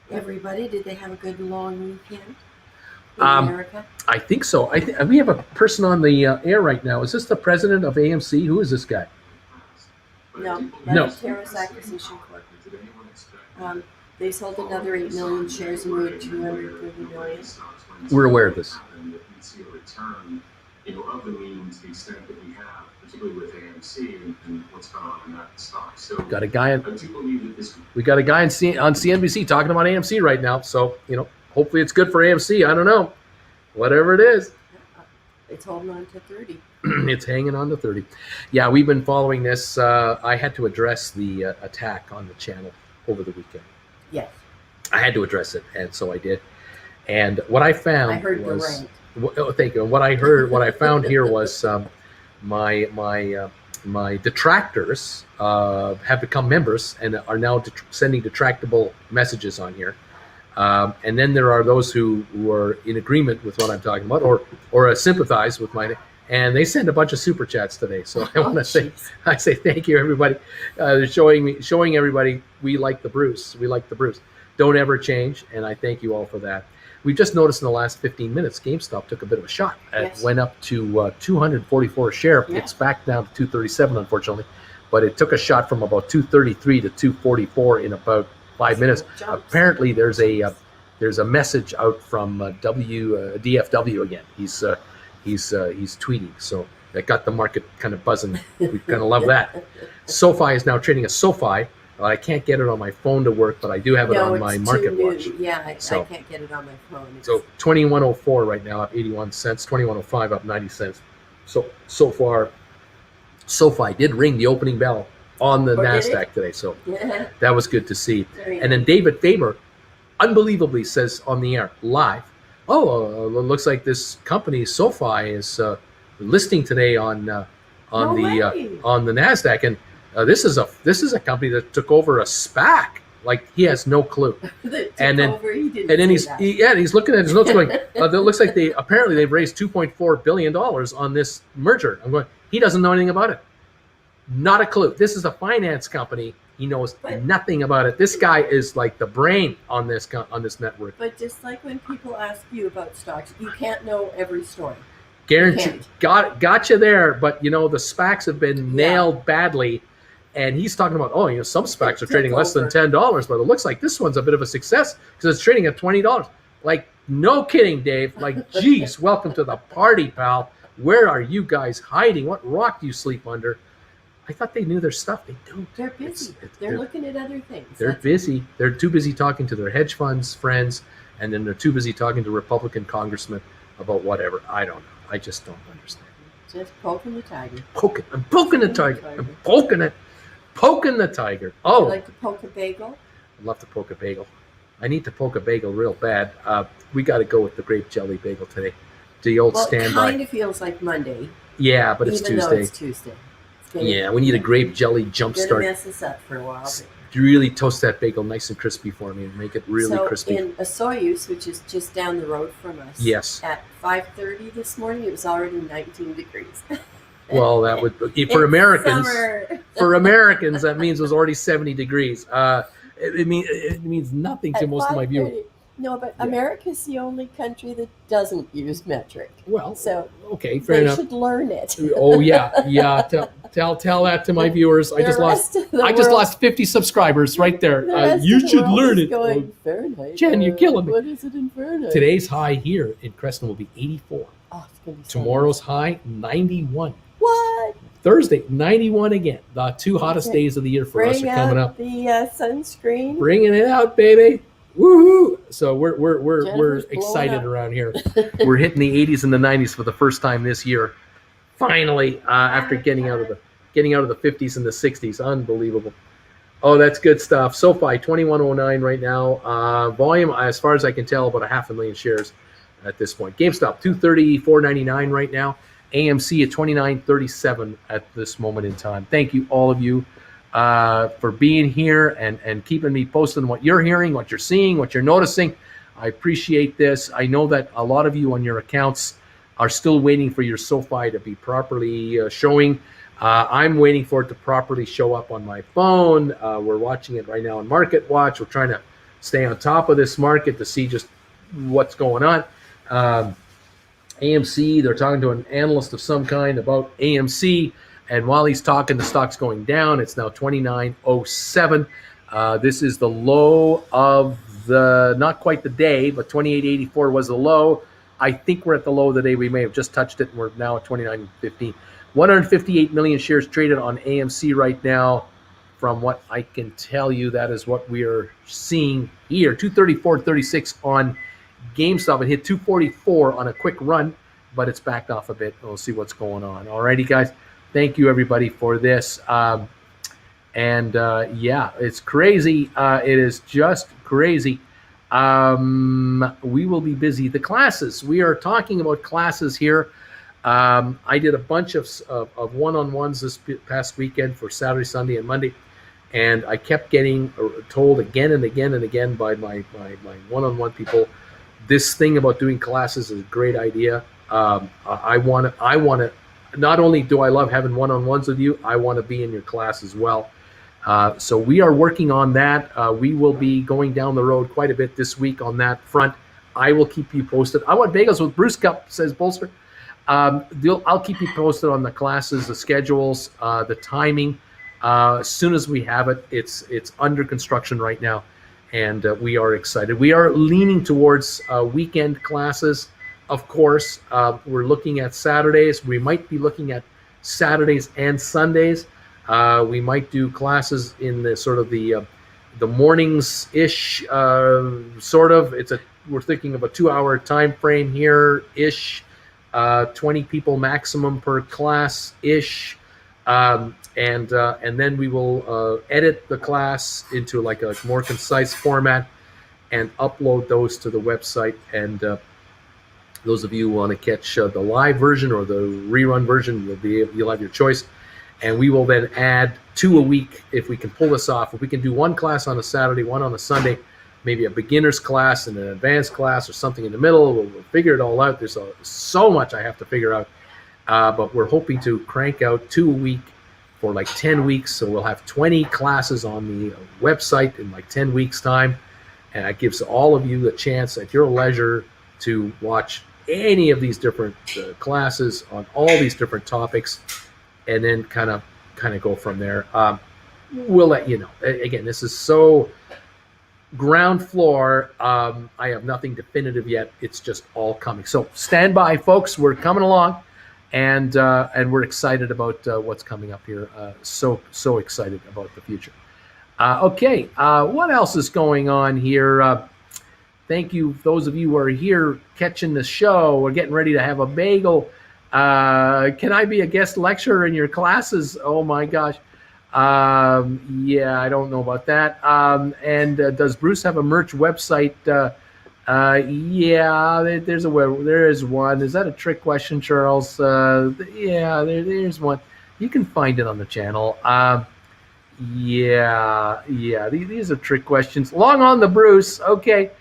everybody? Did they have a good long weekend in Um, America? I think so. We have a person on the air right now. Is this the president of AMC? Who is this guy? No. No. Terrace Acquisition Corp. They sold another 8 million shares and made $230 million. We're aware of this. See a return, of the means, the extent that we have, particularly with AMC and what's going on in that stock. So Got a guy. I do believe that this. We got a guy on CNBC talking about AMC right now. So hopefully it's good for AMC. I don't know. Whatever it is. It's holding on to 30. It's hanging on to 30. Yeah, we've been following this. I had to address the attack on the channel over the weekend. Yes. I had to address it, and so I did. And what I found I heard the was, rant. thank you. What I found here was my detractors have become members and are now sending detractable messages on here. And then there are those who are in agreement with what I'm talking about, or sympathize with my. And they send a bunch of super chats today. So I want to say thank you, everybody, showing everybody we like the Bruce. We like the Bruce. Don't ever change, and I thank you all for that. We just noticed in the last 15 minutes, GameStop took a bit of a shot. Yes. It went up to 244 a share. Yeah. It's back down to 237, unfortunately, but it took a shot from about 233 to 244 in about 5 minutes. Jumps. Apparently, there's a message out from DFW again. He's tweeting, so that got the market kind of buzzing. We kind of love that. SoFi is now trading a SoFi. I can't get it on my phone to work, but I do have it on my market watch. Yeah, I So- can't get it on my phone. So 2104 right now, up 81 cents. 2105 up 90 cents. So far, SoFi did ring the opening bell on the Oh, did NASDAQ it? today, so Yeah. that was good to see. Very And then David Faber, unbelievably, says on the air live, it looks like this company SoFi is listing today on No the way. on the Nasdaq, and this is a company that took over a SPAC. Like, he has no clue. And then- And then he's looking at his notes going, it looks like they've raised $2.4 billion on this merger. I'm going, he doesn't know anything about it. Not a clue. This is a finance company He knows But- nothing about it. This guy is like the brain on this network. But just like when people ask you about stocks, you can't know every story. Guaranteed. can't. Got you there, but you know the SPACs have been Yeah. nailed badly, and he's talking about some SPACs are It trading took less than over. $10, but it looks like this one's a bit of a success because it's trading at $20. Like no kidding, Dave. Like geez, welcome to the party, pal. Where are you guys hiding? What rock do you sleep under? I thought they knew their stuff. They don't. They're busy. They're looking at other things. They're That's- busy. They're too busy talking to their hedge funds friends, and then they're too busy talking to Republican congressmen about whatever. I don't know. I just don't understand. Just poking the tiger. I'm poking the tiger. I'm poking it. Poking the tiger. Oh, You like to poke a bagel? I'd love to poke a bagel. I need to poke a bagel real bad. We got to go with the grape jelly bagel today. The old Well, it standby. kind of feels like Monday, Yeah, but it's even though Tuesday. it's Tuesday. It's gonna- Yeah, we need a grape jelly jump Gonna start. mess us up for a while. but- Really toast that bagel nice and crispy for me and make it really so crispy. in Osoyoos, which is just down the road from us, Yes. at 5:30 this morning, it was already 19 degrees. Well, that would for It's Americans. summer. For Americans, that means it was already 70 degrees. It means nothing to At most of my viewers. 5:30. No, but Yeah. America's the only country that doesn't use metric. Well, So okay, fair they enough. should learn it. Oh yeah. Tell that to my viewers. I just lost 50 subscribers right there. You should learn it. Going, Fahrenheit. Jen, you're killing me. What is it in Fahrenheit? Today's high here in Creston will be 84. Oh, it's gonna be so Tomorrow's high 91. nice. What? Thursday 91 again. The two hottest Okay. days of the year for us Bring are coming out up. the sunscreen. Bringing it out, baby. Woohoo! So we're Jennifer's blowing excited up. around here. We're hitting the 80s and the 90s for the first time this year. Finally, after getting out of the 50s and the 60s, unbelievable. Oh, that's good stuff. SoFi 2109 right now. Volume, as far as I can tell, about 500,000 shares at this point. GameStop 234.99 right now. AMC at 29.37 at this moment in time. Thank you, all of you, for being here and keeping me posted on what you're hearing, what you're seeing, what you're noticing. I appreciate this. I know that a lot of you on your accounts are still waiting for your SoFi to be properly showing. I'm waiting for it to properly show up on my phone. We're watching it right now on Market Watch. We're trying to stay on top of this market to see just what's going on. AMC, they're talking to an analyst of some kind about AMC. And while he's talking, the stock's going down. It's now 29.07. This is the low of not quite the day, but 28.84 was the low. I think we're at the low of the day. We may have just touched it, and we're now at 29.15. 158 million shares traded on AMC right now. From what I can tell you, that is what we are seeing here. 234.36 on GameStop. It hit 244 on a quick run, but it's backed off a bit. We'll see what's going on. Alrighty, guys. Thank you, everybody, for this. Yeah, it's crazy. It is just crazy. We will be busy. The classes. We are talking about classes here. I did a bunch of one-on-ones this past weekend for Saturday, Sunday, and Monday, and I kept getting told again and again and again by my one-on-one people, this thing about doing classes is a great idea. I want to. Not only do I love having one-on-ones with you, I want to be in your class as well. So we are working on that. We will be going down the road quite a bit this week on that front. I will keep you posted. I want bagels with Bruce Cup, says Bolster. I'll keep you posted on the classes, the schedules, the timing. As soon as we have it, it's under construction right now, and we are excited. We are leaning towards weekend classes. Of course, we're looking at Saturdays. We might be looking at Saturdays and Sundays. We might do classes in the sort of the mornings-ish, sort of. We're thinking of a 2-hour time frame here-ish, 20 people maximum per class-ish. And then we will edit the class into like a more concise format and upload those to the website. And those of you who want to catch the live version or the rerun version, you'll have your choice. And we will then add 2 a week if we can pull this off. If we can do one class on a Saturday, one on a Sunday, maybe a beginner's class and an advanced class or something in the middle, we'll figure it all out. There's so much I have to figure out. But we're hoping to crank out 2 a week for like 10 weeks. So we'll have 20 classes on the website in like 10 weeks time. And that gives all of you a chance at your leisure to watch any of these different classes on all these different topics, and then kind of go from there. We'll let you know. Again, this is so ground floor. I have nothing definitive yet. It's just all coming. So stand by, folks. We're coming along, and we're excited about what's coming up here. So excited about the future. Okay, what else is going on here? Thank you, those of you who are here catching the show. We're getting ready to have a bagel. Can I be a guest lecturer in your classes? Oh my gosh. Yeah, I don't know about that. And does Bruce have a merch website? Yeah, there is one. Is that a trick question, Charles? Yeah, there's one. You can find it on the channel. Yeah. These are trick questions. Long on the Bruce. Okay.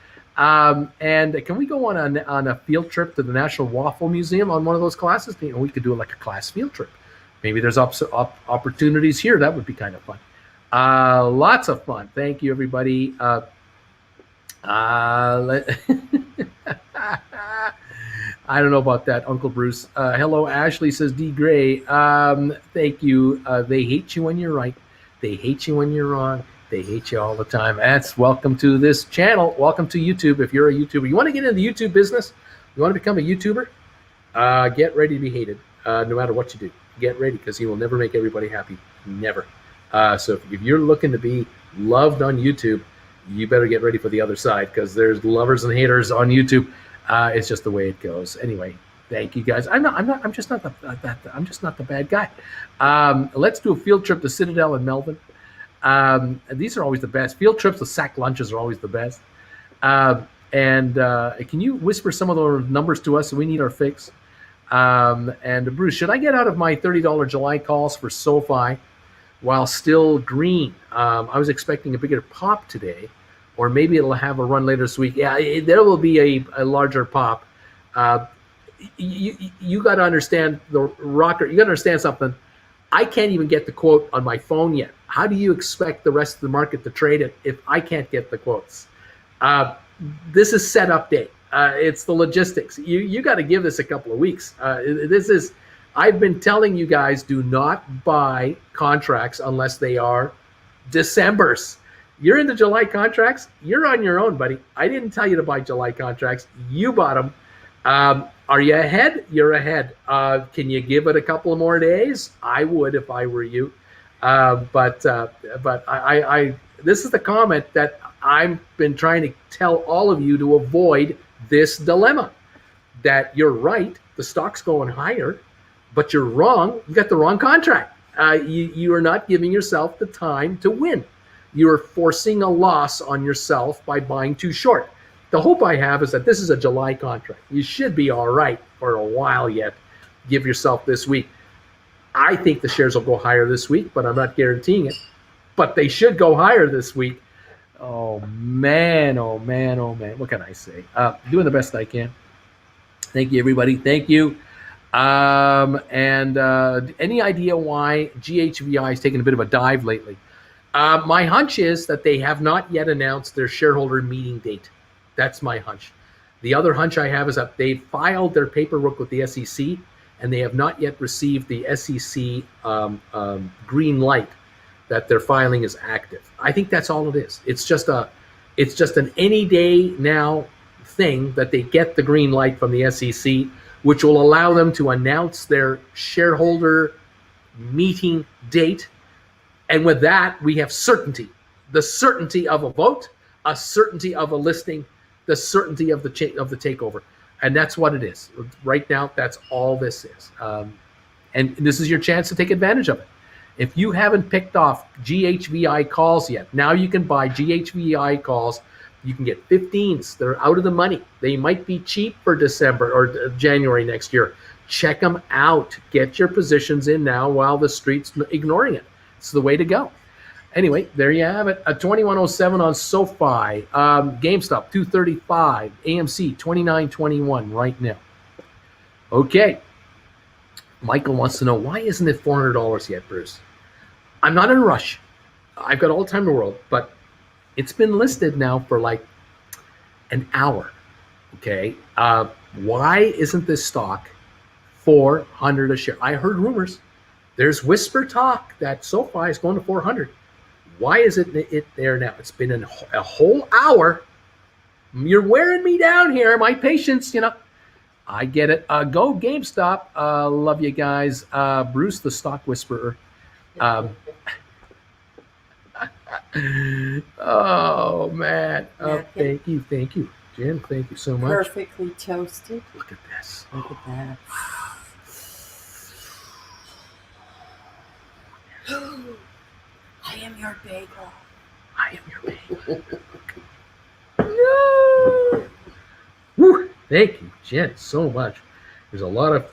And can we go on a field trip to the National Waffle Museum on one of those classes? You know, we could do like a class field trip. Maybe there's opportunities here. That would be kind of fun. Lots of fun. Thank you, everybody. I don't know about that, Uncle Bruce. Hello, Ashley says D. Gray. Thank you. They hate you when you're right. They hate you when you're wrong. They hate you all the time. That's welcome to this channel. Welcome to YouTube. If you're a YouTuber, you want to get into the YouTube business, you want to become a YouTuber, get ready to be hated, no matter what you do. Get ready, because you will never make everybody happy. Never. So if you're looking to be loved on YouTube, you better get ready for the other side, because there's lovers and haters on YouTube. It's just the way it goes. Anyway, thank you guys. I'm just not the bad guy. Let's do a field trip to Citadel in Melbourne. These are always the best. Field trips with sack lunches are always the best. And can you whisper some of those numbers to us? So we need our fix. And Bruce, should I get out of my $30 July calls for SoFi while still green? I was expecting a bigger pop today, or maybe it'll have a run later this week. Yeah, there will be a larger pop. You got to understand the rocker. You got to understand something. I can't even get the quote on my phone yet. How do you expect the rest of the market to trade it if I can't get the quotes? This is setup day. It's the logistics. You got to give this a couple of weeks. I've been telling you guys, do not buy contracts unless they are December's. You're into July contracts, you're on your own, buddy. I didn't tell you to buy July contracts. You bought them. Are you ahead? You're ahead. Can you give it a couple of more days? I would if I were you. But I this is the comment that I've been trying to tell all of you to avoid this dilemma, that you're right, the stock's going higher, but you're wrong. You got the wrong contract. You are not giving yourself the time to win. You are forcing a loss on yourself by buying too short. The hope I have is that this is a July contract. You should be all right for a while yet. Give yourself this week. I think the shares will go higher this week, but I'm not guaranteeing it. But they should go higher this week. Oh, man. What can I say? Doing the best I can. Thank you, everybody. Thank you. Any idea why GHVI is taking a bit of a dive lately? My hunch is that they have not yet announced their shareholder meeting date. That's my hunch. The other hunch I have is that they filed their paperwork with the SEC, and they have not yet received the SEC green light that their filing is active. I think that's all it is. It's just an any day now thing that they get the green light from the SEC, which will allow them to announce their shareholder meeting date. And with that, we have certainty. The certainty of a vote, a certainty of a listing, the certainty of the takeover. And that's what it is. Right now, that's all this is. And this is your chance to take advantage of it. If you haven't picked off GHVI calls yet, now you can buy GHVI calls. You can get 15s. They're out of the money. They might be cheap for December or January next year. Check them out. Get your positions in now while the street's ignoring it. It's the way to go. Anyway, there you have it. A 2107 on SoFi. GameStop 235. AMC 2921 right now. Okay. Michael wants to know, why isn't it $400 yet, Bruce? I'm not in a rush. I've got all the time in the world, but it's been listed now for like an hour. Okay. Why isn't this stock 400 a share? I heard rumors. There's whisper talk that SoFi is going to 400. Why isn't it there now? It's been a whole hour. You're wearing me down here. My patience, I get it. Go GameStop. Love you guys. Bruce, the stock whisperer. Oh, man. Thank you. Jim, thank you so much. Perfectly toasted. Look at this. Look at that. I am your bagel. I am your bagel. No. Woo. Thank you, Jen, so much. There's a lot of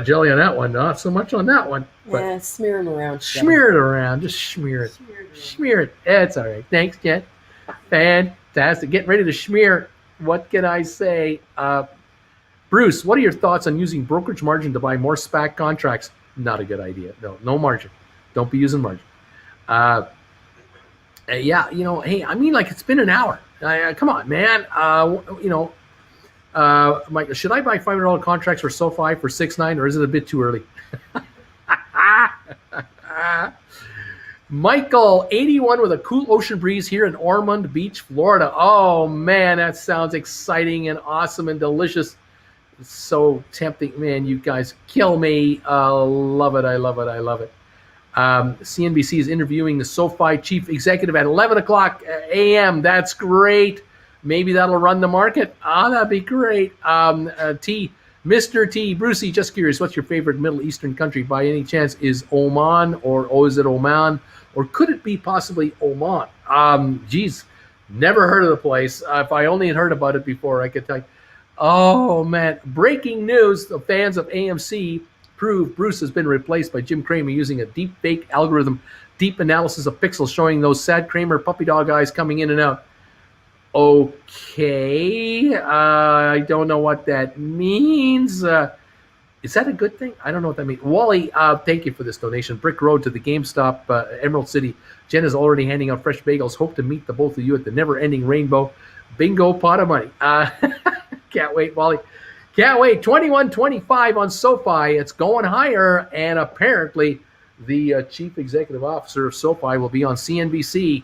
jelly on that one, not so much on that one. But Yeah, smear them around. smear it around. Just smear it. Smear it. It's all right. Thanks, Jen. Fantastic. Getting ready to smear. What can I say? Bruce, what are your thoughts on using brokerage margin to buy more SPAC contracts? Not a good idea. No margin. Don't be using margin. Yeah, hey, I mean, like, it's been an hour. Come on, man. Mike, should I buy $500 contracts for SoFi for 6.9, or is it a bit too early? Michael, 81 with a cool ocean breeze here in Ormond Beach, Florida. Oh, man, that sounds exciting and awesome and delicious. It's so tempting. Man, you guys kill me. Love it. I love it. CNBC is interviewing the SoFi chief executive at 11 o'clock a.m. That's great. Maybe that'll run the market. That'd be great. Mr. T, Brucey, just curious, what's your favorite Middle Eastern country by any chance? Is Oman or is it Oman? Or could it be possibly Oman? Geez, never heard of the place. If I only had heard about it before, I could tell you. Oh, man. Breaking news. The fans of AMC prove Bruce has been replaced by Jim Cramer using a deep fake algorithm. Deep analysis of pixels showing those sad Cramer puppy dog eyes coming in and out. Okay. I don't know what that means. Is that a good thing? I don't know what that means. Wally, thank you for this donation. Brick Road to the GameStop, Emerald City. Jen is already handing out fresh bagels. Hope to meet the both of you at the never-ending rainbow. Bingo pot of money. Can't wait, Wally. Can't wait. 21.25 on SoFi. It's going higher, and apparently the chief executive officer of SoFi will be on CNBC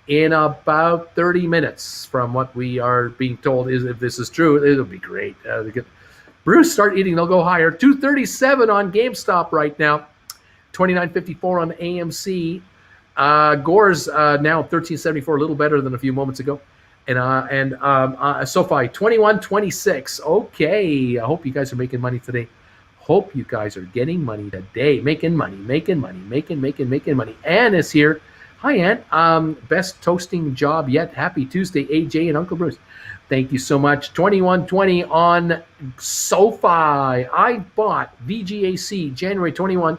in about 30 minutes from what we are being told. If this is true, it'll be great. Bruce, start eating. They'll go higher. 237 on GameStop right now. 29.54 on AMC. Gore's now 13.74, a little better than a few moments ago. And SoFi 21.26. Okay, I hope you guys are making money today. Hope you guys are getting money today. Making money. Ann is here. Hi, Ann. Best toasting job yet. Happy Tuesday, AJ and Uncle Bruce. Thank you so much. 21.20 on SoFi. I bought VGAC January 21,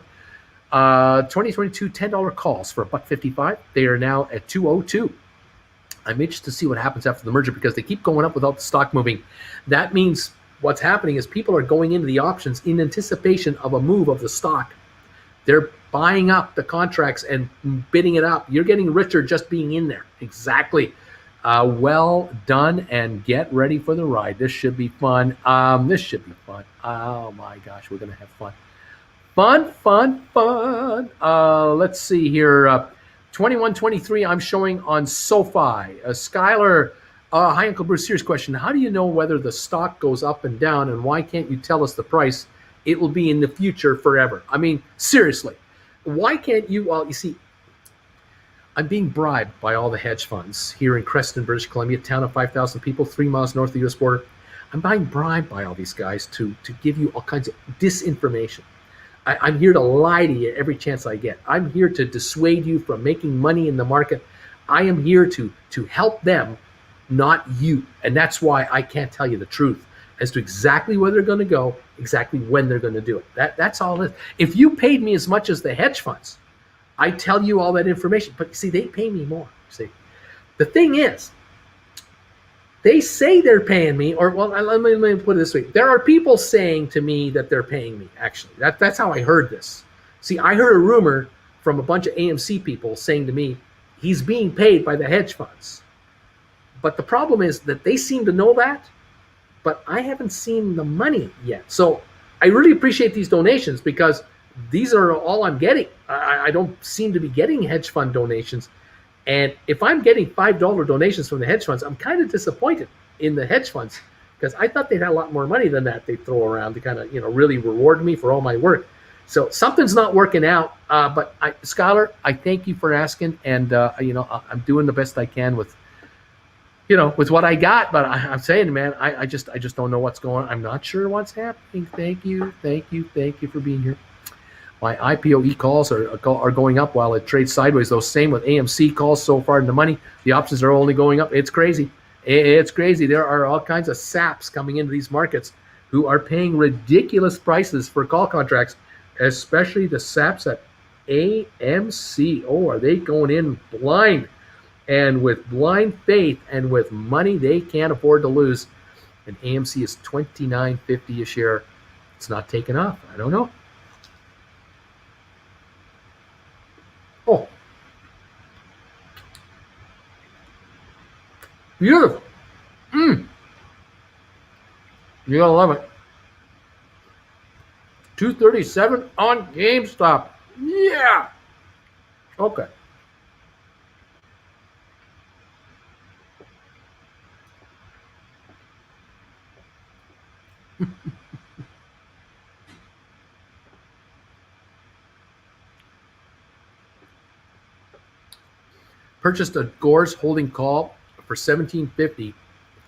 2022 $10 calls for $1.55. They are now at 202. I'm interested to see what happens after the merger because they keep going up without the stock moving. That means what's happening is people are going into the options in anticipation of a move of the stock. They're buying up the contracts and bidding it up. You're getting richer just being in there. Exactly. Well done, and get ready for the ride. This should be fun. Oh my gosh, we're gonna have fun. Fun. Let's see here. 21.23. I'm showing on SoFi. Skylar, hi Uncle Bruce. Serious question. How do you know whether the stock goes up and down, and why can't you tell us the price? It will be in the future forever. I mean, seriously, why can't you? Well, you see, I'm being bribed by all the hedge funds here in Creston, British Columbia, town of 5,000 people, 3 miles north of the U.S. border. I'm being bribed by all these guys to give you all kinds of disinformation. I'm here to lie to you every chance I get. I'm here to dissuade you from making money in the market. I am here to help them, not you. And that's why I can't tell you the truth as to exactly where they're going to go, exactly when they're going to do it. That's all it is. If you paid me as much as the hedge funds, I tell you all that information. But see, they pay me more. See, the thing is, they say they're paying me, or well, let me put it this way. There are people saying to me that they're paying me, actually. That's how I heard this. See, I heard a rumor from a bunch of AMC people saying to me, he's being paid by the hedge funds. But the problem is that they seem to know that, but I haven't seen the money yet. So I really appreciate these donations because these are all I'm getting. I don't seem to be getting hedge fund donations. And if I'm getting $5 donations from the hedge funds, I'm kind of disappointed in the hedge funds because I thought they'd had a lot more money than that they throw around to kind of, really reward me for all my work. So something's not working out. But Skylar, I thank you for asking. And, I'm doing the best I can with what I got. But I'm saying, man, I just don't know what's going on. I'm not sure what's happening. Thank you for being here. My IPO calls are going up while it trades sideways. Those same with AMC calls so far in the money. The options are only going up. It's crazy. It's crazy. There are all kinds of saps coming into these markets who are paying ridiculous prices for call contracts, especially the saps at AMC. Oh, are they going in blind and with blind faith and with money they can't afford to lose? And AMC is $29.50 a share. It's not taking off. I don't know. Oh, beautiful. You're going to love it. 237 on GameStop. Yeah. Okay. Purchased a Gores holding call for $17.50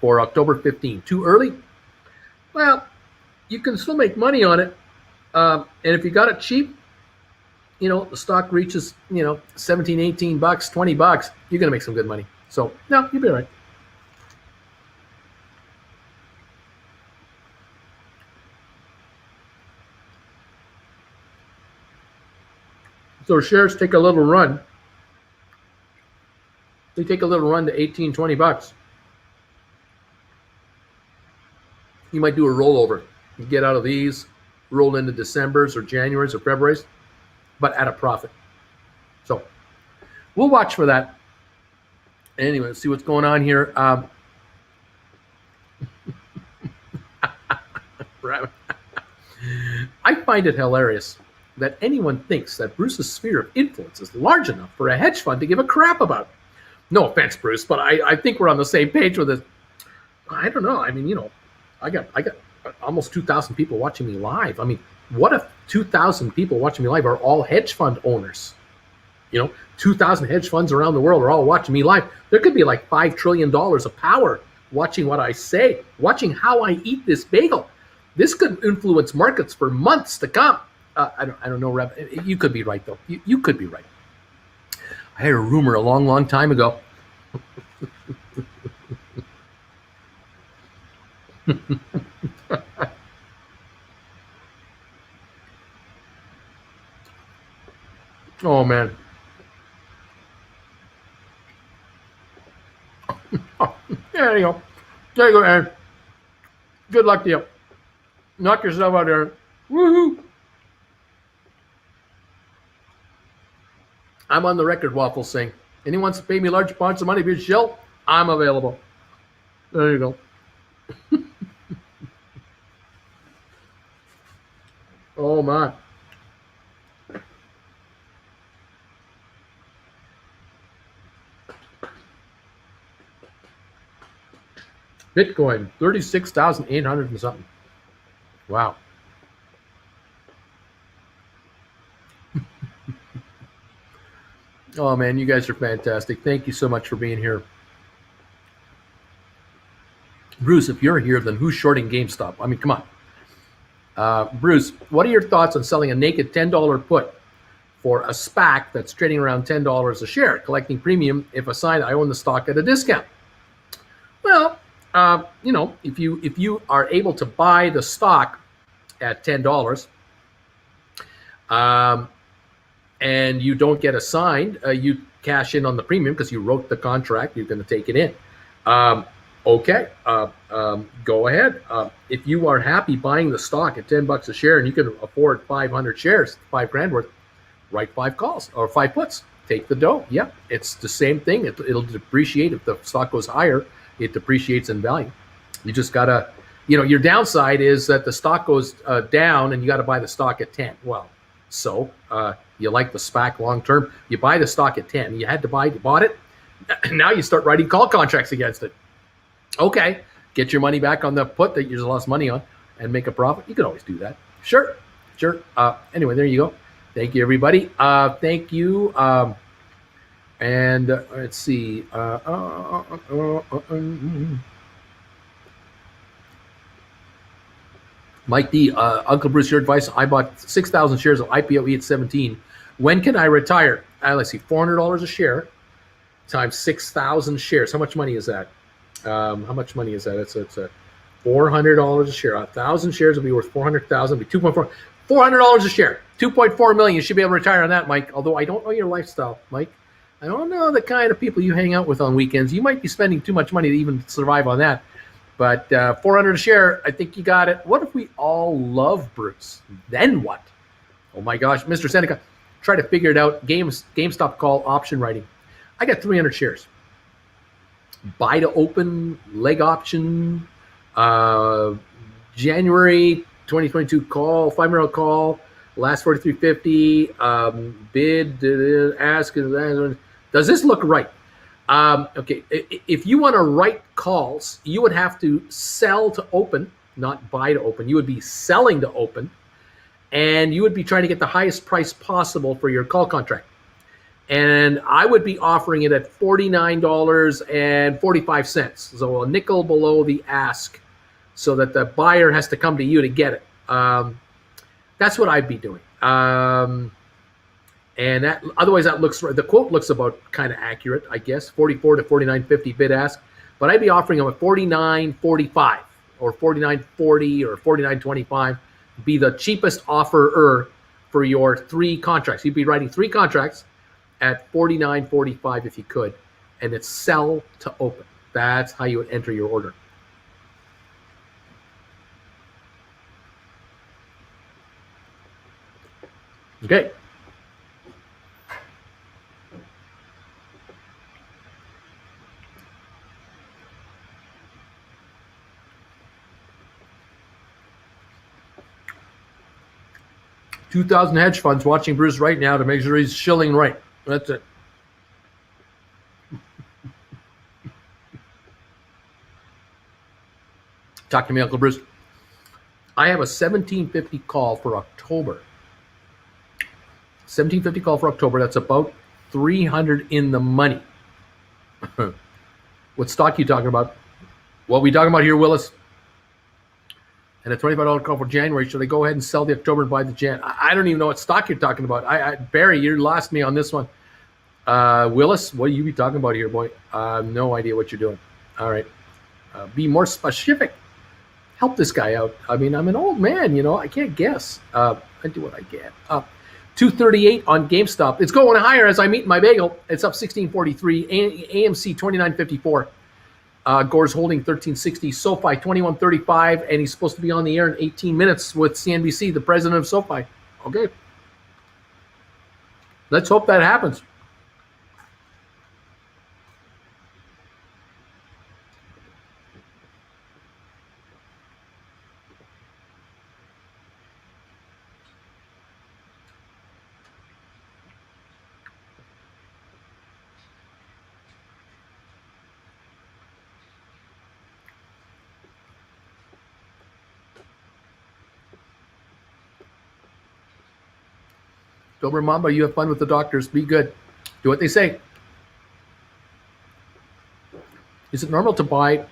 for October 15. Too early? Well, you can still make money on it. And if you got it cheap, the stock reaches, 17, 18 bucks, 20 bucks, you're going to make some good money. So, no, you'll be all right. So shares take a little run. They take a little run to 18, 20 bucks. You might do a rollover. You get out of these, roll into December's or January's or February's, but at a profit. So we'll watch for that. Anyway, let's see what's going on here. I find it hilarious that anyone thinks that Bruce's sphere of influence is large enough for a hedge fund to give a crap about. No offense, Bruce, but I think we're on the same page with this. I don't know. I mean, I got almost 2,000 people watching me live. I mean, what if 2,000 people watching me live are all hedge fund owners? 2,000 hedge funds around the world are all watching me live. There could be like $5 trillion of power watching what I say, watching how I eat this bagel. This could influence markets for months to come. I don't know, Rev. You could be right, though. You could be right. I heard a rumor a long, long time ago. Oh, man. There you go. There you go, Aaron. Good luck to you. Knock yourself out, Aaron. Woohoo! I'm on the record, Waffles, saying, anyone wants to pay me large amounts of money for your shill? I'm available. There you go. Oh, my. Bitcoin, 36,800 and something. Wow. Oh, man, you guys are fantastic. Thank you so much for being here. Bruce, if you're here, then who's shorting GameStop? I mean, come on. Bruce, what are your thoughts on selling a naked $10 put for a SPAC that's trading around $10 a share, collecting premium if assigned I own the stock at a discount? Well, if you are able to buy the stock at $10, and you don't get assigned, you cash in on the premium because you wrote the contract, you're going to take it in. Okay, go ahead. If you are happy buying the stock at $10 a share and you can afford 500 shares, $5,000 worth, write 5 calls or 5 puts. Take the dough. Yep, it's the same thing. It'll depreciate if the stock goes higher. It depreciates in value. You just gotta, your downside is that the stock goes down, and you got to buy the stock at 10. Well, so you like the SPAC long term. You buy the stock at 10. You had to buy. You bought it. Now you start writing call contracts against it. Okay, get your money back on the put that you just lost money on, and make a profit. You can always do that. Sure. Anyway, there you go. Thank you, everybody. Thank you. And let's see. Mike D, Uncle Bruce, your advice. I bought 6,000 shares of IPOE at 17. When can I retire? Let's see, $400 a share times 6,000 shares. How much money is that? It's a $400 a share. 1,000 shares will be worth 400,000. Be 2.4. $400 a share. 2.4 million. You should be able to retire on that, Mike. Although I don't know your lifestyle, Mike. I don't know the kind of people you hang out with on weekends. You might be spending too much money to even survive on that. But 400 a share, I think you got it. What if we all love Bruce? Then what? Oh my gosh, Mr. Seneca, try to figure it out. GameStop call option writing. I got 300 shares. Buy to open, leg option, January 2022 call, $5 call, last 43.50, bid, ask. Does this look right? Okay, if you want to write calls, you would have to sell to open, not buy to open. You would be selling to open, and you would be trying to get the highest price possible for your call contract. And I would be offering it at $49.45, so a nickel below the ask, so that the buyer has to come to you to get it. That's what I'd be doing. And that, otherwise, the quote looks about kind of accurate, I guess, 44 to 49.50 bid ask. But I'd be offering them at 49.45 or 49.40 or 49.25. Be the cheapest offerer for your 3 contracts. You'd be writing 3 contracts at 49.45 if you could, and it's sell to open. That's how you would enter your order. Okay. $2,000 hedge funds watching Bruce right now to make sure he's shilling right. That's it. Talk to me, Uncle Bruce. I have a 1750 call for October. 1750 call for October. That's about 300 in the money. What stock you talking about? What we talking about here, Willis? And a $25 call for January. Should I go ahead and sell the October and buy the Jan? I don't even know what stock you're talking about. Barry, you lost me on this one. Willis, what do you be talking about here, boy? No idea what you're doing. All right. Be more specific. Help this guy out. I mean, I'm an old man, I can't guess. I do what I get. 238 on GameStop. It's going higher as I'm eating my bagel. It's up 1643. AMC 2954. Gore's holding 1360. SoFi 2135, and he's supposed to be on the air in 18 minutes with CNBC, the president of SoFi. Okay. Let's hope that happens. Dober Mamba, you have fun with the doctors. Be good. Do what they say. Is it normal to buy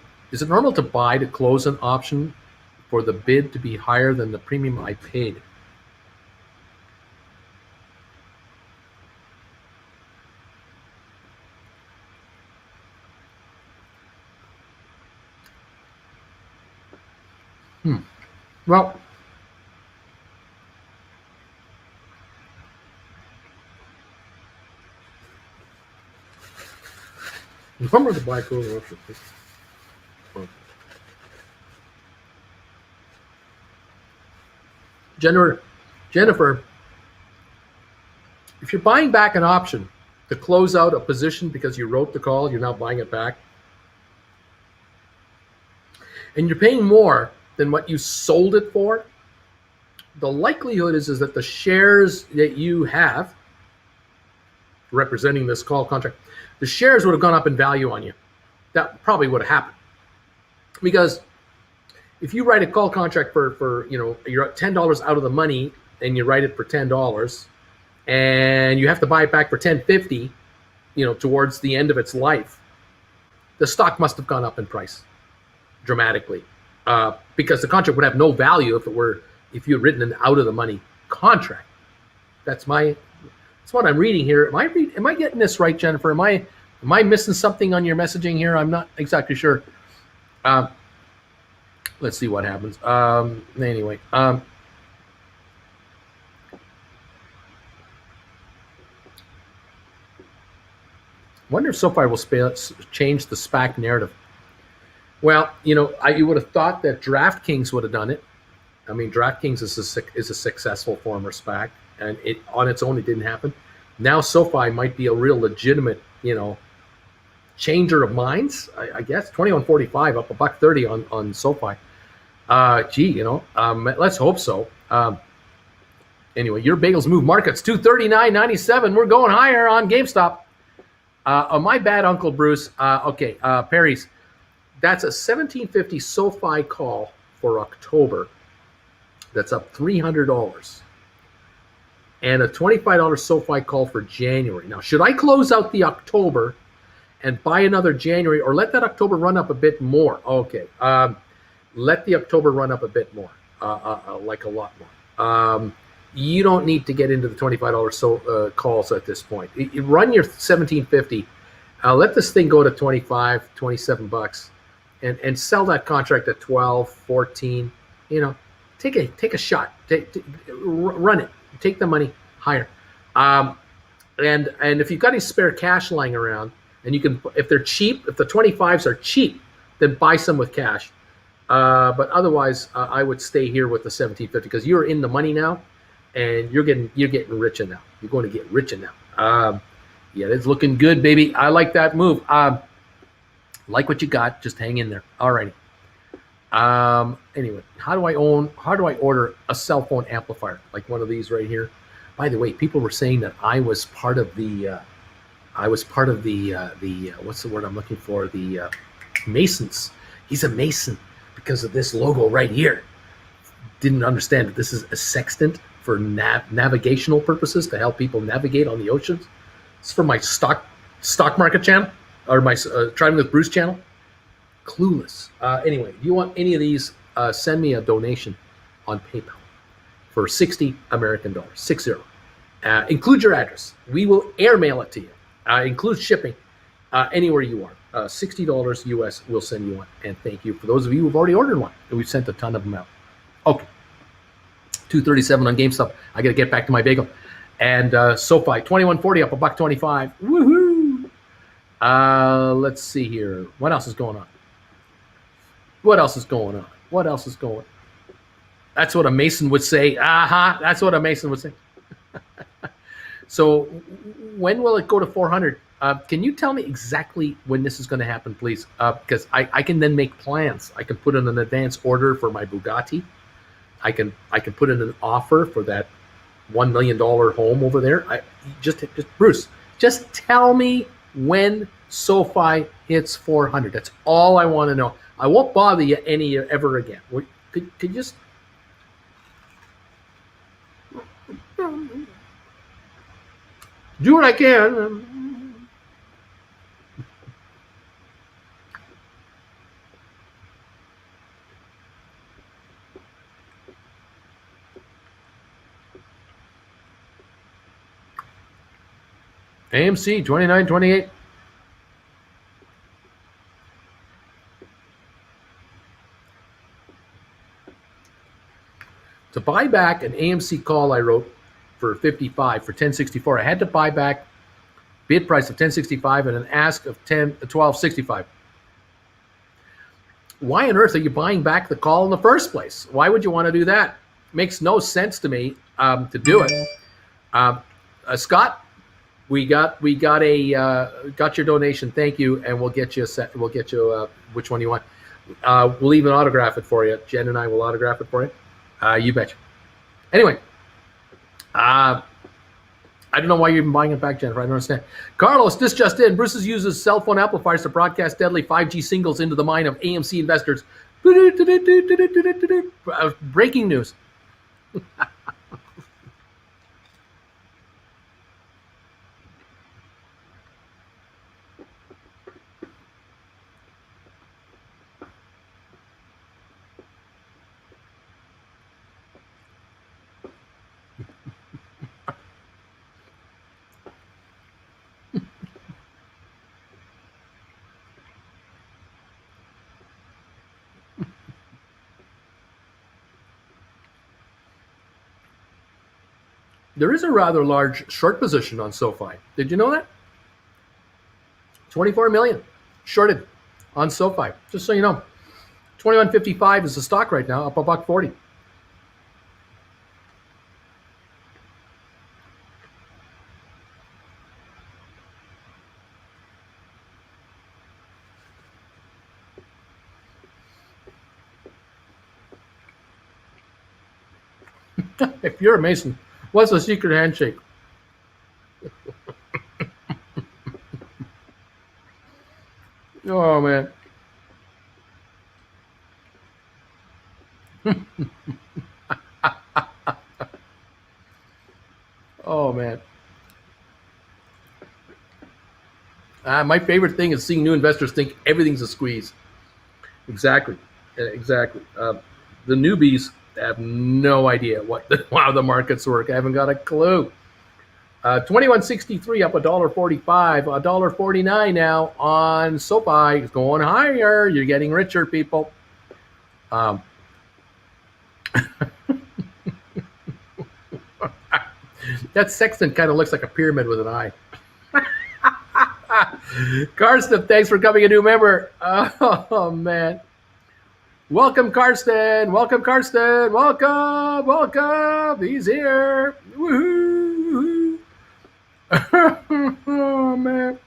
to close an option for the bid to be higher than the premium I paid? Well, come with the black rule. Jennifer, If you're buying back an option to close out a position because you wrote the call, you're not buying it back, and you're paying more than what you sold it for, the likelihood is that the shares that you have representing this call contract, the shares would have gone up in value on you. That probably would have happened. Because if you write a call contract for you're at $10 out of the money and you write it for $10 and you have to buy it back for $10.50, towards the end of its life, the stock must have gone up in price dramatically, because the contract would have no value if you had written an out of the money contract. That's what I'm reading here. Am I getting this right, Jennifer? Am I missing something on your messaging here? I'm not exactly sure. Let's see what happens. Anyway, wonder if SoFi will change the SPAC narrative. Well, you would have thought that DraftKings would have done it. I mean, DraftKings is a successful former SPAC, and it on its own it didn't happen. Now SoFi might be a real legitimate, changer of minds. I guess 21.45 up $1.30 on SoFi. Let's hope so. Anyway, your bagels move markets 239.97. We're going higher on GameStop. My bad, Uncle Bruce. Okay, Perry's. That's a 1750 SoFi call for October. That's up $300. And a $25 SoFi call for January. Now, should I close out the October and buy another January, or let that October run up a bit more? Okay. Let the October run up a bit more, like a lot more. You don't need to get into the $25 calls at this point. You run your 1750. Let this thing go to 25, 27 bucks, and sell that contract at 12, 14. Take a shot. Run it. Take the money higher. And if you've got any spare cash lying around, and you can, if they're cheap, if the 25s are cheap, then buy some with cash. But otherwise, I would stay here with the 1750 because you're in the money now, and you're getting richer now. You're going to get richer now. Yeah, it's looking good, baby. I like that move. Like what you got. Just hang in there. All righty. Anyway, how do I order a cell phone amplifier like one of these right here? By the way, people were saying that I was part of the what's the word I'm looking for? The Masons. He's a Mason because of this logo right here. Didn't understand that this is a sextant for navigational purposes to help people navigate on the oceans. It's for my stock market channel or my Trying with Bruce channel. Clueless. Anyway, if you want any of these, send me a donation on PayPal for $60 American dollars, 60. Include your address. We will airmail it to you. Include shipping anywhere you are. $60 US we'll send you one. And thank you for those of you who've already ordered one. And we've sent a ton of them out. Okay. 237 on GameStop. I got to get back to my bagel. And SoFi, 21.40 up $1.25. Woohoo! Let's see here. What else is going on? That's what a Mason would say. That's what a Mason would say. So when will it go to 400? Can you tell me exactly when this is going to happen, please? Because I can then make plans. I can put in an advance order for my Bugatti. I can put in an offer for that $1 million home over there. Just Bruce, just tell me when SoFi hits 400. That's all I want to know. I won't bother you any ever again. Could you just... do what I can. AMC 29.28. To buy back an AMC call I wrote for 55 for 1064, I had to buy back bid price of 1065 and an ask of 1265. Why on earth are you buying back the call in the first place? Why would you want to do that? Makes no sense to me to do it. Scott, we got your donation. Thank you, and we'll get you a set. We'll get you which one you want. We'll even autograph it for you. Jen and I will autograph it for you. You betcha. Anyway, I don't know why you're even buying it back, Jennifer. I don't understand. Carlos, this just in. Bruce uses cell phone amplifiers to broadcast deadly 5G singles into the mind of AMC investors. Breaking news. There is a rather large short position on SoFi. Did you know that? 24 million shorted on SoFi. Just so you know, 21.55 is the stock right now, up $1.40. If you're a Mason, what's a secret handshake? Oh, man. Oh, man. My favorite thing is seeing new investors think everything's a squeeze. Exactly. Exactly. The newbies have no idea how the markets work. I haven't got a clue. 21.63 up $1.45, $1.49 now on SoFi. It's going higher. You're getting richer, people. That sextant kind of looks like a pyramid with an eye. Karsten, thanks for coming a new member. Oh, man. Welcome, Karsten. Welcome, Karsten. Welcome. Welcome. He's here. Woohoo. Oh, man.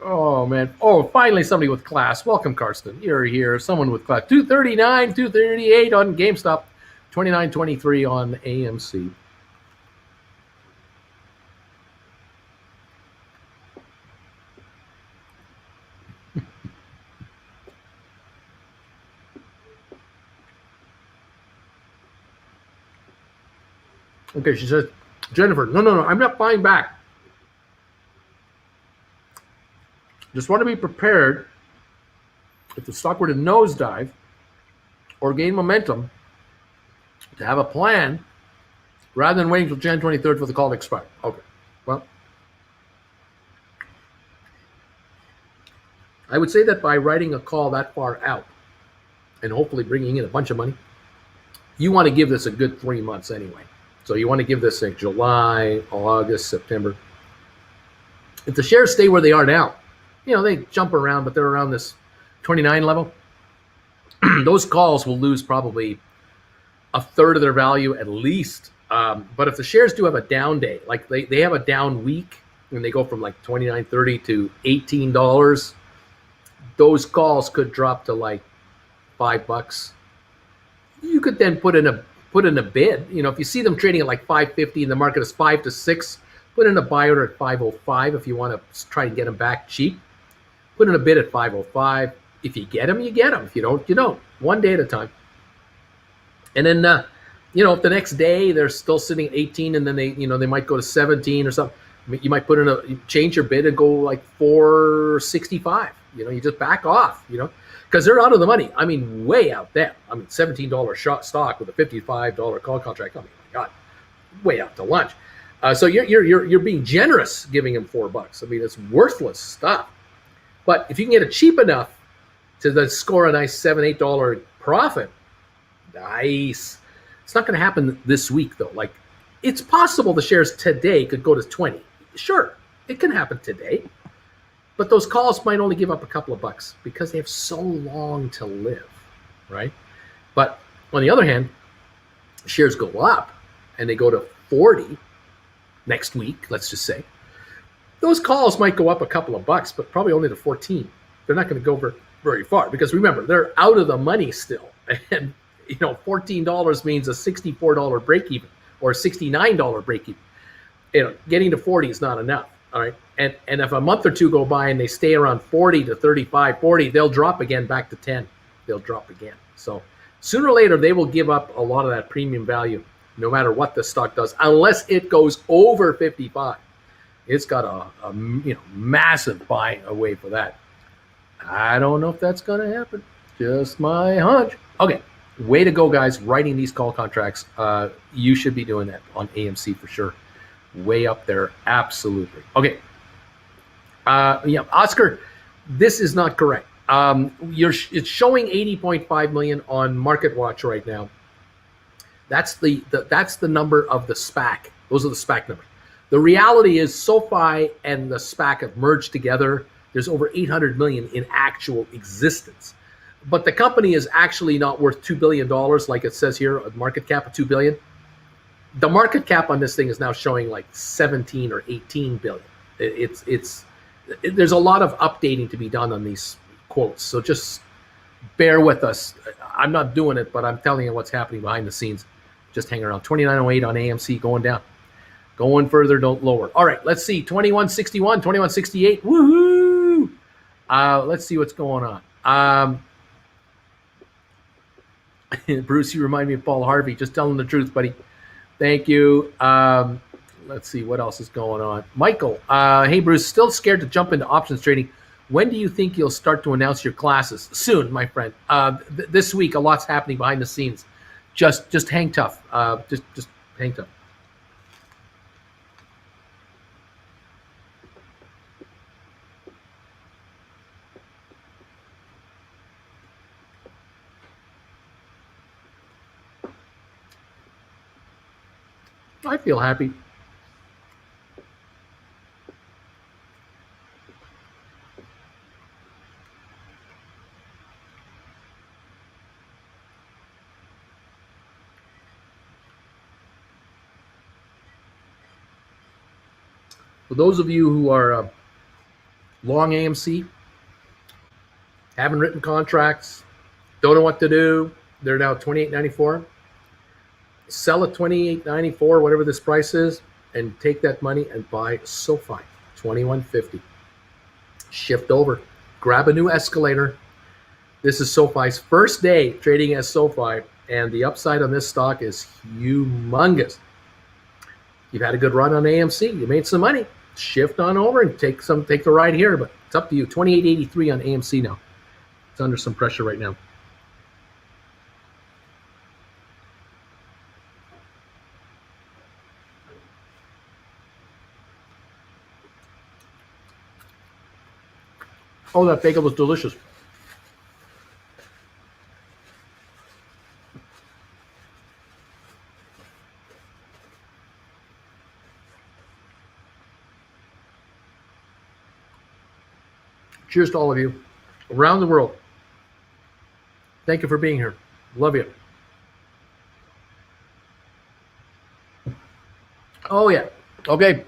Oh, man. Oh, finally somebody with class. Welcome, Karsten. You're here. Someone with class. 239, 238 on GameStop. 29.23 on AMC. Okay, she says, Jennifer, no, I'm not buying back. Just want to be prepared if the stock were to nosedive or gain momentum to have a plan rather than waiting until January 23rd for the call to expire. Okay, well, I would say that by writing a call that far out and hopefully bringing in a bunch of money, you want to give this a good 3 months anyway. So you want to give this like July, August, September. If the shares stay where they are now, they jump around, but they're around this 29 level. Those calls will lose probably a third of their value at least. But if the shares do have a down day, like they have a down week, and they go from like $29.30 to $18, those calls could drop to like $5. You could then put in a bid. If you see them trading at like 550 and the market is 5 to 6, put in a buy order at 505 if you want to try and get them back cheap. Put in a bid at 505. If you get them, you get them. If you don't, you don't. One day at a time. And then, if the next day they're still sitting at 18 and then they might go to 17 or something, you might change your bid and go like 465. You just back off, because they're out of the money. I mean, way out there. I mean, $17 stock with a $55 call contract. I mean, my God, way out to lunch. So you're being generous giving him $4. I mean, it's worthless stuff. But if you can get it cheap enough to then score a nice $7, $8 profit, nice. It's not going to happen this week though. Like, it's possible the shares today could go to 20. Sure, it can happen today. But those calls might only give up a couple of bucks because they have so long to live, right? But on the other hand, shares go up and they go to 40, next week, let's just say, those calls might go up a couple of bucks, but probably only to 14. They're not going to go very, very far because remember, they're out of the money still. And, $14 means a $64 break even or a $69 break even. Getting to 40 is not enough. All right. And if a month or two go by and they stay around 40 to 35, 40, they'll drop again back to 10. They'll drop again. So sooner or later, they will give up a lot of that premium value no matter what the stock does, unless it goes over 55. It's got a massive buy away for that. I don't know if that's going to happen. Just my hunch. Okay. Way to go, guys. Writing these call contracts. You should be doing that on AMC for sure. Way up there. Absolutely. Okay. Oscar, this is not correct. It's showing 80.5 million on MarketWatch right now. That's the number of the SPAC. Those are the SPAC numbers. The reality is SoFi and the SPAC have merged together. There's over 800 million in actual existence. But the company is actually not worth $2 billion like it says here, a market cap of $2 billion. The market cap on this thing is now showing like 17 or 18 billion. There's a lot of updating to be done on these quotes. So just bear with us. I'm not doing it, but I'm telling you what's happening behind the scenes. Just hang around. 2908 on AMC going down. Going further, don't lower. All right, let's see. 2161, 2168. Woohoo! Let's see what's going on. Bruce, you remind me of Paul Harvey. Just telling the truth, buddy. Thank you. Let's see what else is going on. Michael, hey, Bruce, still scared to jump into options trading. When do you think you'll start to announce your classes? Soon, my friend. This week, a lot's happening behind the scenes. Just hang tough. Just hang tough. I feel happy. For those of you who are long AMC, haven't written contracts, don't know what to do, they're now $28.94. Sell at $28.94, whatever this price is, and take that money and buy SoFi, $21.50. Shift over, grab a new escalator. This is SoFi's first day trading as SoFi, and the upside on this stock is humongous. You've had a good run on AMC. You made some money. Shift on over and take the ride here, but it's up to you. $28.83 on AMC now. It's under some pressure right now. Oh, that bagel was delicious. Cheers to all of you around the world. Thank you for being here. Love you. Oh, yeah. Okay.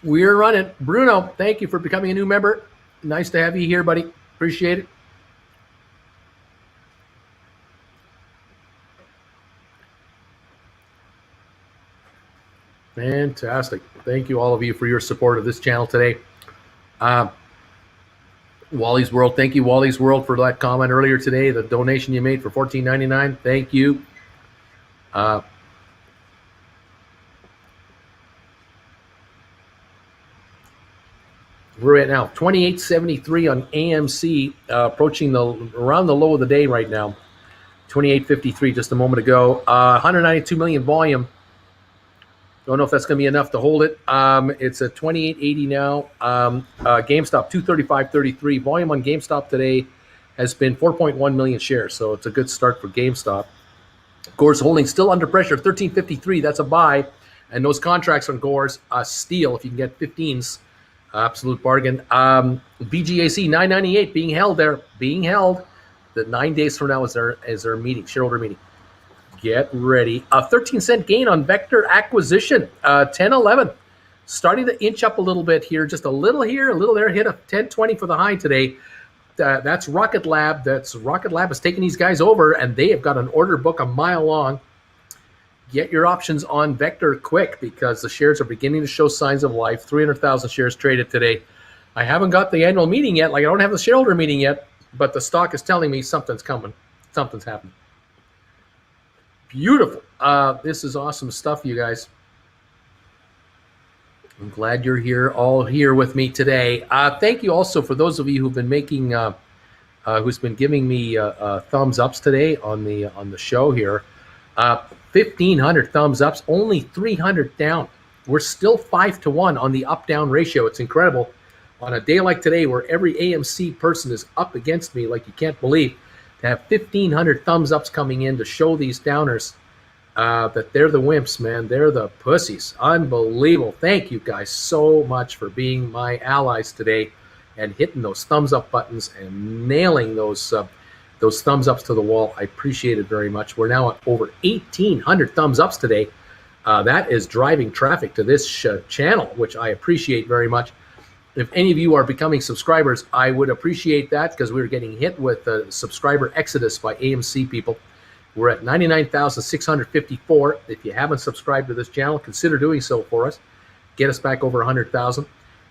We're running. Bruno, thank you for becoming a new member. Nice to have you here, buddy. Appreciate it. Fantastic. Thank you, all of you, for your support of this channel today. Wally's World, thank you, Wally's World, for that comment earlier today, the donation you made for $14.99. Thank you. We're at now $28.73 on AMC, approaching around the low of the day right now. $28.53 just a moment ago. 192 million volume. Don't know if that's going to be enough to hold it. It's at $28.80 now. GameStop 235.33. Volume on GameStop today has been 4.1 million shares, so it's a good start for GameStop. Gore's holding still under pressure. 13.53. That's a buy, and those contracts on Gore's steal if you can get 15s. Absolute bargain. BGAC 998 being held there. Being held. The 9 days from now is their meeting, shareholder meeting. Get ready. A 13-cent gain on Vector Acquisition, 10.11. Starting to inch up a little bit here, just a little here, a little there. Hit a 10.20 for the high today. That's Rocket Lab. Rocket Lab is taking these guys over, and they have got an order book a mile long. Get your options on Vector quick because the shares are beginning to show signs of life. 300,000 shares traded today. I haven't got the annual meeting yet. Like, I don't have the shareholder meeting yet, but the stock is telling me something's coming. Something's happening. Beautiful. This is awesome stuff, you guys. I'm glad you're all here with me today. Thank you also for those of you who've been making, who's been giving me thumbs ups today on the show here. 1,500 thumbs ups, only 300 down. We're still 5-1 on the up-down ratio. It's incredible. On a day like today, where every AMC person is up against me, like you can't believe, to have 1,500 thumbs ups coming in to show these downers that they're the wimps, man. They're the pussies. Unbelievable. Thank you guys so much for being my allies today and hitting those thumbs up buttons and nailing those thumbs ups to the wall. I appreciate it very much. We're now at over 1,800 thumbs ups today. That is driving traffic to this channel, which I appreciate very much. If any of you are becoming subscribers, I would appreciate that because we're getting hit with a subscriber exodus by AMC people. We're at 99,654. If you haven't subscribed to this channel, consider doing so for us. Get us back over 100,000.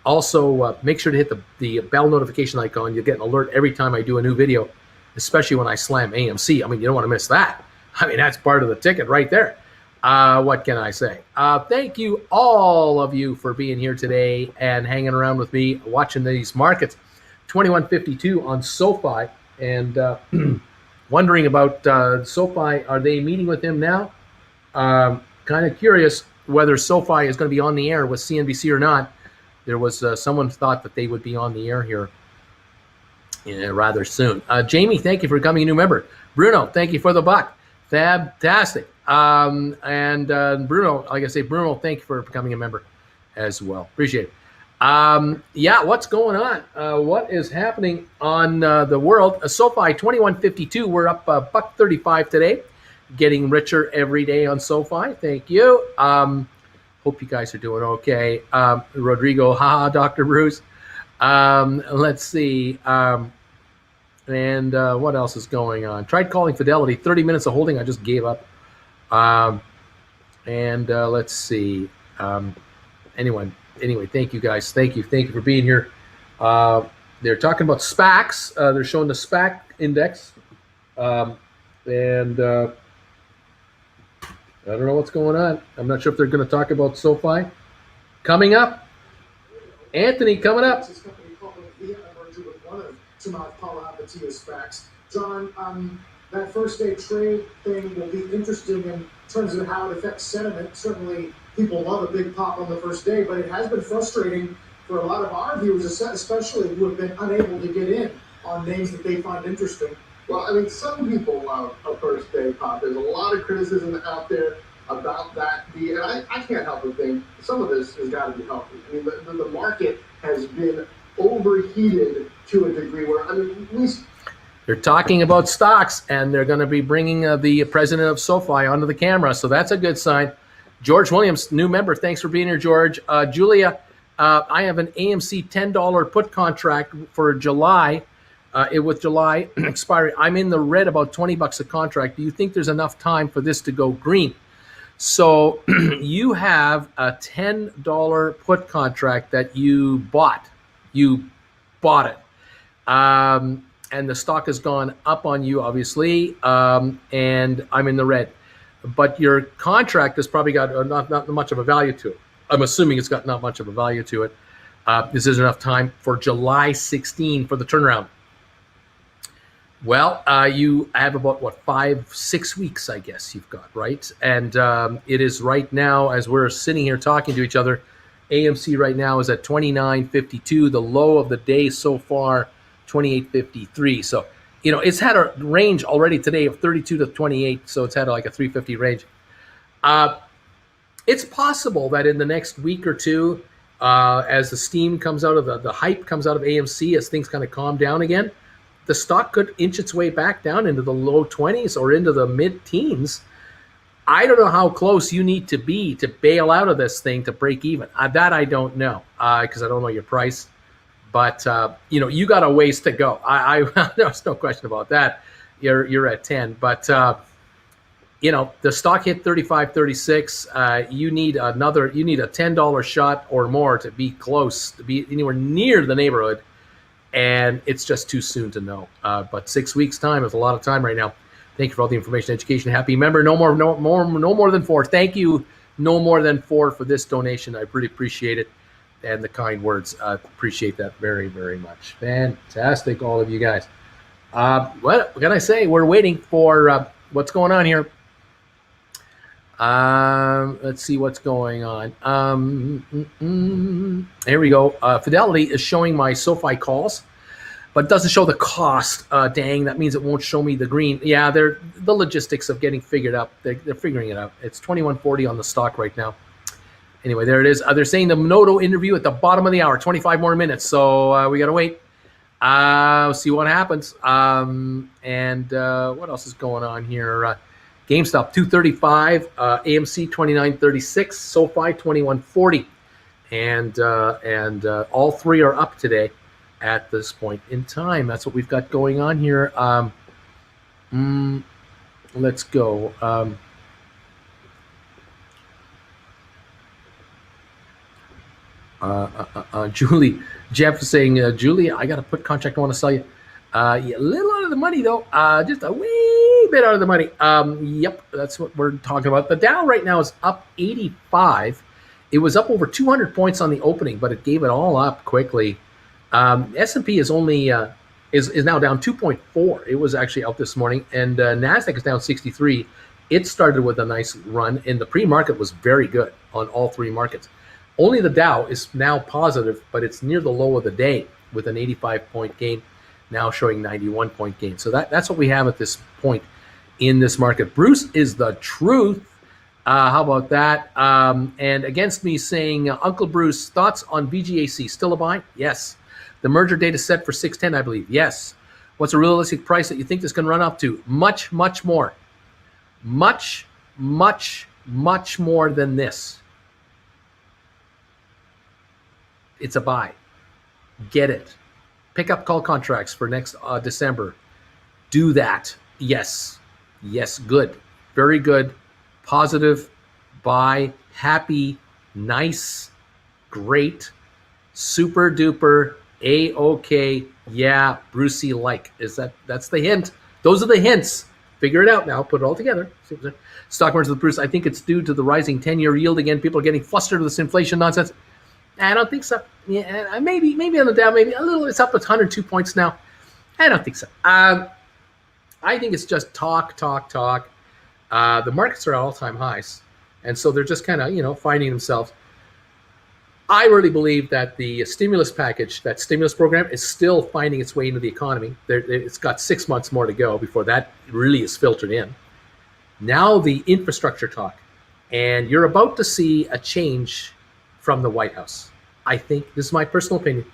Also, make sure to hit the bell notification icon. You'll get an alert every time I do a new video, especially when I slam AMC. I mean, you don't want to miss that. I mean, that's part of the ticket right there. What can I say? Thank you, all of you, for being here today and hanging around with me, watching these markets. 21.52 on SoFi, and wondering about SoFi. Are they meeting with him now? Kind of curious whether SoFi is going to be on the air with CNBC or not. There was someone thought that they would be on the air here rather soon. Jamie, thank you for becoming a new member. Bruno, thank you for the buck. Fantastic. And Bruno, like I say, Bruno, thank you for becoming a member as well. Appreciate it. Yeah, what's going on? What is happening on the world? SoFi 21.52. We're up $1.35 today. Getting richer every day on SoFi. Thank you. Hope you guys are doing okay. Rodrigo, haha, Dr. Bruce. Let's see. And what else is going on? Tried calling Fidelity. 30 minutes of holding. I just gave up. Let's see. Anyway, thank you guys. Thank you for being here. They're talking about SPACs. They're showing the SPAC index. I don't know what's going on. I'm not sure if they're going to talk about SoFi. Coming up. Anthony, coming up. John, that first day trade thing will be interesting in terms of how it affects sentiment. Certainly, people love a big pop on the first day, but it has been frustrating for a lot of our viewers, especially who have been unable to get in on names that they find interesting. Well, I mean, some people love a first day pop. There's a lot of criticism out there about that. And I can't help but think some of this has got to be healthy. I mean, the market has been overheated to a degree where, I mean, they're talking about stocks, and they're going to be bringing the president of SoFi onto the camera, so that's a good sign. George Williams, new member. Thanks for being here, George. Julia, I have an AMC $10 put contract for July. With July expiry, I'm in the red about $20 a contract. Do you think there's enough time for this to go green? So you have a $10 put contract that you bought. You bought it. And the stock has gone up on you, obviously, and I'm in the red. But your contract has probably got not much of a value to it. I'm assuming it's got not much of a value to it. This is enough time for July 16 for the turnaround. Well, you have about, 5-6 weeks, I guess you've got, right? And it is right now, as we're sitting here talking to each other, AMC right now is at 29.52. The low of the day so far, 28.53. So, it's had a range already today of 32 to 28. So it's had like a 350 range. It's possible that in the next week or two, as the steam comes out of the hype comes out of AMC, as things kind of calm down again, the stock could inch its way back down into the low 20s or into the mid-teens I don't know how close you need to be to bail out of this thing to break even. That I don't know because I don't know your price. But you got a ways to go. There's no question about that. You're at 10, but the stock hit 35, 36. You need a $10 shot or more to be close, to be anywhere near the neighborhood, and it's just too soon to know. But 6 weeks time is a lot of time right now. Thank you for all the information, education. Happy member. No more than 4. Thank you. No more than 4 for this donation. I really appreciate it. And the kind words. Appreciate that very, very much. Fantastic, all of you guys. What can I say? We're waiting for what's going on here. Let's see what's going on. Here we go. Fidelity is showing my SoFi calls, but doesn't show the cost. Dang, that means it won't show me the green. Yeah, they're the logistics of getting figured out. They're figuring it out. It's 2140 on the stock right now. Anyway, there it is. They're saying the Noto interview at the bottom of the hour, 25 more minutes. So we got to wait. See what happens. And what else is going on here? GameStop 235, AMC 2936, SoFi 2140. And all three are up today at this point in time. That's what we've got going on here. Let's go. Julie, Jeff is saying, Julie, I got to put contract. I want to sell you. A little out of the money though, just a wee bit out of the money. Yep, that's what we're talking about. The Dow right now is up 85. It was up over 200 points on the opening, but it gave it all up quickly. S&P is only is now down 2.4. It was actually out this morning, and Nasdaq is down 63. It started with a nice run, and the pre-market was very good on all three markets. Only the Dow is now positive, but it's near the low of the day with an 85-point gain, now showing 91-point gain. So that's what we have at this point in this market. Bruce is the truth. How about that? And against me saying, Uncle Bruce, thoughts on VGAC? Still a buy? Yes. The merger date is set for 610, I believe. Yes. What's a realistic price that you think this can run up to? Much, much more. Much, much, much more than this. It's a buy. Get it. Pick up call contracts for next December. Do that. Yes. Yes, good. Very good. Positive. Buy. Happy. Nice. Great. Super duper. A-OK. Yeah. Brucey like. That's the hint. Those are the hints. Figure it out now. Put it all together. Stock market with Bruce. I think it's due to the rising 10-year yield again. People are getting flustered with this inflation nonsense. I don't think so. Yeah, maybe on the Dow, maybe a little. It's up 102 points now. I don't think so. I think it's just talk. The markets are at all-time highs, and so they're just kind of finding themselves. I really believe that the stimulus package, that stimulus program, is still finding its way into the economy. It's got 6 months more to go before that really is filtered in. Now the infrastructure talk, and you're about to see a change from the White House. I think this is my personal opinion.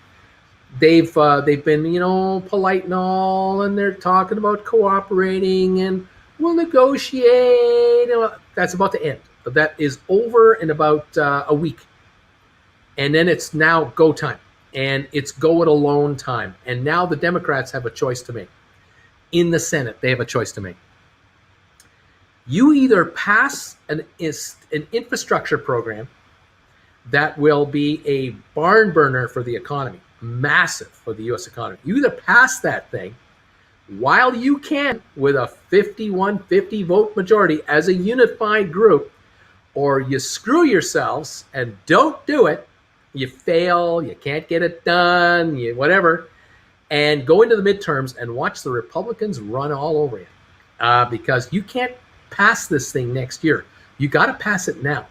They've been polite and all, and they're talking about cooperating and we'll negotiate. That's about to end. That is over in about a week, and then it's now go time, and it's go it alone time. And now the Democrats have a choice to make. In the Senate, they have a choice to make. You either pass an infrastructure program that will be a barn burner for the economy, massive for the U.S. economy. You either pass that thing while you can with a 51-50 vote majority as a unified group, or you screw yourselves and don't do it. You fail, you can't get it done, whatever, and go into the midterms and watch the Republicans run all over you because you can't pass this thing next year. You got to pass it now.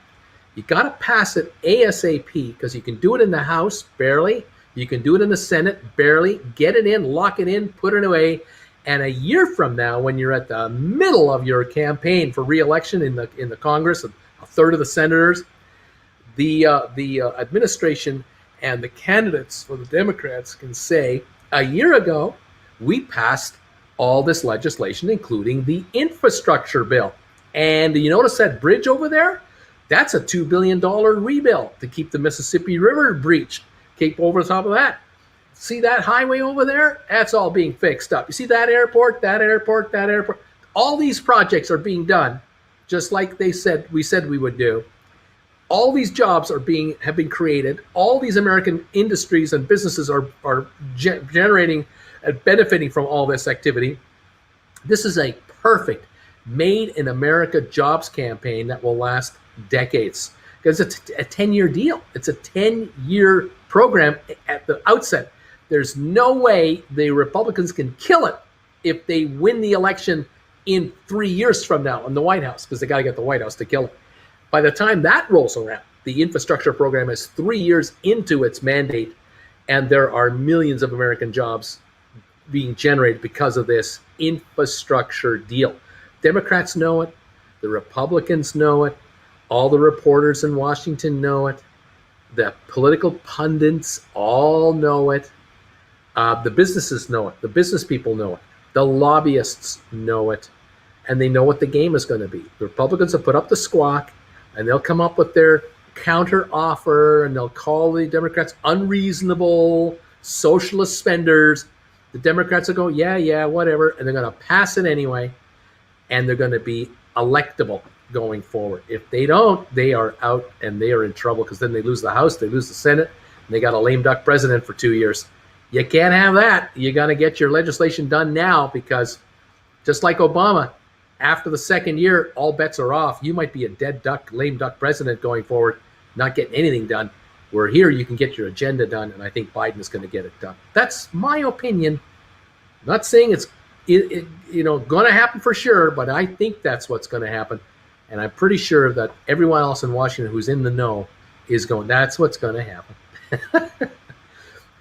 You got to pass it ASAP because you can do it in the House, barely. You can do it in the Senate, barely. Get it in, lock it in, put it away. And a year from now, when you're at the middle of your campaign for re-election in the Congress, a third of the senators, the administration and the candidates for the Democrats can say, a year ago, we passed all this legislation, including the infrastructure bill. And you notice that bridge over there? That's a $2 billion rebuild to keep the Mississippi River breached. Keep over the top of that. See that highway over there? That's all being fixed up. You see that airport, that airport, that airport? All these projects are being done just like we said we would do. All these jobs have been created. All these American industries and businesses are generating and benefiting from all this activity. This is a perfect Made in America jobs campaign that will last decades, because it's a 10-year deal. It's a 10-year program at the outset. There's no way the Republicans can kill it if they win the election in 3 years from now in the White House, because they got to get the White House to kill it. By the time that rolls around, the infrastructure program is 3 years into its mandate, and there are millions of American jobs being generated because of this infrastructure deal. Democrats know it. The Republicans know it. All the reporters in Washington know it. The political pundits all know it. The businesses know it. The business people know it. The lobbyists know it. And they know what the game is going to be. The Republicans have put up the squawk, and they'll come up with their counter offer, and they'll call the Democrats unreasonable, socialist spenders. The Democrats will go, yeah, whatever, and they're going to pass it anyway, and they're going to be electable going forward. If they don't, they are out, and they are in trouble, because then they lose the House, they lose the Senate, and they got a lame duck president for 2 years. You can't have that. You got to get your legislation done now, because just like Obama, after the second year, all bets are off. You might be a dead duck, lame duck president going forward, not getting anything done. Where here you can get your agenda done, and I think Biden is going to get it done. That's my opinion. I'm not saying it's going to happen for sure, but I think that's what's going to happen. And I'm pretty sure that everyone else in Washington who's in the know is going, that's what's going to happen.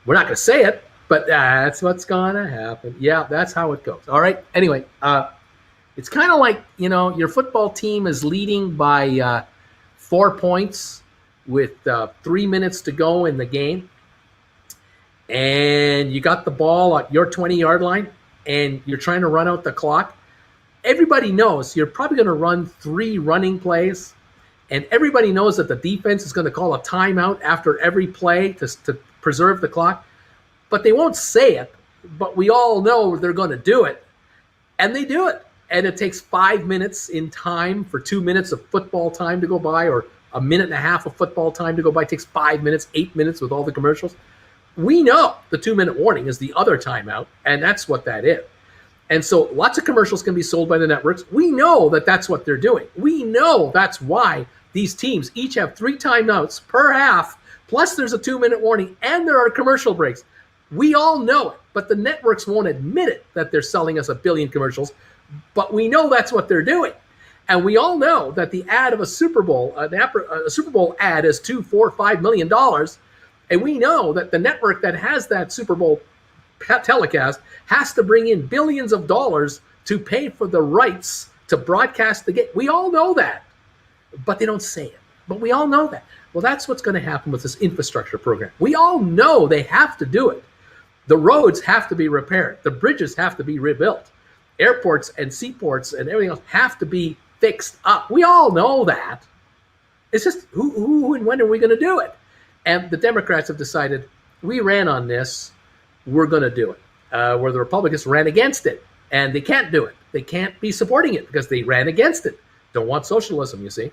We're not going to say it, but that's what's going to happen. Yeah, that's how it goes. All right. Anyway, it's kind of like, your football team is leading by 4 points with 3 minutes to go in the game. And you got the ball at your 20-yard line, and you're trying to run out the clock. Everybody knows you're probably going to run 3 running plays, and everybody knows that the defense is going to call a timeout after every play to preserve the clock. But they won't say it, but we all know they're going to do it, and they do it. And it takes 5 minutes in time for 2 minutes of football time to go by, or a minute and a half of football time to go by. It takes 5 minutes, 8 minutes with all the commercials. We know the 2-minute warning is the other timeout, and that's what that is. And so lots of commercials can be sold by the networks. We know that that's what they're doing. We know that's why these teams each have 3 timeouts per half, plus there's a 2-minute warning, and there are commercial breaks. We all know it, but the networks won't admit it, that they're selling us 1 billion commercials, but we know that's what they're doing. And we all know that the ad of a Super Bowl, a Super Bowl ad is $2, $4, $5 million. And we know that the network that has that Super Bowl telecast has to bring in billions of dollars to pay for the rights to broadcast the game. We all know that, but they don't say it. But we all know that. Well, that's what's going to happen with this infrastructure program. We all know they have to do it. The roads have to be repaired. The bridges have to be rebuilt. Airports and seaports and everything else have to be fixed up. We all know that. It's just who and when are we going to do it? And the Democrats have decided, we ran on this, we're going to do it. Where the Republicans ran against it, and they can't do it. They can't be supporting it because they ran against it. Don't want socialism, you see.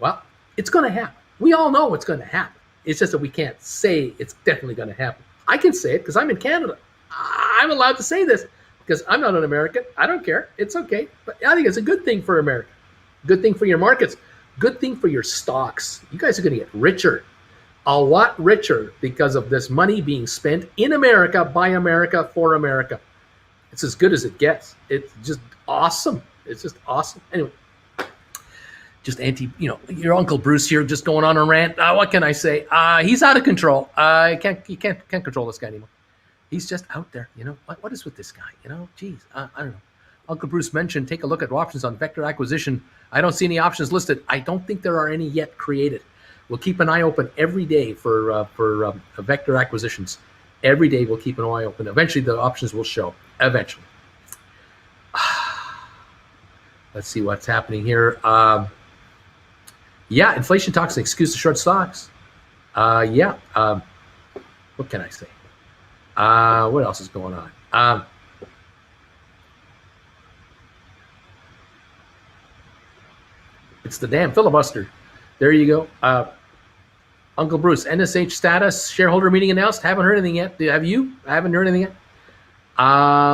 Well, it's going to happen. We all know what's going to happen. It's just that we can't say it's definitely going to happen. I can say it because I'm in Canada. I'm allowed to say this because I'm not an American. I don't care. It's okay. But I think it's a good thing for America. Good thing for your markets. Good thing for your stocks. You guys are going to get richer. A lot richer because of this money being spent in America, by America, for America. It's as good as it gets. It's just awesome. It's just awesome. Anyway, just your Uncle Bruce here just going on a rant. What can I say? He's out of control. You can't control this guy anymore. He's just out there. What is with this guy? Geez, I don't know. Uncle Bruce mentioned, take a look at options on vector acquisition. I don't see any options listed. I don't think there are any yet created. We'll keep an eye open every day for vector acquisitions. Every day we'll keep an eye open. Eventually the options will show. Eventually. Let's see what's happening here. Yeah, inflation talks an excuse to short stocks. What can I say? What else is going on? It's the damn filibuster. There you go. Uncle Bruce, NSH status, shareholder meeting announced. Haven't heard anything yet. Have you? I haven't heard anything yet.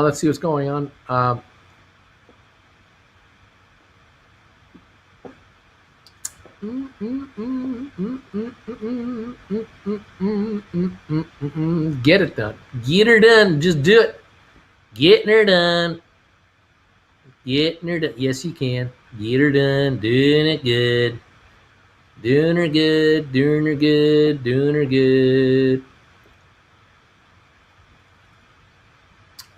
Let's see what's going on. Get it done. Get her done. Just do it. Getting her done. Getting her done. Yes, you can. Get her done. Doing it good. Doing her good. Doing her good. Doing her good.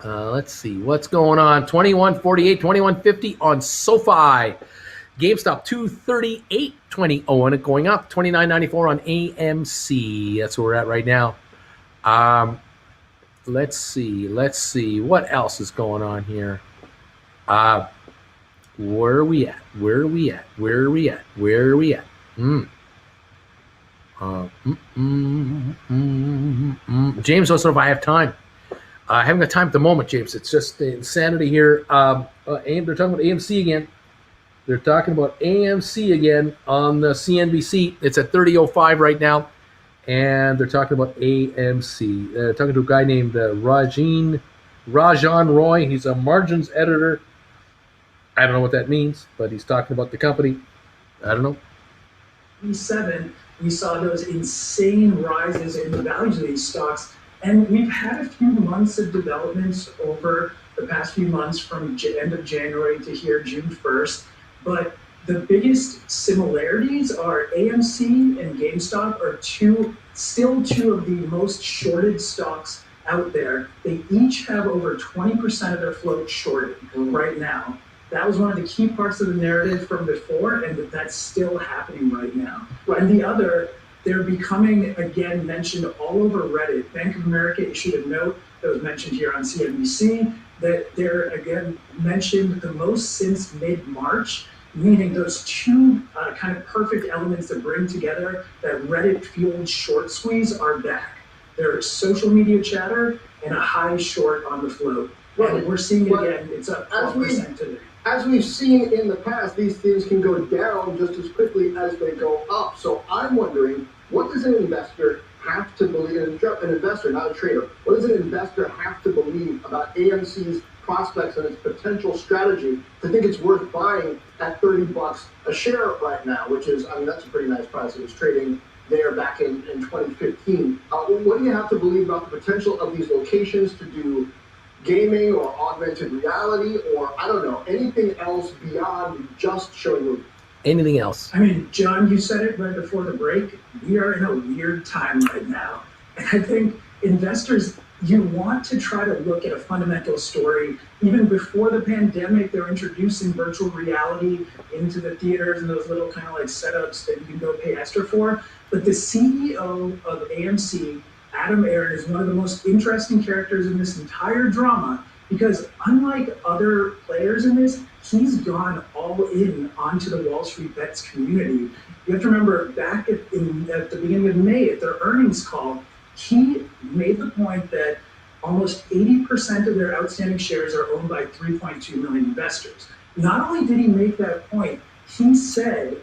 Let's see what's going on. 21.48, 21.50 on SoFi. GameStop 238.20. Oh, and it going up. 29.94 on AMC. That's where we're at right now. Let's see. What else is going on here? Where are we at? James wants to know if I have time. I haven't got time at the moment, James. It's just the insanity here. They're talking about AMC again. They're talking about AMC again on the CNBC. It's at 30.05 right now, and they're talking about AMC. They're talking to a guy named Rajan Roy. He's a margins editor. I don't know what that means, but he's talking about the company. I don't know. 7, we saw those insane rises in the values of these stocks. And we've had a few months of developments over the past few months from end of January to here, June 1st. But the biggest similarities are AMC and GameStop are still two of the most shorted stocks out there. They each have over 20% of their float shorted right now. That was one of the key parts of the narrative from before, and that's still happening right now. And the other, they're becoming, again, mentioned all over Reddit. Bank of America issued a note that was mentioned here on CNBC that they're, again, mentioned the most since mid-March, meaning those two kind of perfect elements that bring together that Reddit-fueled short squeeze are back. There's social media chatter and a high short on the float. And we're seeing it again. It's up 12% today. As we've seen in the past, these things can go down just as quickly as they go up. So I'm wondering, what does an investor have to believe, an investor, not a trader, what does an investor have to believe about AMC's prospects and its potential strategy to think it's worth buying at $30 a share right now, which is, that's a pretty nice price. It was trading there back in 2015. What do you have to believe about the potential of these locations to do gaming or augmented reality or, I don't know, anything else beyond just showing movies? Anything else? I mean, John, you said it right before the break. We are in a weird time right now. And I think investors, you want to try to look at a fundamental story. Even before the pandemic, they're introducing virtual reality into the theaters and those little kind of like setups that you can go pay extra for. But the CEO of AMC, Adam Aron, is one of the most interesting characters in this entire drama because unlike other players in this, he's gone all in onto the Wall Street Bets community. You have to remember back at the beginning of May at their earnings call, he made the point that almost 80% of their outstanding shares are owned by 3.2 million investors. Not only did he make that point, he said,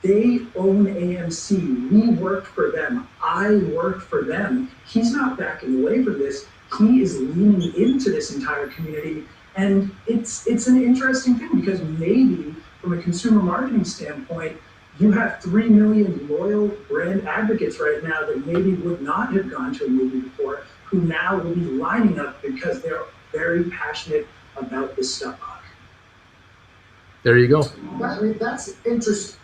they own AMC. We worked for them. I worked for them. He's not backing away from this. He is leaning into this entire community. And it's an interesting thing because maybe from a consumer marketing standpoint, you have 3 million loyal brand advocates right now that maybe would not have gone to a movie before, who now will be lining up because they're very passionate about this stock. There you go. That's interesting.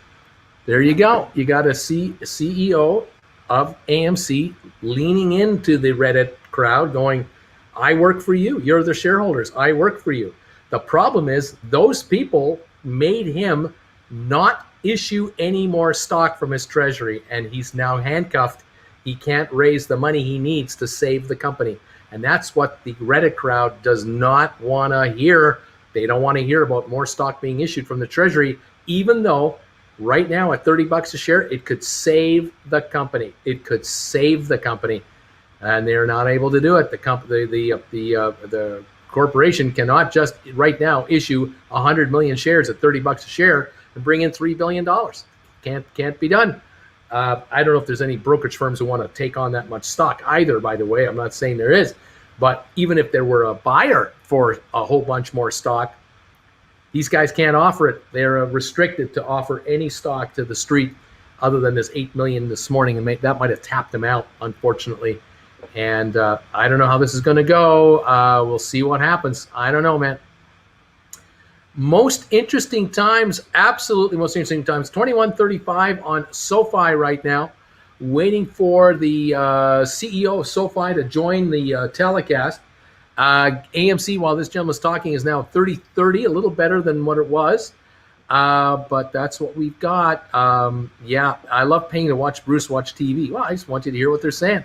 There you go. You got a CEO of AMC leaning into the Reddit crowd going, I work for you. You're the shareholders. I work for you. The problem is those people made him not issue any more stock from his treasury, and he's now handcuffed. He can't raise the money he needs to save the company. And that's what the Reddit crowd does not want to hear. They don't want to hear about more stock being issued from the Treasury, even though right now at $30 a share, it could save the company. It could save the company, and they're not able to do it. The corporation cannot just right now issue 100 million shares at $30 a share and bring in $3 billion. Can't be done. I don't know if there's any brokerage firms who want to take on that much stock either, by the way. I'm not saying there is. But even if there were a buyer for a whole bunch more stock, these guys can't offer it. They're restricted to offer any stock to the street other than this 8 million this morning. And that might have tapped them out, unfortunately. And I don't know how this is going to go. We'll see what happens. I don't know, man. Most interesting times, absolutely most interesting times, 21:35 on SoFi right now, waiting for the CEO of SoFi to join the telecast. AMC, while this gentleman's talking, is now 30.30, a little better than what it was. But that's what we've got. Yeah, I love paying to watch Bruce watch TV. Well, I just want you to hear what they're saying.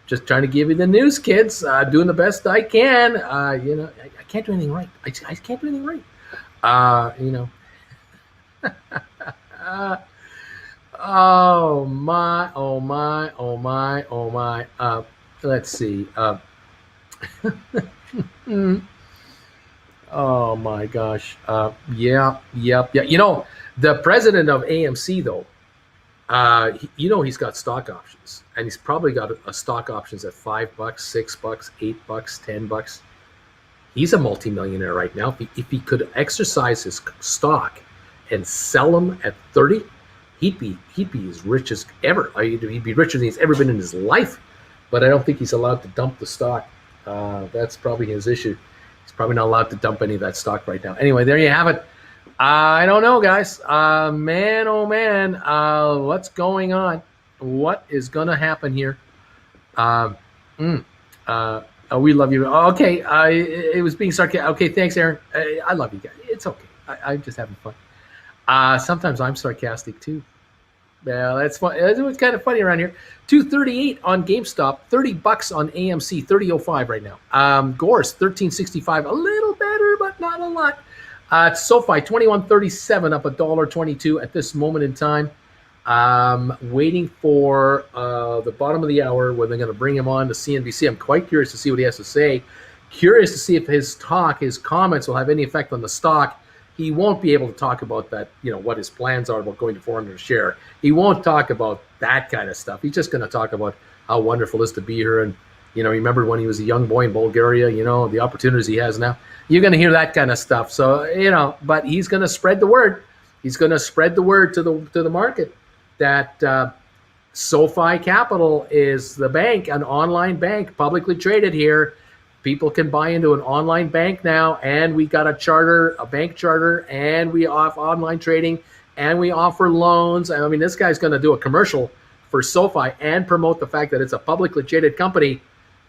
Just trying to give you the news, kids. Doing the best I can. I can't do anything right. I can't do anything right. Oh my. Let's see. Oh my gosh. Yeah. The president of AMC, though, he's got stock options, and he's probably got a stock options at $5, $6, $8, $10. He's a multimillionaire right now. If he could exercise his stock and sell them at 30, he'd be as rich as ever. He'd be richer than he's ever been in his life. But I don't think he's allowed to dump the stock. That's probably his issue. He's probably not allowed to dump any of that stock right now. Anyway, there you have it. I don't know, guys. Man, oh man, what's going on? What is going to happen here? We love you. Okay, it was being sarcastic. Okay, thanks, Aaron. I love you guys. It's okay. I'm just having fun. Sometimes I'm sarcastic too. Yeah, that's fun. It's kind of funny around here. 238 on GameStop, $30 on AMC, 30.05 right now. Gore's 13.65, a little better, but not a lot. SoFi 21.37, up $1.22 at this moment in time. Waiting for the bottom of the hour when they're going to bring him on to CNBC. I'm quite curious to see what he has to say. Curious to see if his comments will have any effect on the stock. He won't be able to talk about that, what his plans are about going to 400 a share. He won't talk about that kind of stuff. He's just going to talk about how wonderful it is to be here. And, remember when he was a young boy in Bulgaria, the opportunities he has now. You're going to hear that kind of stuff. So, but he's going to spread the word. He's going to spread the word to the market that SoFi Capital is the bank, an online bank, publicly traded here. People can buy into an online bank now, and we got a bank charter, and we offer online trading, and we offer loans. I mean, this guy's going to do a commercial for SoFi and promote the fact that it's a publicly traded company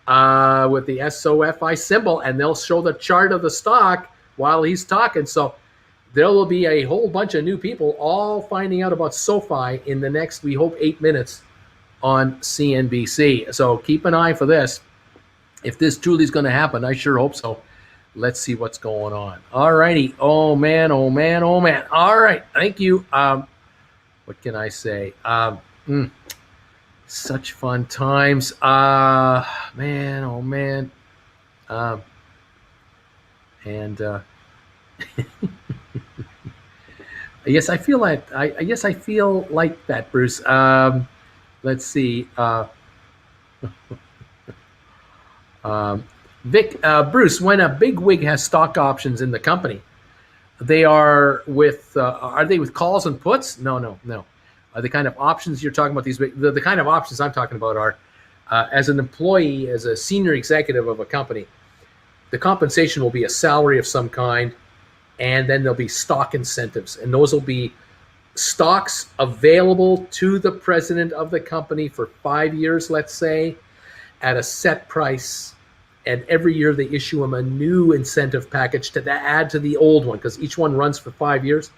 with the SOFI symbol, and they'll show the chart of the stock while he's talking. So there will be a whole bunch of new people all finding out about SoFi in the next, we hope, 8 minutes on CNBC. So keep an eye for this. If this truly is going to happen, I sure hope so. Let's see what's going on. All righty. Oh, man. All right. Thank you. What can I say? Such fun times. Man. Yes, I feel like I feel like that, Bruce. Let's see. Vic, Bruce, when a big wig has stock options in the company, they are they with calls and puts? No. The kind of options you're talking about, the kind of options I'm talking about are, as an employee, as a senior executive of a company, the compensation will be a salary of some kind, and then there'll be stock incentives, and those will be stocks available to the president of the company for 5 years, let's say, at a set price. And every year they issue him a new incentive package to add to the old one, because each one runs for 5 years.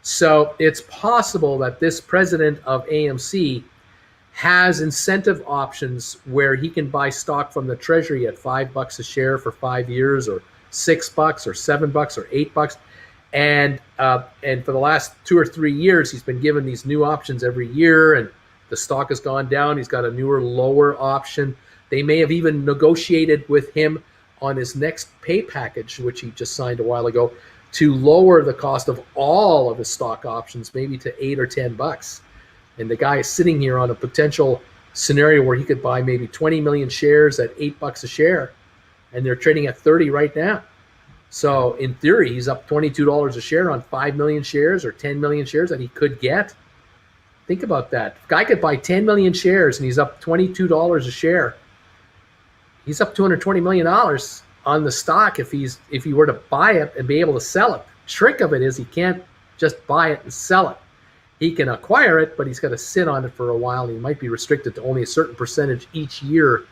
So it's possible that this president of AMC has incentive options where he can buy stock from the treasury at $5 a share for 5 years, or $6 or $7 or $8. And for the last 2 or 3 years, he's been given these new options every year, and the stock has gone down. He's got a newer, lower option. They may have even negotiated with him on his next pay package, which he just signed a while ago, to lower the cost of all of his stock options, maybe to $8 or $10. And the guy is sitting here on a potential scenario where he could buy maybe 20 million shares at $8 a share, and they're trading at 30 right now. So in theory, he's up $22 a share on 5 million shares or 10 million shares that he could get. Think about that. If a guy could buy 10 million shares and he's up $22 a share, he's up $220 million on the stock if he were to buy it and be able to sell it. Trick of it is he can't just buy it and sell it. He can acquire it, but he's got to sit on it for a while. He might be restricted to only a certain percentage each year,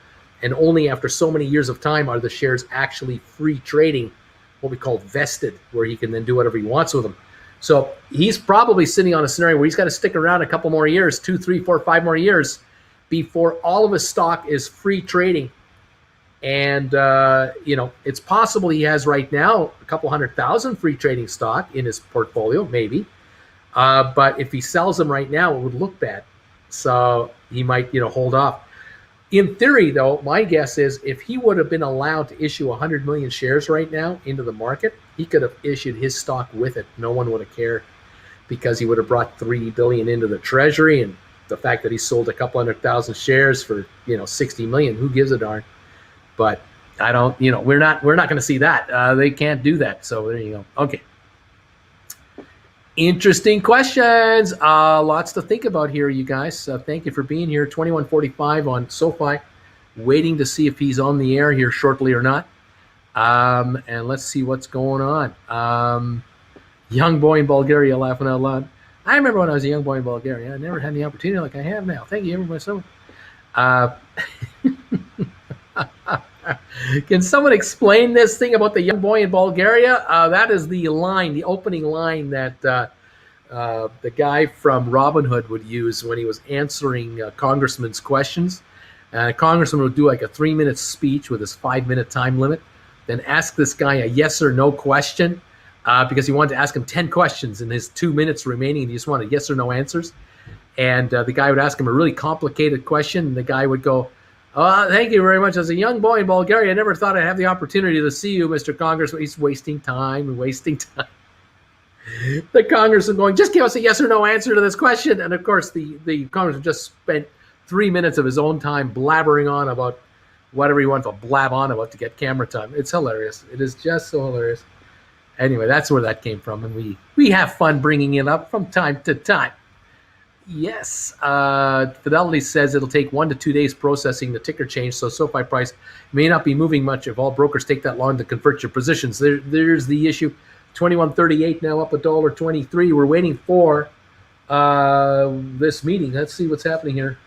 and only after so many years of time are the shares actually free trading, what we call vested, where he can then do whatever he wants with them. So he's probably sitting on a scenario where he's got to stick around a couple more years, 2, 3, 4, 5 more years, before all of his stock is free trading. And, it's possible he has right now a couple 100,000 free trading stock in his portfolio, maybe. But if he sells them right now, it would look bad. So he might, hold off. In theory, though, my guess is if he would have been allowed to issue 100 million shares right now into the market, he could have issued his stock with it. No one would have cared, because he would have brought $3 billion into the treasury, and the fact that he sold a couple 100,000 shares for, 60 million, who gives a darn? But I don't, we're not going to see that. They can't do that. So there you go. Okay. Interesting questions. Lots to think about here, you guys. Thank you for being here. 2145 on SoFi. Waiting to see if he's on the air here shortly or not. And let's see what's going on. Young boy in Bulgaria laughing out loud. I remember when I was a young boy in Bulgaria. I never had the opportunity like I have now. Thank you, everybody. So, can someone explain this thing about the young boy in Bulgaria? That is the opening line that the guy from Robin Hood would use when he was answering congressmen's questions. A congressman would do like a 3-minute speech with his 5-minute time limit, then ask this guy a yes or no question because he wanted to ask him 10 questions in his 2 minutes remaining, and he just wanted yes or no answers. And the guy would ask him a really complicated question, and the guy would go, thank you very much. As a young boy in Bulgaria, I never thought I'd have the opportunity to see you, Mr. Congressman. He's wasting time. The congressman going, just give us a yes or no answer to this question. And of course, the congressman just spent 3 minutes of his own time blabbering on about whatever he wanted to blab on about to get camera time. It's hilarious. It is just so hilarious. Anyway, that's where that came from. And we have fun bringing it up from time to time. Yes. Fidelity says it'll take 1 to 2 days processing the ticker change, so SoFi price may not be moving much if all brokers take that long to convert your positions. There's the issue. 21.38 now, up $1.23. We're waiting for this meeting. Let's see what's happening here.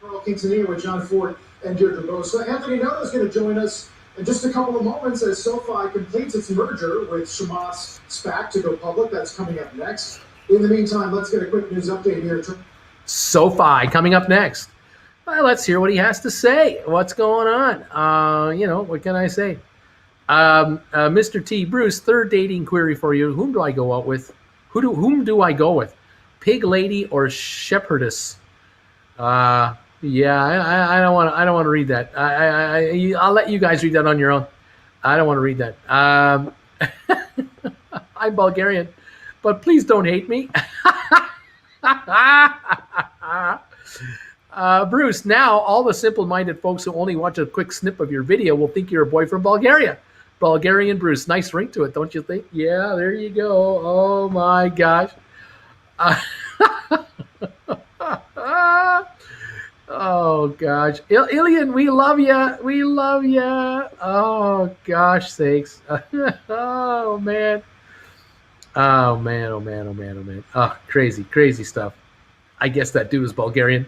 Carl Quintanilla with John Ford and Deirdre Bosa. Anthony Noto is going to join us in just a couple of moments as SoFi completes its merger with Shamas SPAC to go public. That's coming up next. In the meantime, let's get a quick news update here. SoFi coming up next. Well, let's hear what he has to say. What's going on? What can I say? Mr. T. Bruce, third dating query for you. Whom do I go out with? Whom do I go with? Pig lady or shepherdess? I don't want to read that. I'll let you guys read that on your own. I don't want to read that. I'm Bulgarian, but please don't hate me. Bruce, now all the simple-minded folks who only watch a quick snip of your video will think you're a boy from Bulgaria. Bulgarian Bruce, nice ring to it, don't you think? Yeah, there you go. Oh my gosh. Oh gosh, Ilian, we love ya. We love ya. Oh gosh sakes. Oh man. Oh man. Oh man. Oh man. Oh man. Oh, crazy stuff. I guess that dude was Bulgarian.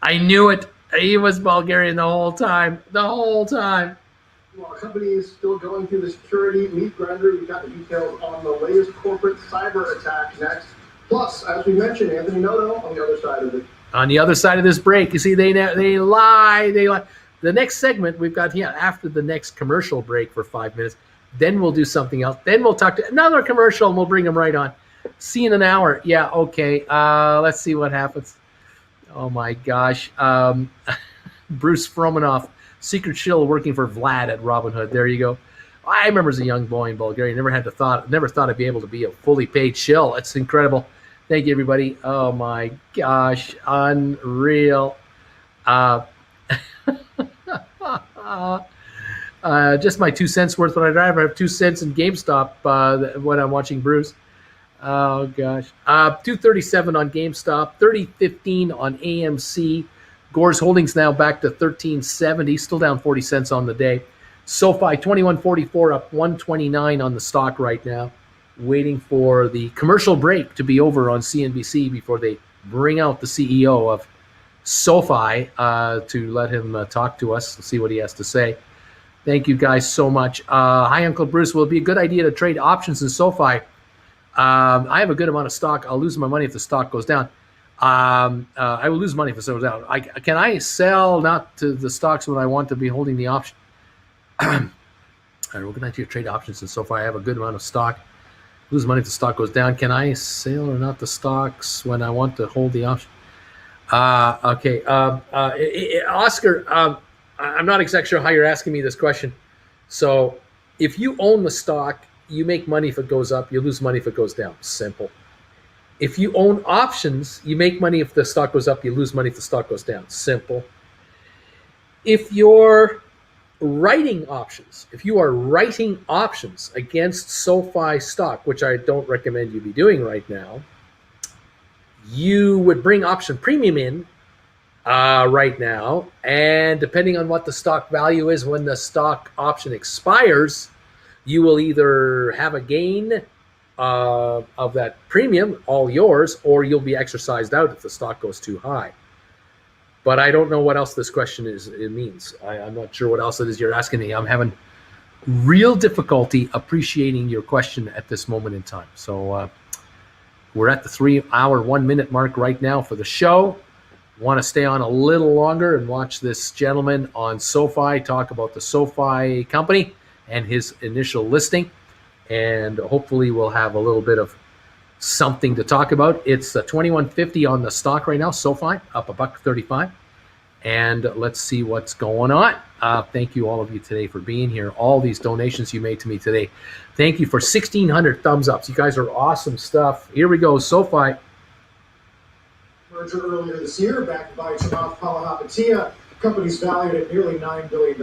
I knew it. He was Bulgarian the whole time. While our company is still going through the security meat grinder, we've got the details on the latest corporate cyber attack next. Plus, as we mentioned, Anthony Noto on the other side of it. On the other side of this break, you see, they lie. The next segment we've got here after the next commercial break for 5 minutes. Then we'll do something else. Then we'll talk to another commercial and we'll bring them right on. See you in an hour. Yeah, okay. Let's see what happens. Oh my gosh. Bruce Frommert, secret shill working for Vlad at Robinhood. There you go. I remember as a young boy in Bulgaria, never thought I'd be able to be a fully paid shill. It's incredible. Thank you, everybody. Oh my gosh, unreal. Just my 2 cents worth when I drive. I have 2 cents in GameStop when I'm watching Bruce. Oh gosh. 237 on GameStop, 30.15 on AMC. Gore's Holdings now back to 13.70, still down 40 cents on the day. SoFi 21.44 up 129 on the stock right now, waiting for the commercial break to be over on CNBC before they bring out the CEO of SoFi to let him talk to us. We'll see what he has to say. Thank you guys so much. Hi, Uncle Bruce. Will it be a good idea to trade options in SoFi? I have a good amount of stock. I'll lose my money if the stock goes down. I will lose money if it goes down. Can I sell not to the stocks when I want to be holding the option? All right, we're going to trade options in SoFi. I have a good amount of stock. Lose money if the stock goes down. Can I sell or not the stocks when I want to hold the option? Okay. Oscar, I'm not exactly sure how you're asking me this question. So if you own the stock, you make money if it goes up. You lose money if it goes down. Simple. If you own options, you make money if the stock goes up. You lose money if the stock goes down. Simple. If you're writing options, against SoFi stock, which I don't recommend you be doing right now, you would bring option premium in right now, and depending on what the stock value is when the stock option expires, you will either have a gain of that premium, all yours, or you'll be exercised out if the stock goes too high. But I don't know what else this question means. I'm not sure what else it is you're asking me. I'm having real difficulty appreciating your question at this moment in time. So we're at the 3 hour, 1 minute mark right now for the show. Want to stay on a little longer and watch this gentleman on SoFi talk about the SoFi company and his initial listing. And hopefully we'll have a little bit of something to talk about. It's $21.50 on the stock right now. SoFi up $1.35, and let's see what's going on. Thank you all of you today for being here. All these donations you made to me today. Thank you for 1,600 thumbs ups. You guys are awesome stuff. Here we go. SoFi. Merger earlier this year, backed by Chamath Palihapitiya. Company's valued at nearly $9 billion.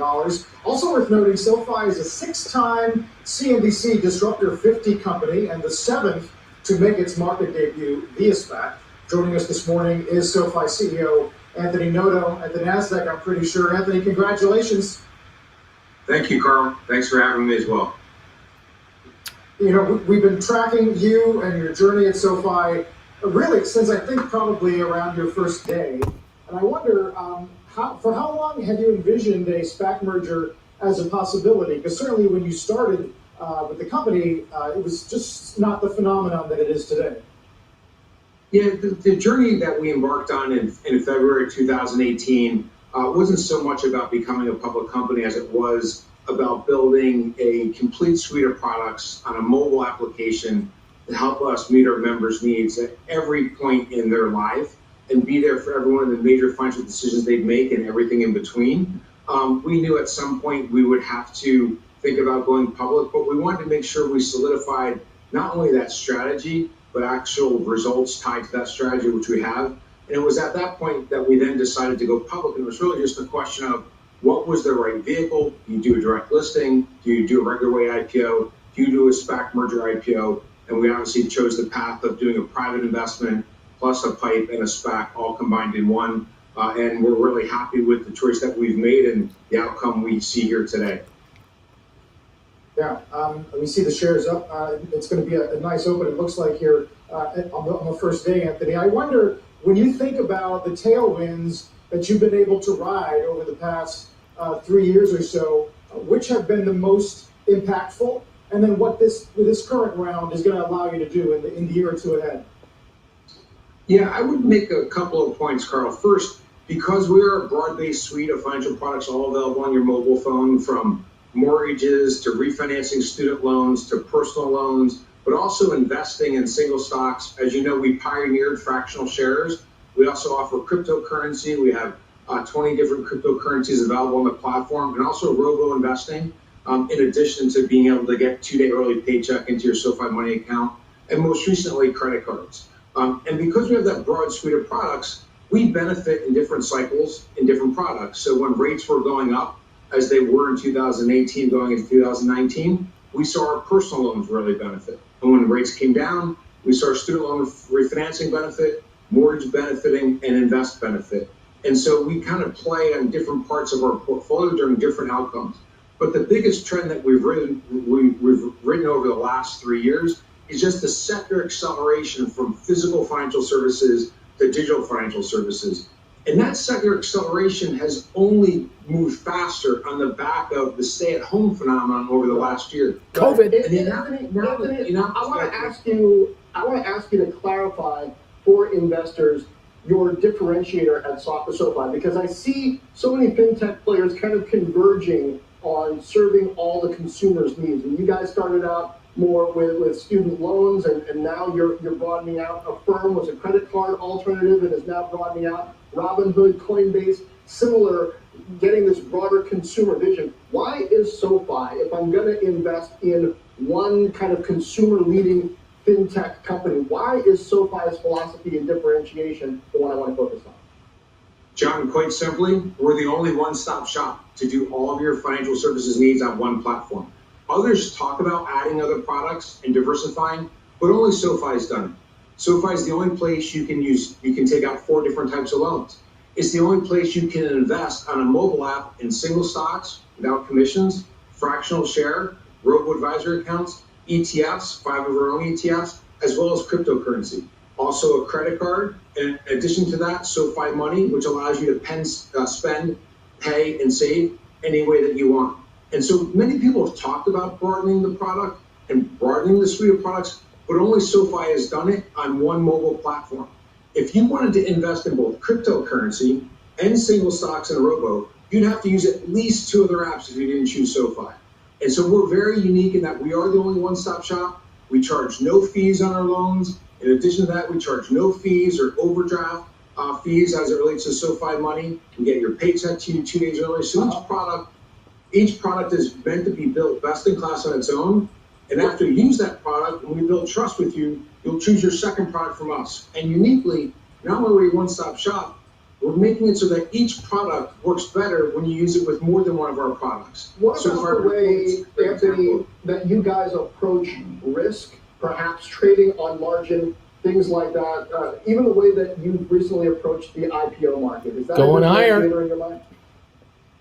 Also worth noting, SoFi is a 6-time CNBC Disruptor 50 company and the 7th to make its market debut via SPAC. Joining us this morning is SoFi CEO Anthony Noto at the NASDAQ, I'm pretty sure. Anthony, congratulations. Thank you, Carl. Thanks for having me as well. You know, we've been tracking you and your journey at SoFi really since I think probably around your first day. And I wonder, for how long have you envisioned a SPAC merger as a possibility? Because certainly when you started with the company, it was just not the phenomenon that it is today. Yeah, the journey that we embarked on in February 2018 wasn't so much about becoming a public company as it was about building a complete suite of products on a mobile application to help us meet our members' needs at every point in their life and be there for every one of the major financial decisions they make and everything in between. We knew at some point we would have to think about going public, but we wanted to make sure we solidified not only that strategy, but actual results tied to that strategy, which we have. And it was at that point that we then decided to go public. And it was really just a question of what was the right vehicle? Do you do a direct listing? Do you do a regular way IPO? Do you do a SPAC merger IPO? And we obviously chose the path of doing a private investment plus a PIPE and a SPAC all combined in one. And we're really happy with the choice that we've made and the outcome we see here today. Yeah, we see the shares up. It's going to be a nice open, it looks like, here on the first day, Anthony. I wonder, when you think about the tailwinds that you've been able to ride over the past 3 years or so, which have been the most impactful? And then what this current round is going to allow you to do in the year or two ahead? Yeah, I would make a couple of points, Carl. First, because we are a broad-based suite of financial products all available on your mobile phone, from mortgages to refinancing student loans to personal loans, but also investing in single stocks. As you know, we pioneered fractional shares. We also offer cryptocurrency. We have 20 different cryptocurrencies available on the platform, and also robo investing, in addition to being able to get 2-day early paycheck into your SoFi Money account, and most recently, credit cards. And because we have that broad suite of products, we benefit in different cycles in different products. So when rates were going up, as they were in 2018 going into 2019, we saw our personal loans really benefit. And when rates came down, we saw our student loan refinancing benefit, mortgage benefiting, and invest benefit. And so we kind of play on different parts of our portfolio during different outcomes. But the biggest trend that we've written over the last 3 years is just the secular acceleration from physical financial services to digital financial services. And that secular acceleration has only moved faster on the back of the stay-at-home phenomenon over the last year. COVID. Anthony, I want to ask you to clarify for investors your differentiator at SoFi, because I see so many fintech players kind of converging on serving all the consumers' needs. And you guys started out more with student loans, and now you're broadening out. Affirm was a credit card alternative and is now broadening out. Robinhood, Coinbase, similar, getting this broader consumer vision. Why is SoFi, if I'm going to invest in one kind of consumer-leading fintech company, why is SoFi's philosophy and differentiation the one I want to focus on? John, quite simply, we're the only one-stop shop to do all of your financial services needs on one platform. Others talk about adding other products and diversifying, but only SoFi's done it. SoFi is the only place you can take out 4 different types of loans. It's the only place you can invest on a mobile app in single stocks without commissions, fractional share, robo-advisory accounts, ETFs, 5 of our own ETFs, as well as cryptocurrency. Also a credit card, and in addition to that, SoFi Money, which allows you to spend, pay, and save any way that you want. And so many people have talked about broadening the product and broadening the suite of products, but only SoFi has done it on one mobile platform. If you wanted to invest in both cryptocurrency and single stocks and robo, you'd have to use at least 2 other apps if you didn't choose SoFi. And so we're very unique in that we are the only one-stop shop. We charge no fees on our loans. In addition to that, we charge no fees or overdraft fees as it relates to SoFi Money. We get your paycheck to you 2 days early. So each product is meant to be built best in class on its own. And after you use that product, when we build trust with you, you'll choose your second product from us. And uniquely, not only are we a one-stop shop, we're making it so that each product works better when you use it with more than one of our products. What about the way, Anthony, that you guys approach risk, perhaps trading on margin, things like that, even the way that you recently approached the IPO market? Is that Going a higher differentiator in your mind?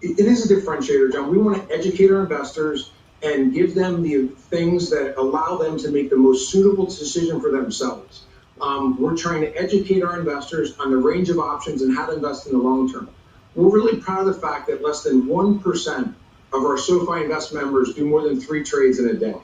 It is a differentiator, John. We want to educate our investors and give them the things that allow them to make the most suitable decision for themselves. We're trying to educate our investors on the range of options and how to invest in the long term. We're really proud of the fact that less than 1% of our SoFi Invest members do more than 3 trades in a day.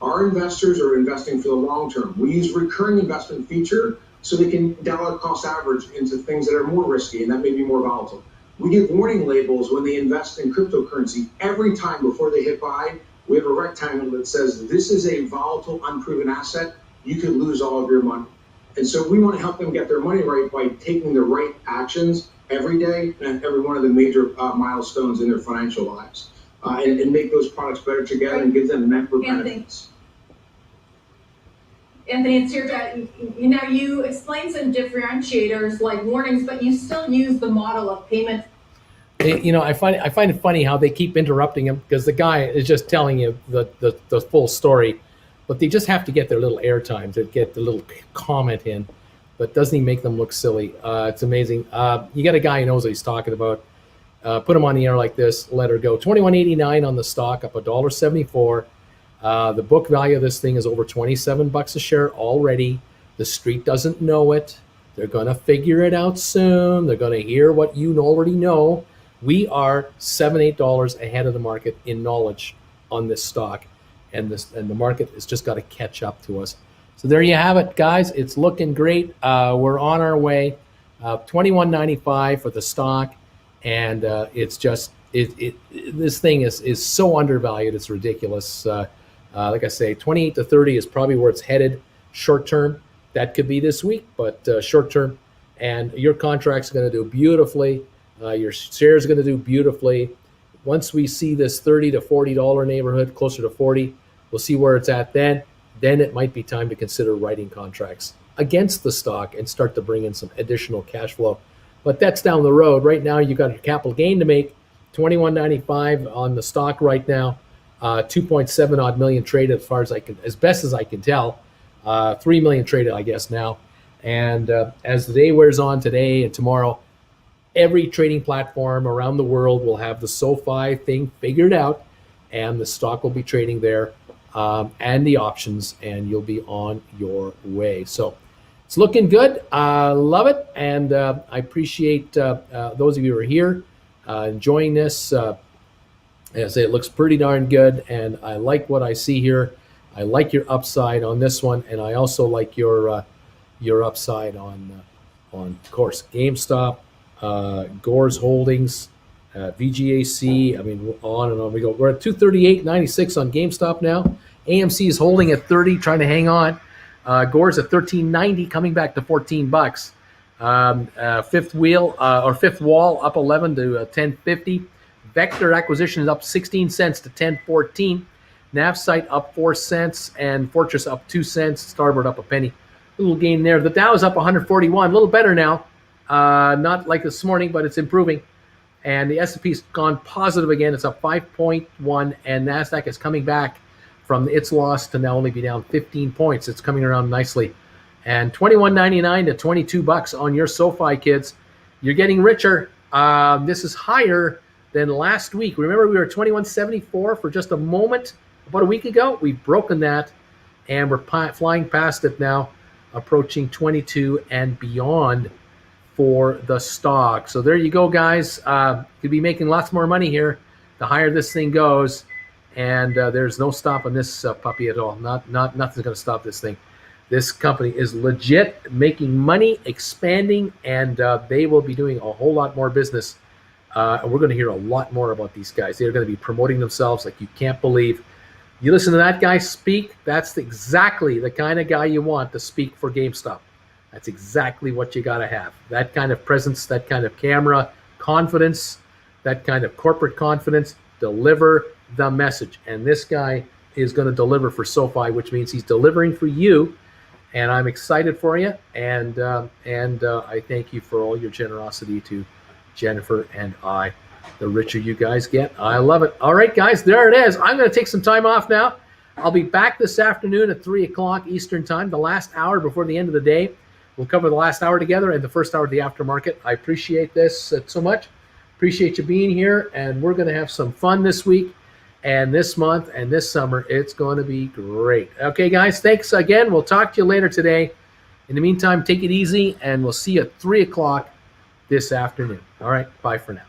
Our investors are investing for the long term. We use recurring investment feature so they can dollar cost average into things that are more risky and that may be more volatile. We give warning labels when they invest in cryptocurrency. Every time before they hit buy, we have a rectangle that says, this is a volatile, unproven asset. You could lose all of your money. And so we want to help them get their money right by taking the right actions every day and every one of the major milestones in their financial lives, and make those products better together and give them network benefits. Anthony, it's your turn. You explain some differentiators like warnings, but you still use the model of payment. I find it funny how they keep interrupting him because the guy is just telling you the full story, but they just have to get their little airtime to get the little comment in. But doesn't he make them look silly? It's amazing. You got a guy who knows what he's talking about. Put him on the air like this. Let her go. $21.89 on the stock, up $1.74. The book value of this thing is over $27 a share already. The street doesn't know it. They're gonna figure it out soon. They're gonna hear what you already know. We are $7, $8 ahead of the market in knowledge on this stock, and the market has just got to catch up to us. So there you have it, guys. It's looking great. We're on our way. $21.95 for the stock, and it's just this thing is so undervalued. It's ridiculous. Like I say, 28 to 30 is probably where it's headed short term. That could be this week, but short term. And your contract's going to do beautifully. Your shares are going to do beautifully. Once we see this $30 to $40 neighborhood, closer to 40, we'll see where it's at then. Then it might be time to consider writing contracts against the stock and start to bring in some additional cash flow. But that's down the road. Right now, you've got a capital gain to make, $21.95 on the stock right now, 2.7 odd million traded as best as I can tell, 3 million traded, I guess now. And as the day wears on today and tomorrow, every trading platform around the world will have the SoFi thing figured out, and the stock will be trading there, and the options, and you'll be on your way. So it's looking good. Love it, and I appreciate those of you who are here enjoying this. As I say, it looks pretty darn good, and I like what I see here. I like your upside on this one, and I also like your upside on of course, GameStop, Gore's Holdings, VGAC. I mean, on and on we go. We're at 238.96 on GameStop now. AMC is holding at 30, trying to hang on. Gore's at 13.90, coming back to $14. Fifth Wall up 11 to 10.50. Vector Acquisition is up 16 cents to 10.14. Navsite up 4 cents, and Fortress up 2 cents. Starboard up a penny. A little gain there. The Dow is up 141, a little better now. Not like this morning, but it's improving. And the S&P's gone positive again. It's up 5.1, and NASDAQ is coming back from its loss to now only be down 15 points. It's coming around nicely. And $21.99 to $22 on your SoFi, kids. You're getting richer. This is higher than last week. Remember, we were at $21.74 for just a moment about a week ago. We've broken that, and we're flying past it now, approaching 22 and beyond for the stock. So there you go, guys. You'll be making lots more money here the higher this thing goes, and there's no stopping this puppy at all. Nothing's going to stop this thing. This company is legit making money, expanding, and they will be doing a whole lot more business. And we're going to hear a lot more about these guys. They're going to be promoting themselves like you can't believe. You listen to that guy speak, that's exactly the kind of guy you want to speak for GameStop. That's exactly what you got to have. That kind of presence, that kind of camera, confidence, that kind of corporate confidence, deliver the message. And this guy is going to deliver for SoFi, which means he's delivering for you. And I'm excited for you. And I thank you for all your generosity to Jennifer and I. The richer you guys get, I love it. All right, guys, there it is. I'm going to take some time off now. I'll be back this afternoon at 3 o'clock Eastern time, the last hour before the end of the day. We'll cover the last hour together and the first hour of the aftermarket. I appreciate this so much. Appreciate you being here, and we're going to have some fun this week and this month and this summer. It's going to be great. Okay, guys, thanks again. We'll talk to you later today. In the meantime, take it easy, and we'll see you at 3 o'clock this afternoon. All right, bye for now.